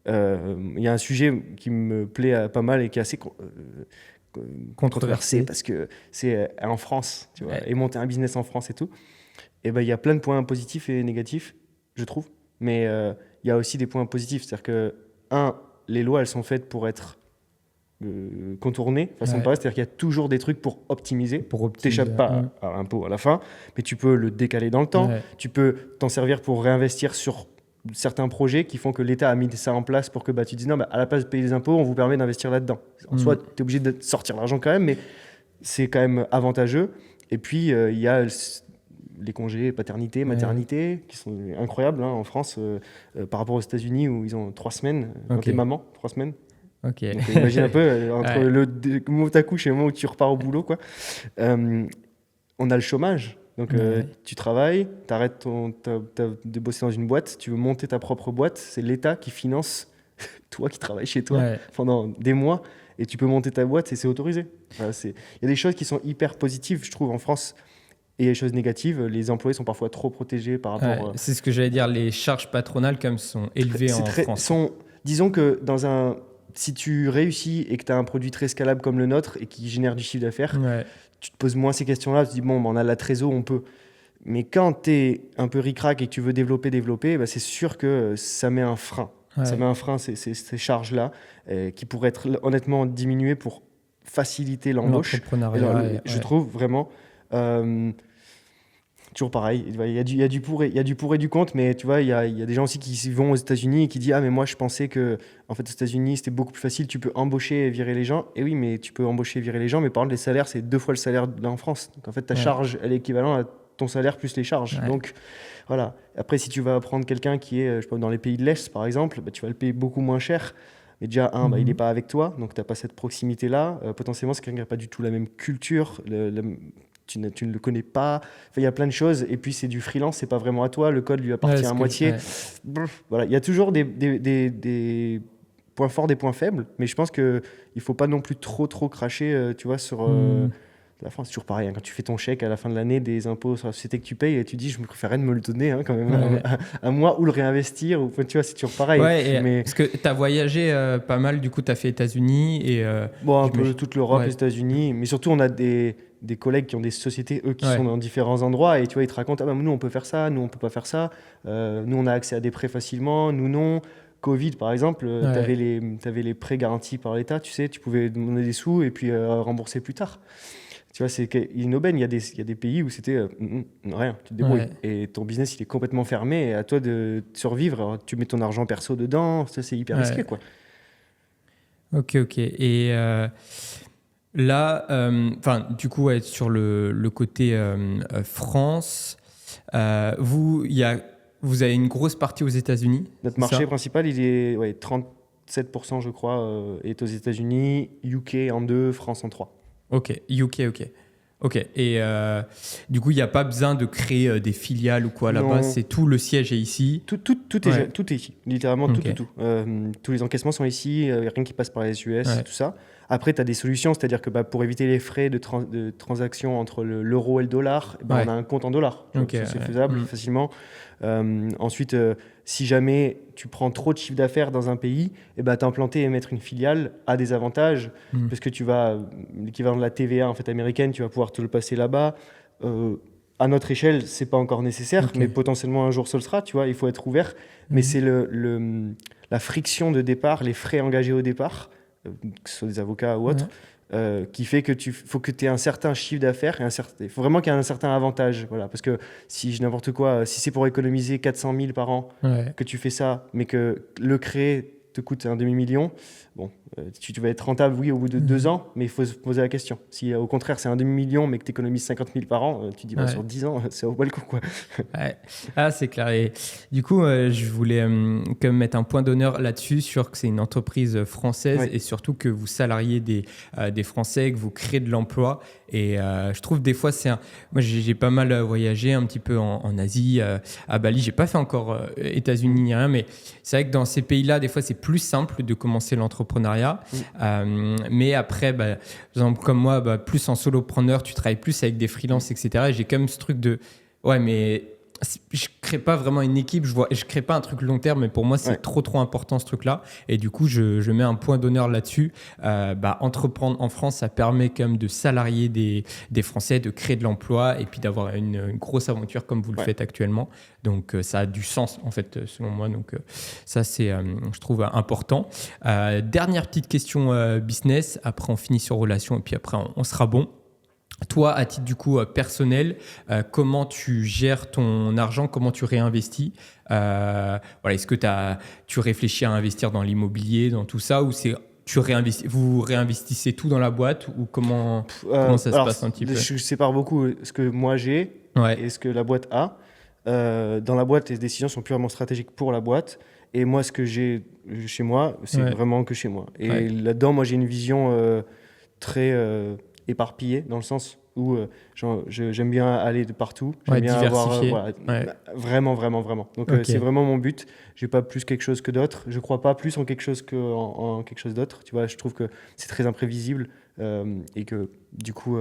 Il y a un sujet qui me plaît pas mal et qui est assez controversé parce que c'est en France, tu vois, et monter un business en France et tout. Et il y a plein de points positifs et négatifs, je trouve. Mais il y a aussi des points positifs, c'est-à-dire que les lois, elles sont faites pour être contournées, façon de parler, c'est-à-dire qu'il y a toujours des trucs pour optimiser. Tu n'échappes pas à l'impôt à la fin, mais tu peux le décaler dans le temps, tu peux t'en servir pour réinvestir sur certains projets qui font que l'État a mis ça en place pour que tu dis non, à la place de payer des impôts, on vous permet d'investir là-dedans. En soi, tu es obligé de sortir l'argent quand même, mais c'est quand même avantageux. Et puis, il y a les congés paternité, maternité, qui sont incroyables en France par rapport aux États-Unis où ils ont 3 semaines. Quand t'es maman, 3 semaines. Ok. Donc, imagine un peu entre le moment où t'accouches et le moment où tu repars au boulot, quoi. On a le chômage. Donc tu travailles, t'arrêtes de bosser dans une boîte, tu veux monter ta propre boîte, c'est l'État qui finance toi qui travailles chez toi pendant des mois et tu peux monter ta boîte et c'est autorisé. Voilà, il y a des choses qui sont hyper positives, je trouve, en France. Et il y a des choses négatives, les employés sont parfois trop protégés par rapport... c'est ce que j'allais dire, les charges patronales comme sont élevées en France. Disons que si tu réussis et que tu as un produit très scalable comme le nôtre et qui génère du chiffre d'affaires, tu te poses moins ces questions-là, tu te dis bon, on a la trésor, on peut. Mais quand tu es un peu ric-rac et que tu veux développer, c'est sûr que ça met un frein. Ça met un frein, ces charges-là, qui pourraient être honnêtement diminuées pour faciliter l'embauche. Je trouve vraiment... toujours pareil, il y a du pour et du contre, mais tu vois, il y a des gens aussi qui vont aux États-Unis et qui disent mais moi je pensais que en fait aux États-Unis c'était beaucoup plus facile, tu peux embaucher et virer les gens. Et oui, mais tu peux embaucher et virer les gens, mais par contre les salaires c'est 2 fois le salaire là en France. Donc en fait ta charge elle est équivalente à ton salaire plus les charges. Donc voilà. Après si tu vas prendre quelqu'un qui est dans les pays de l'Est par exemple, tu vas le payer beaucoup moins cher. Mais déjà, il n'est pas avec toi, donc tu n'as pas cette proximité-là. Potentiellement, c'est quelqu'un qui n'a pas du tout la même culture, tu ne le connais pas. Enfin, il y a plein de choses. Et puis, c'est du freelance, ce n'est pas vraiment à toi. Le code lui appartient à moitié. Voilà. Il y a toujours des points forts, des points faibles. Mais je pense qu'il ne faut pas non plus trop cracher tu vois, sur la France, c'est toujours pareil. Hein, quand tu fais ton chèque à la fin de l'année des impôts sur la société que tu payes, et tu dis, je me préférerais de me le donner quand même à moi ou le réinvestir. Ou, tu vois, c'est toujours pareil. Ouais, parce que tu as voyagé pas mal, du coup, tu as fait États-Unis et. Un peu toute l'Europe, les États-Unis. Mais surtout, on a des collègues qui ont des sociétés, eux, qui sont dans différents endroits. Et tu vois, ils te racontent, nous, on peut faire ça, nous, on peut pas faire ça. Nous, on a accès à des prêts facilement, nous, non. Covid, par exemple, tu avais les prêts garantis par l'État, tu sais, tu pouvais demander des sous et puis rembourser plus tard. Tu vois, c'est une aubaine. Il y a des pays où c'était rien, tu te débrouilles. Et ton business, il est complètement fermé et à toi de survivre. Alors, tu mets ton argent perso dedans, ça, c'est hyper risqué, quoi. Ok. Et là, du coup, sur le côté France, vous avez une grosse partie aux États-Unis. Notre marché principal, il est 37%, je crois, est aux États-Unis, UK en 2, France en 3. Ok, UK, ok. Et du coup, il n'y a pas besoin de créer des filiales ou quoi là-bas. C'est tout, le siège est ici. Tout est ici, littéralement tout. Tous les encaissements sont ici, il n'y a rien qui passe par les US, tout ça. Après, tu as des solutions, c'est-à-dire que pour éviter les frais de transaction entre l'euro et le dollar, on a un compte en dollars. C'est faisable facilement. Ensuite, si jamais tu prends trop de chiffre d'affaires dans un pays, t'implanter et mettre une filiale a des avantages, parce que l'équivalent de la TVA en fait, américaine, tu vas pouvoir te le passer là-bas. À notre échelle, c'est pas encore nécessaire, mais potentiellement un jour ce le sera, tu vois, il faut être ouvert. Mais c'est la friction de départ, les frais engagés au départ, que ce soit des avocats ou autres, qui fait que faut que tu aies un certain chiffre d'affaires, il faut vraiment qu'il y ait un certain avantage. Voilà, parce que si c'est pour économiser 400 000 par an que tu fais ça, mais que le créer te coûte un demi-million, tu vas être rentable, oui, au bout de 2 ans, mais il faut se poser la question. Si au contraire, c'est un demi-million, mais que tu économises 50 000 par an, tu te dis, sur 10 ans, c'est au bas le coup, quoi. Ah, c'est clair. Et du coup, je voulais quand même mettre un point d'honneur là-dessus, sur que c'est une entreprise française et surtout que vous salariez des Français, que vous créez de l'emploi. Et je trouve des fois, moi, j'ai pas mal voyagé un petit peu en Asie, à Bali. J'ai pas fait encore États-Unis ni rien, mais c'est vrai que dans ces pays-là, des fois, c'est plus simple de commencer l'entrepreneuriat. Mais après, par exemple, comme moi, plus en solopreneur, tu travailles plus avec des freelances, etc. Et j'ai quand même ce truc de mais je crée pas vraiment une équipe, je crée pas un truc long terme, mais pour moi c'est trop important ce truc-là. Et du coup, je mets un point d'honneur là-dessus. Entreprendre en France, ça permet quand même de salarier des Français, de créer de l'emploi et puis d'avoir une grosse aventure comme vous le faites actuellement. Donc ça a du sens en fait selon moi. Donc ça c'est, je trouve important. Dernière petite question business. Après on finit sur relation et puis après on sera bon. Toi, à titre du coup personnel, comment tu gères ton argent, comment tu réinvestis est-ce que tu réfléchis à investir dans l'immobilier, dans tout ça, ou vous réinvestissez tout dans la boîte, ou comment ça se passe un petit peu? Je sépare beaucoup ce que moi j'ai et ce que la boîte a. Dans la boîte, les décisions sont purement stratégiques pour la boîte. Et moi, ce que j'ai chez moi, c'est vraiment que chez moi. Et là-dedans, moi, j'ai une vision très... éparpillé dans le sens où j'aime bien aller de partout, j'aime bien diversifier. Vraiment. Donc c'est vraiment mon but. J'ai pas plus quelque chose que d'autres. Je crois pas plus en quelque chose qu'en quelque chose d'autre. Tu vois, je trouve que c'est très imprévisible et que du coup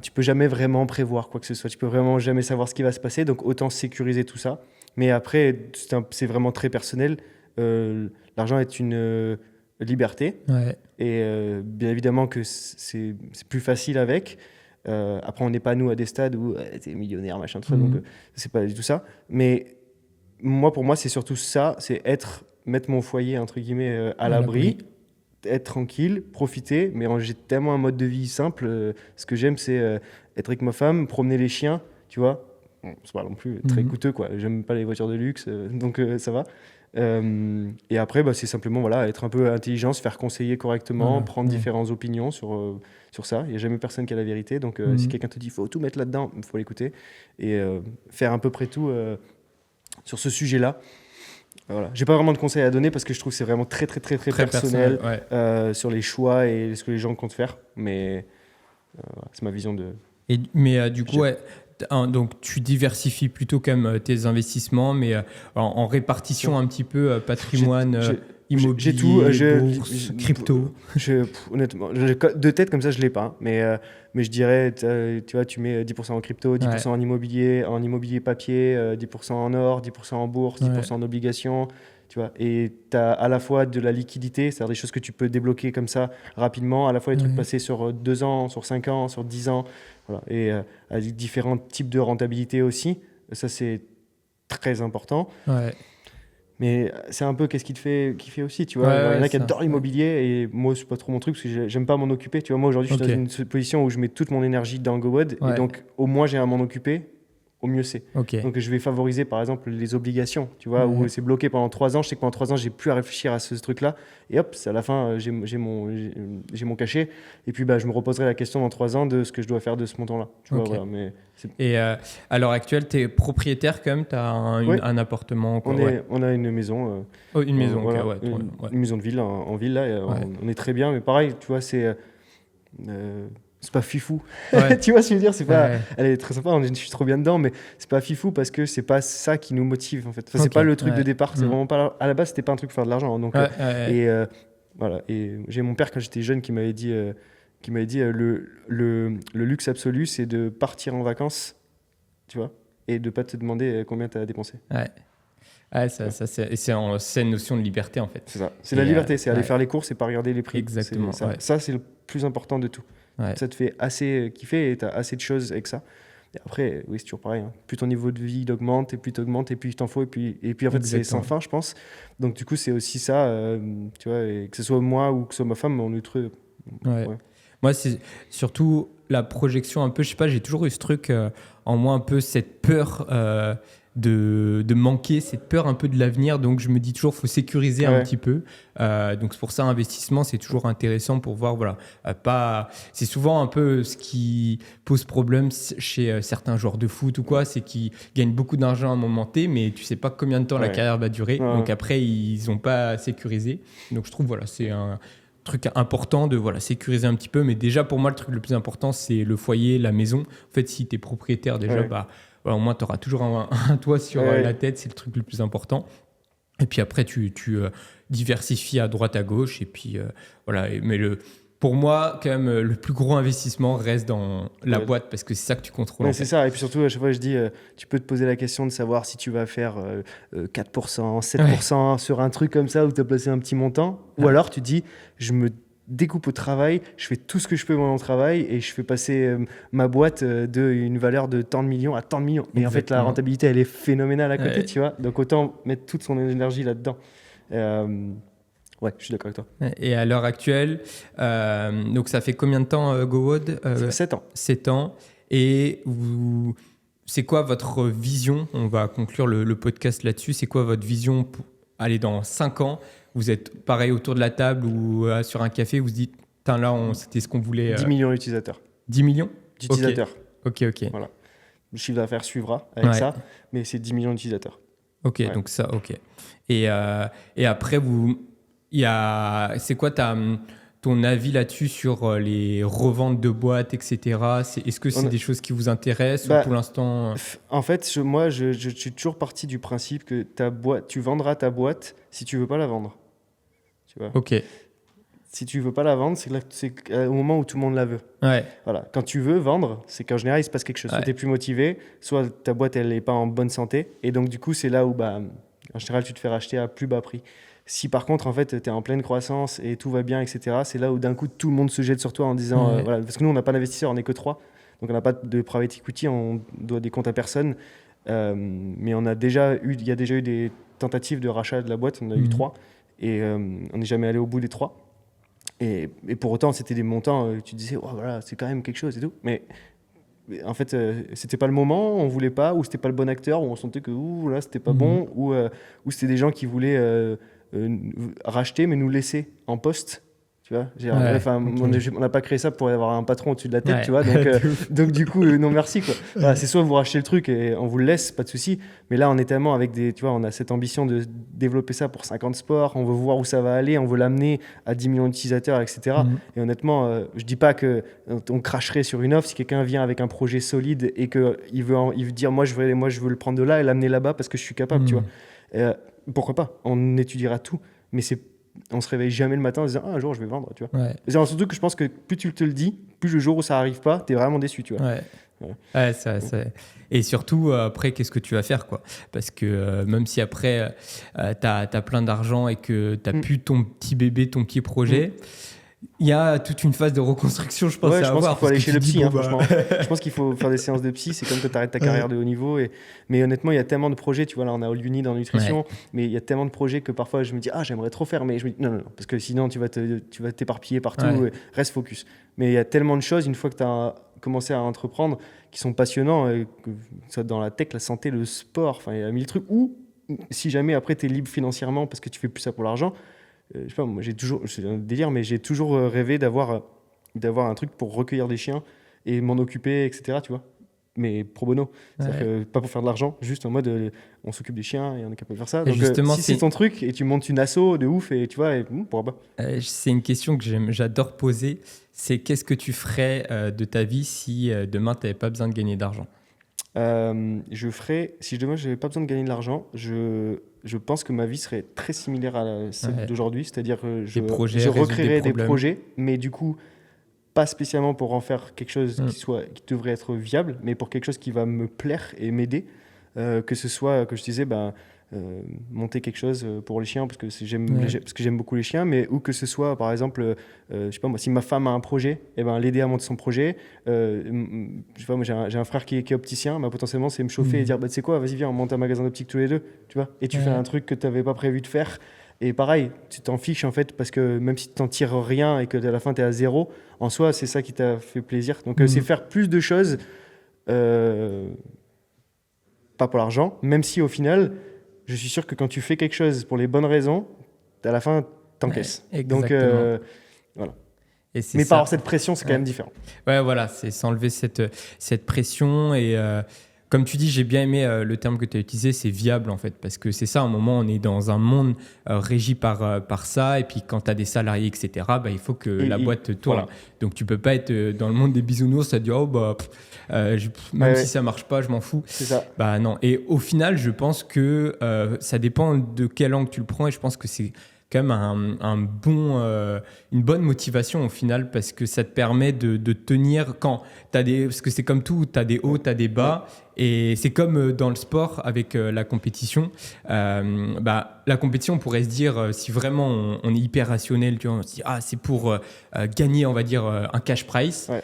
tu peux jamais vraiment prévoir quoi que ce soit. Tu peux vraiment jamais savoir ce qui va se passer. Donc autant sécuriser tout ça. Mais après c'est vraiment très personnel. L'argent est une liberté. Et bien évidemment que c'est plus facile avec. Après, on n'est pas nous à des stades où t'es millionnaire, machin, tout ça, donc c'est pas du tout ça. Mais pour moi, c'est surtout ça, c'est mettre mon foyer, entre guillemets, à l'abri, être tranquille, profiter, mais j'ai tellement un mode de vie simple. Ce que j'aime, c'est être avec ma femme, promener les chiens, tu vois. C'est pas non plus très coûteux, quoi. J'aime pas les voitures de luxe, donc ça va. Et après, c'est simplement être un peu intelligent, se faire conseiller correctement, prendre différentes opinions sur ça. Il n'y a jamais personne qui a la vérité. Donc, si quelqu'un te dit qu'il faut tout mettre là-dedans, il faut l'écouter et faire à peu près tout sur ce sujet-là. Voilà. Je n'ai pas vraiment de conseils à donner parce que je trouve que c'est vraiment très personnel sur les choix et ce que les gens comptent faire. Mais c'est ma vision de... Mais du coup, donc tu diversifies plutôt quand même tes investissements, mais en répartition un petit peu patrimoine. Immobilier, J'ai tout. bourse, crypto. Honnêtement, de tête comme ça, je l'ai pas. Mais je dirais, tu vois, tu mets 10% en crypto, 10% en immobilier papier, 10% en or, 10% en bourse, 10% en obligations. Tu vois, et tu as à la fois de la liquidité, c'est-à-dire des choses que tu peux débloquer comme ça rapidement, à la fois des trucs passés sur 2 ans, sur 5 ans, sur 10 ans, voilà, et avec différents types de rentabilité aussi. Ça, c'est très important. Ouais. Mais c'est un peu qu'est-ce qui te fait kiffer aussi, tu vois. Il y en a qui adorent l'immobilier et moi, c'est pas trop mon truc parce que j'aime pas m'en occuper. Tu vois, moi, aujourd'hui, je suis dans une position où je mets toute mon énergie dans GoWood et donc au moins j'ai à m'en occuper. Au mieux c'est. Donc je vais favoriser par exemple les obligations, tu vois, où c'est bloqué pendant 3 ans. Je sais que pendant 3 ans, j'ai plus à réfléchir à ce truc-là. Et hop, c'est à la fin, j'ai mon cachet. Et puis je me reposerai la question dans 3 ans de ce que je dois faire de ce montant-là. Tu vois, voilà, mais et à l'heure actuelle, tu es propriétaire quand même, tu as un appartement quoi, on a une maison. Une maison, voilà, une maison de ville en ville, là. On est très bien, mais pareil, tu vois, c'est pas fifou. Tu vois ce que je veux dire, c'est pas elle est très sympa, je suis trop bien dedans, mais c'est pas fifou parce que c'est pas ça qui nous motive en fait. Enfin, c'est pas le truc de départ, c'est vraiment pas à la base, c'était pas un truc pour faire de l'argent, donc voilà. Et j'ai mon père quand j'étais jeune qui m'avait dit le luxe absolu, c'est de partir en vacances, tu vois, et de pas te demander combien tu as dépensé. C'est une notion de liberté en fait. C'est ça, c'est la liberté, c'est aller faire les courses et pas regarder les prix. Exactement. Ça c'est le plus important de tout. Ça te fait assez kiffer et tu as assez de choses avec ça. Et après, oui, c'est toujours pareil. Hein. Plus ton niveau de vie augmente, et plus tu augmentes, et plus il t'en faut. Et puis en fait, c'est sans fin, je pense. Donc, du coup, c'est aussi ça, tu vois, et que ce soit moi ou que ce soit ma femme, on est très. Moi, c'est surtout la projection un peu, je sais pas, j'ai toujours eu ce truc en moi, un peu cette peur de manquer, cette peur un peu de l'avenir. Donc, je me dis toujours, il faut sécuriser un petit peu. Donc, c'est pour ça, investissement, c'est toujours intéressant pour voir, voilà, c'est souvent un peu ce qui pose problème chez certains joueurs de foot ou quoi, c'est qu'ils gagnent beaucoup d'argent à un moment T, mais tu sais pas combien de temps la carrière va durer. Donc, après, ils n'ont pas sécurisé. Donc, je trouve, voilà, c'est un truc important de sécuriser un petit peu. Mais déjà, pour moi, le truc le plus important, c'est le foyer, la maison. En fait, si tu es propriétaire déjà, au moins, tu auras toujours un toit sur la tête. C'est le truc le plus important. Et puis après, tu diversifies à droite, à gauche. Et puis, voilà. Mais pour moi, quand même, le plus gros investissement reste dans la boîte parce que c'est ça que tu contrôles. C'est ça. Et puis surtout, à chaque fois, je dis, tu peux te poser la question de savoir si tu vas faire 4%, 7% sur un truc comme ça où tu as placé un petit montant. Ou alors, tu dis, je me découpe au travail, je fais tout ce que je peux dans mon travail et je fais passer ma boîte d'une valeur de tant de millions à tant de millions. Et en fait, la rentabilité, elle est phénoménale à côté, tu vois. Donc, autant mettre toute son énergie là-dedans. Ouais, je suis d'accord avec toi. Et à l'heure actuelle, donc ça fait combien de temps GoWood 7 ans. 7 ans. Et c'est quoi votre vision? On va conclure le podcast là-dessus. C'est quoi votre vision pour aller dans 5 ans? Vous êtes pareil autour de la table ou sur un café, vous vous dites, là, c'était ce qu'on voulait. 10 millions d'utilisateurs. 10 millions d'utilisateurs. Ok. Voilà. Le chiffre d'affaires suivra avec ça, mais c'est 10 millions d'utilisateurs. Ok, donc ça, ok. Et après, c'est quoi ton avis là-dessus sur les reventes de boîtes, etc. Est-ce que c'est des choses qui vous intéressent ou pour l'instant En fait, moi, je suis toujours parti du principe que tu vendras ta boîte si tu veux pas la vendre. Tu vois. Ok. Si tu veux pas la vendre, c'est au moment où tout le monde la veut. Voilà. Quand tu veux vendre, c'est qu'en général, il se passe quelque chose. Soit tu es plus motivé, soit ta boîte, elle n'est pas en bonne santé. Et donc, du coup, c'est là où, en général, tu te fais racheter à plus bas prix. Si par contre, en fait, tu es en pleine croissance et tout va bien, etc., c'est là où d'un coup, tout le monde se jette sur toi en disant... voilà, parce que nous, on n'a pas d'investisseurs, on n'est que 3. Donc, on n'a pas de private equity, on doit des comptes à personne. Mais il y a déjà eu des tentatives de rachat de la boîte, on a eu 3. Et on n'est jamais allé au bout des 3. Et pour autant, c'était des montants, tu disais, voilà, c'est quand même quelque chose et tout. Mais en fait, c'était pas le moment, on voulait pas, ou c'était pas le bon acteur, ou on sentait que là, c'était pas bon, ou c'était des gens qui voulaient racheter, mais nous laisser en poste. Tu vois, on n'a pas créé ça pour avoir un patron au-dessus de la tête, tu vois. Donc du coup, non merci quoi. Voilà, c'est soit vous rachetez le truc et on vous le laisse, pas de souci. Mais là, on est tellement avec tu vois, on a cette ambition de développer ça pour 50 sports. On veut voir où ça va aller, on veut l'amener à 10 millions d'utilisateurs, etc. Et honnêtement, je dis pas que on cracherait sur une offre si quelqu'un vient avec un projet solide et que il veut dire moi je veux le prendre de là et l'amener là-bas parce que je suis capable, tu vois. Pourquoi pas ? On étudiera tout, mais c'est on se réveille jamais le matin en se disant un jour je vais vendre, tu vois. Ouais. Et c'est surtout que je pense que plus tu te le dis, plus le jour où ça arrive pas, t'es vraiment déçu, tu vois. Ouais. Et surtout, après, qu'est-ce que tu vas faire, quoi? Parce que même si après, t'as plein d'argent et que t'as plus ton petit bébé, ton petit projet, il y a toute une phase de reconstruction, je pense, Ouais, à je pense avoir. qu'il faut aller chez le psy, franchement. bah... Je pense qu'il faut faire des séances de psy. C'est comme quand tu arrêtes ta carrière de haut niveau. Mais honnêtement, il y a tellement de projets. Tu vois, là, on a All Uni dans la nutrition. Mais il y a tellement de projets que parfois, je me dis, j'aimerais trop faire. Mais je me dis, non. Parce que sinon, tu vas t'éparpiller partout. Ouais. Reste focus. Mais il y a tellement de choses, une fois que tu as commencé à entreprendre, qui sont passionnants, que ce soit dans la tech, la santé, le sport. Enfin, il y a 1000 trucs. Ou si jamais après, tu es libre financièrement parce que tu fais plus ça pour l'argent. Je sais pas, moi c'est un délire, mais j'ai toujours rêvé d'avoir un truc pour recueillir des chiens et m'en occuper, etc. Tu vois, mais pro bono, c'est-à-dire que pas pour faire de l'argent, juste en mode on s'occupe des chiens et on est capable de faire ça. Et donc justement, si c'est ton truc et tu montes une asso de ouf et tu vois, pourquoi pas. C'est une question que j'adore poser, c'est qu'est-ce que tu ferais de ta vie si demain tu n'avais pas besoin de gagner d'argent? Si demain je n'avais pas besoin de gagner de l'argent, je pense que ma vie serait très similaire à celle d'aujourd'hui, c'est-à-dire je recréerais des projets, mais du coup pas spécialement pour en faire quelque chose qui devrait être viable, mais pour quelque chose qui va me plaire et m'aider, que ce soit, que je disais, monter quelque chose pour les chiens parce que j'aime beaucoup les chiens, mais ou que ce soit par exemple je sais pas moi, si ma femme a un projet, l'aider à monter son projet. Je sais pas, moi j'ai un frère qui est opticien, potentiellement c'est me chauffer et dire tu sais quoi, vas-y viens on monte un magasin d'optique tous les deux, tu vois, et tu fais un truc que tu n'avais pas prévu de faire. Et pareil, tu t'en fiches en fait, parce que même si tu n'en tires rien et que à la fin tu es à zéro, en soi c'est ça qui t'a fait plaisir. Donc c'est faire plus de choses, pas pour l'argent, même si au final je suis sûr que quand tu fais quelque chose pour les bonnes raisons, à la fin, t'encaisses. Donc, voilà. Mais par avoir cette pression, c'est quand même différent. Ouais, voilà, c'est s'enlever cette pression. Et comme tu dis, j'ai bien aimé le terme que tu as utilisé, c'est viable en fait. Parce que c'est ça, à un moment, on est dans un monde régi par ça. Et puis quand tu as des salariés, etc., il faut que la boîte tourne. Voilà. Donc tu peux pas être dans le monde des bisounours, à dire même si ça marche pas, je m'en fous. C'est ça. Non. Et au final, je pense que ça dépend de quel angle tu le prends. Et je pense que c'est quand même une bonne motivation au final, parce que ça te permet de tenir quand tu as parce que c'est comme tout, tu as des hauts, tu as des bas. Et c'est comme dans le sport avec la compétition. La compétition, on pourrait se dire, si vraiment on est hyper rationnel, tu vois, on se dit, c'est pour gagner, on va dire, un cash prize. Ouais.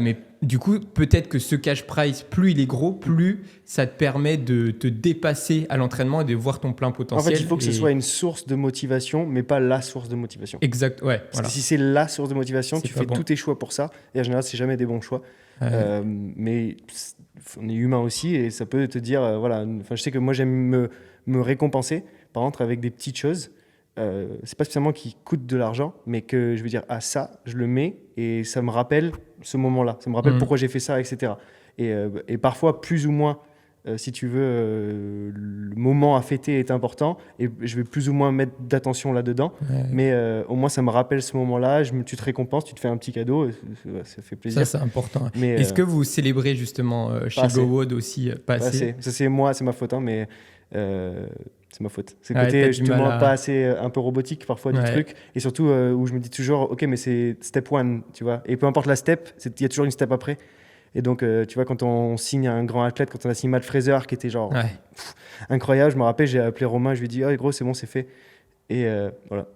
Mais du coup, peut-être que ce cash prize, plus il est gros, plus ça te permet de te dépasser à l'entraînement et de voir ton plein potentiel. En fait, il faut que ce soit une source de motivation, mais pas la source de motivation. Exact, ouais. Parce que si c'est la source de motivation, tu fais tous tes choix pour ça. Et en général, c'est jamais des bons choix. Mais on est humain aussi et ça peut te dire, je sais que moi, j'aime me récompenser, par contre, avec des petites choses. C'est pas spécialement qui coûte de l'argent, mais que je veux dire, ça, je le mets et ça me rappelle ce moment-là. Ça me rappelle pourquoi j'ai fait ça, etc. Et parfois, plus ou moins, si tu veux, le moment à fêter est important et je vais plus ou moins mettre d'attention là-dedans. Ouais. Mais au moins, ça me rappelle ce moment-là. Tu te récompenses, tu te fais un petit cadeau, ça fait plaisir. Ça, c'est important. Mais, est-ce que vous célébrez justement chez GoWood aussi? Pas assez. Ça, c'est moi, c'est ma faute, mais... c'est ma faute. C'est le côté justement pas assez un peu robotique parfois du truc. Et surtout où je me dis toujours, ok, mais c'est step one, tu vois. Et peu importe la step, il y a toujours une step après. Et donc, tu vois, quand on signe un grand athlète, quand on a signé Matt Fraser, qui était genre incroyable, je me rappelle, j'ai appelé Romain, je lui ai dit, gros, c'est bon, c'est fait. Et voilà.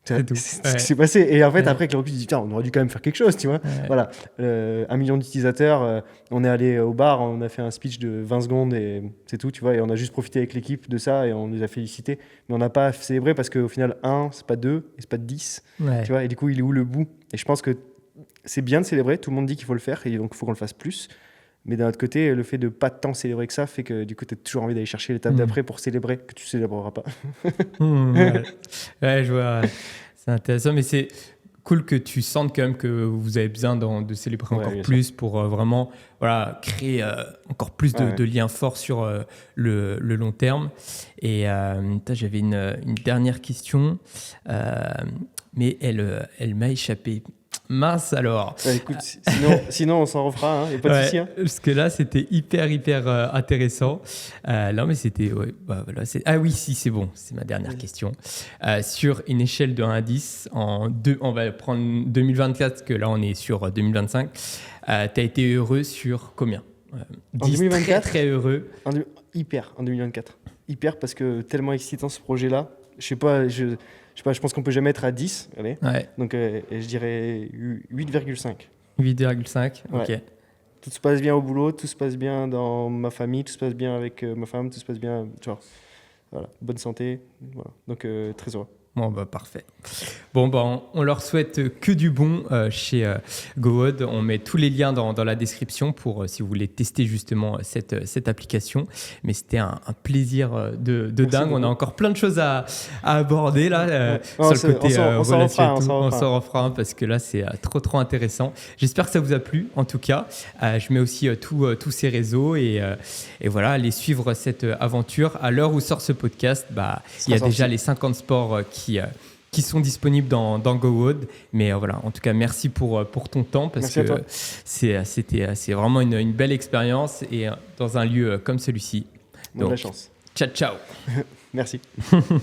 C'est ce qui s'est passé. Et en fait, après, avec le recul, je me dis, on aurait dû quand même faire quelque chose, tu vois. Voilà. 1 million d'utilisateurs, on est allé au bar, on a fait un speech de 20 secondes et c'est tout, tu vois. Et on a juste profité avec l'équipe de ça et on nous a félicités. Mais on n'a pas célébré parce qu'au final, 1, c'est pas 2 et c'est pas 10. Tu vois. Et du coup, il est où le bout? Et je pense que c'est bien de célébrer. Tout le monde dit qu'il faut le faire et donc il faut qu'on le fasse plus. Mais d'un autre côté, le fait de pas tant célébrer que ça fait que du coup, tu as toujours envie d'aller chercher l'étape d'après pour célébrer que tu célébreras pas. Je vois. C'est intéressant, mais c'est cool que tu sentes quand même que vous avez besoin de célébrer encore plus pour vraiment créer encore plus de liens forts sur le long terme. Et j'avais une dernière question, mais elle m'a échappé. Mince alors. Écoute, sinon on s'en refera, il n'y a pas de souci. Parce que là, c'était hyper intéressant. Non, mais c'était... Ouais, bah, voilà, ah oui, si, c'est bon. C'est ma dernière question. Sur une échelle de 1 à 10, on va prendre 2024, parce que là, on est sur 2025. Tu as été heureux sur combien 10, en 2024, très heureux. Hyper, en 2024. Hyper, parce que tellement excitant ce projet-là. Je sais pas, je pense qu'on peut jamais être à 10. Allez. Ouais. Donc, je dirais 8,5. 8,5, ok. Ouais. Tout se passe bien au boulot, tout se passe bien dans ma famille, tout se passe bien avec ma femme, tout se passe bien, genre, voilà, bonne santé. Voilà. Donc, très heureux. Bon, bah, parfait. Bon, bah, on leur souhaite que du bon chez GoWood. On met tous les liens dans la description pour si vous voulez tester justement cette application. Mais c'était un plaisir de dingue. On a encore plein de choses à aborder là sur le côté relation et tout. On s'en refera un parce que là, c'est trop intéressant. J'espère que ça vous a plu en tout cas. Je mets aussi tous ces réseaux et voilà, allez suivre cette aventure. À l'heure où sort ce podcast, bah, il y a déjà les 50 sports qui sont disponibles dans GoWood. Mais voilà, en tout cas, merci pour ton temps parce que c'est vraiment une belle expérience et dans un lieu comme celui-ci. Donc, de la chance. Ciao. Merci.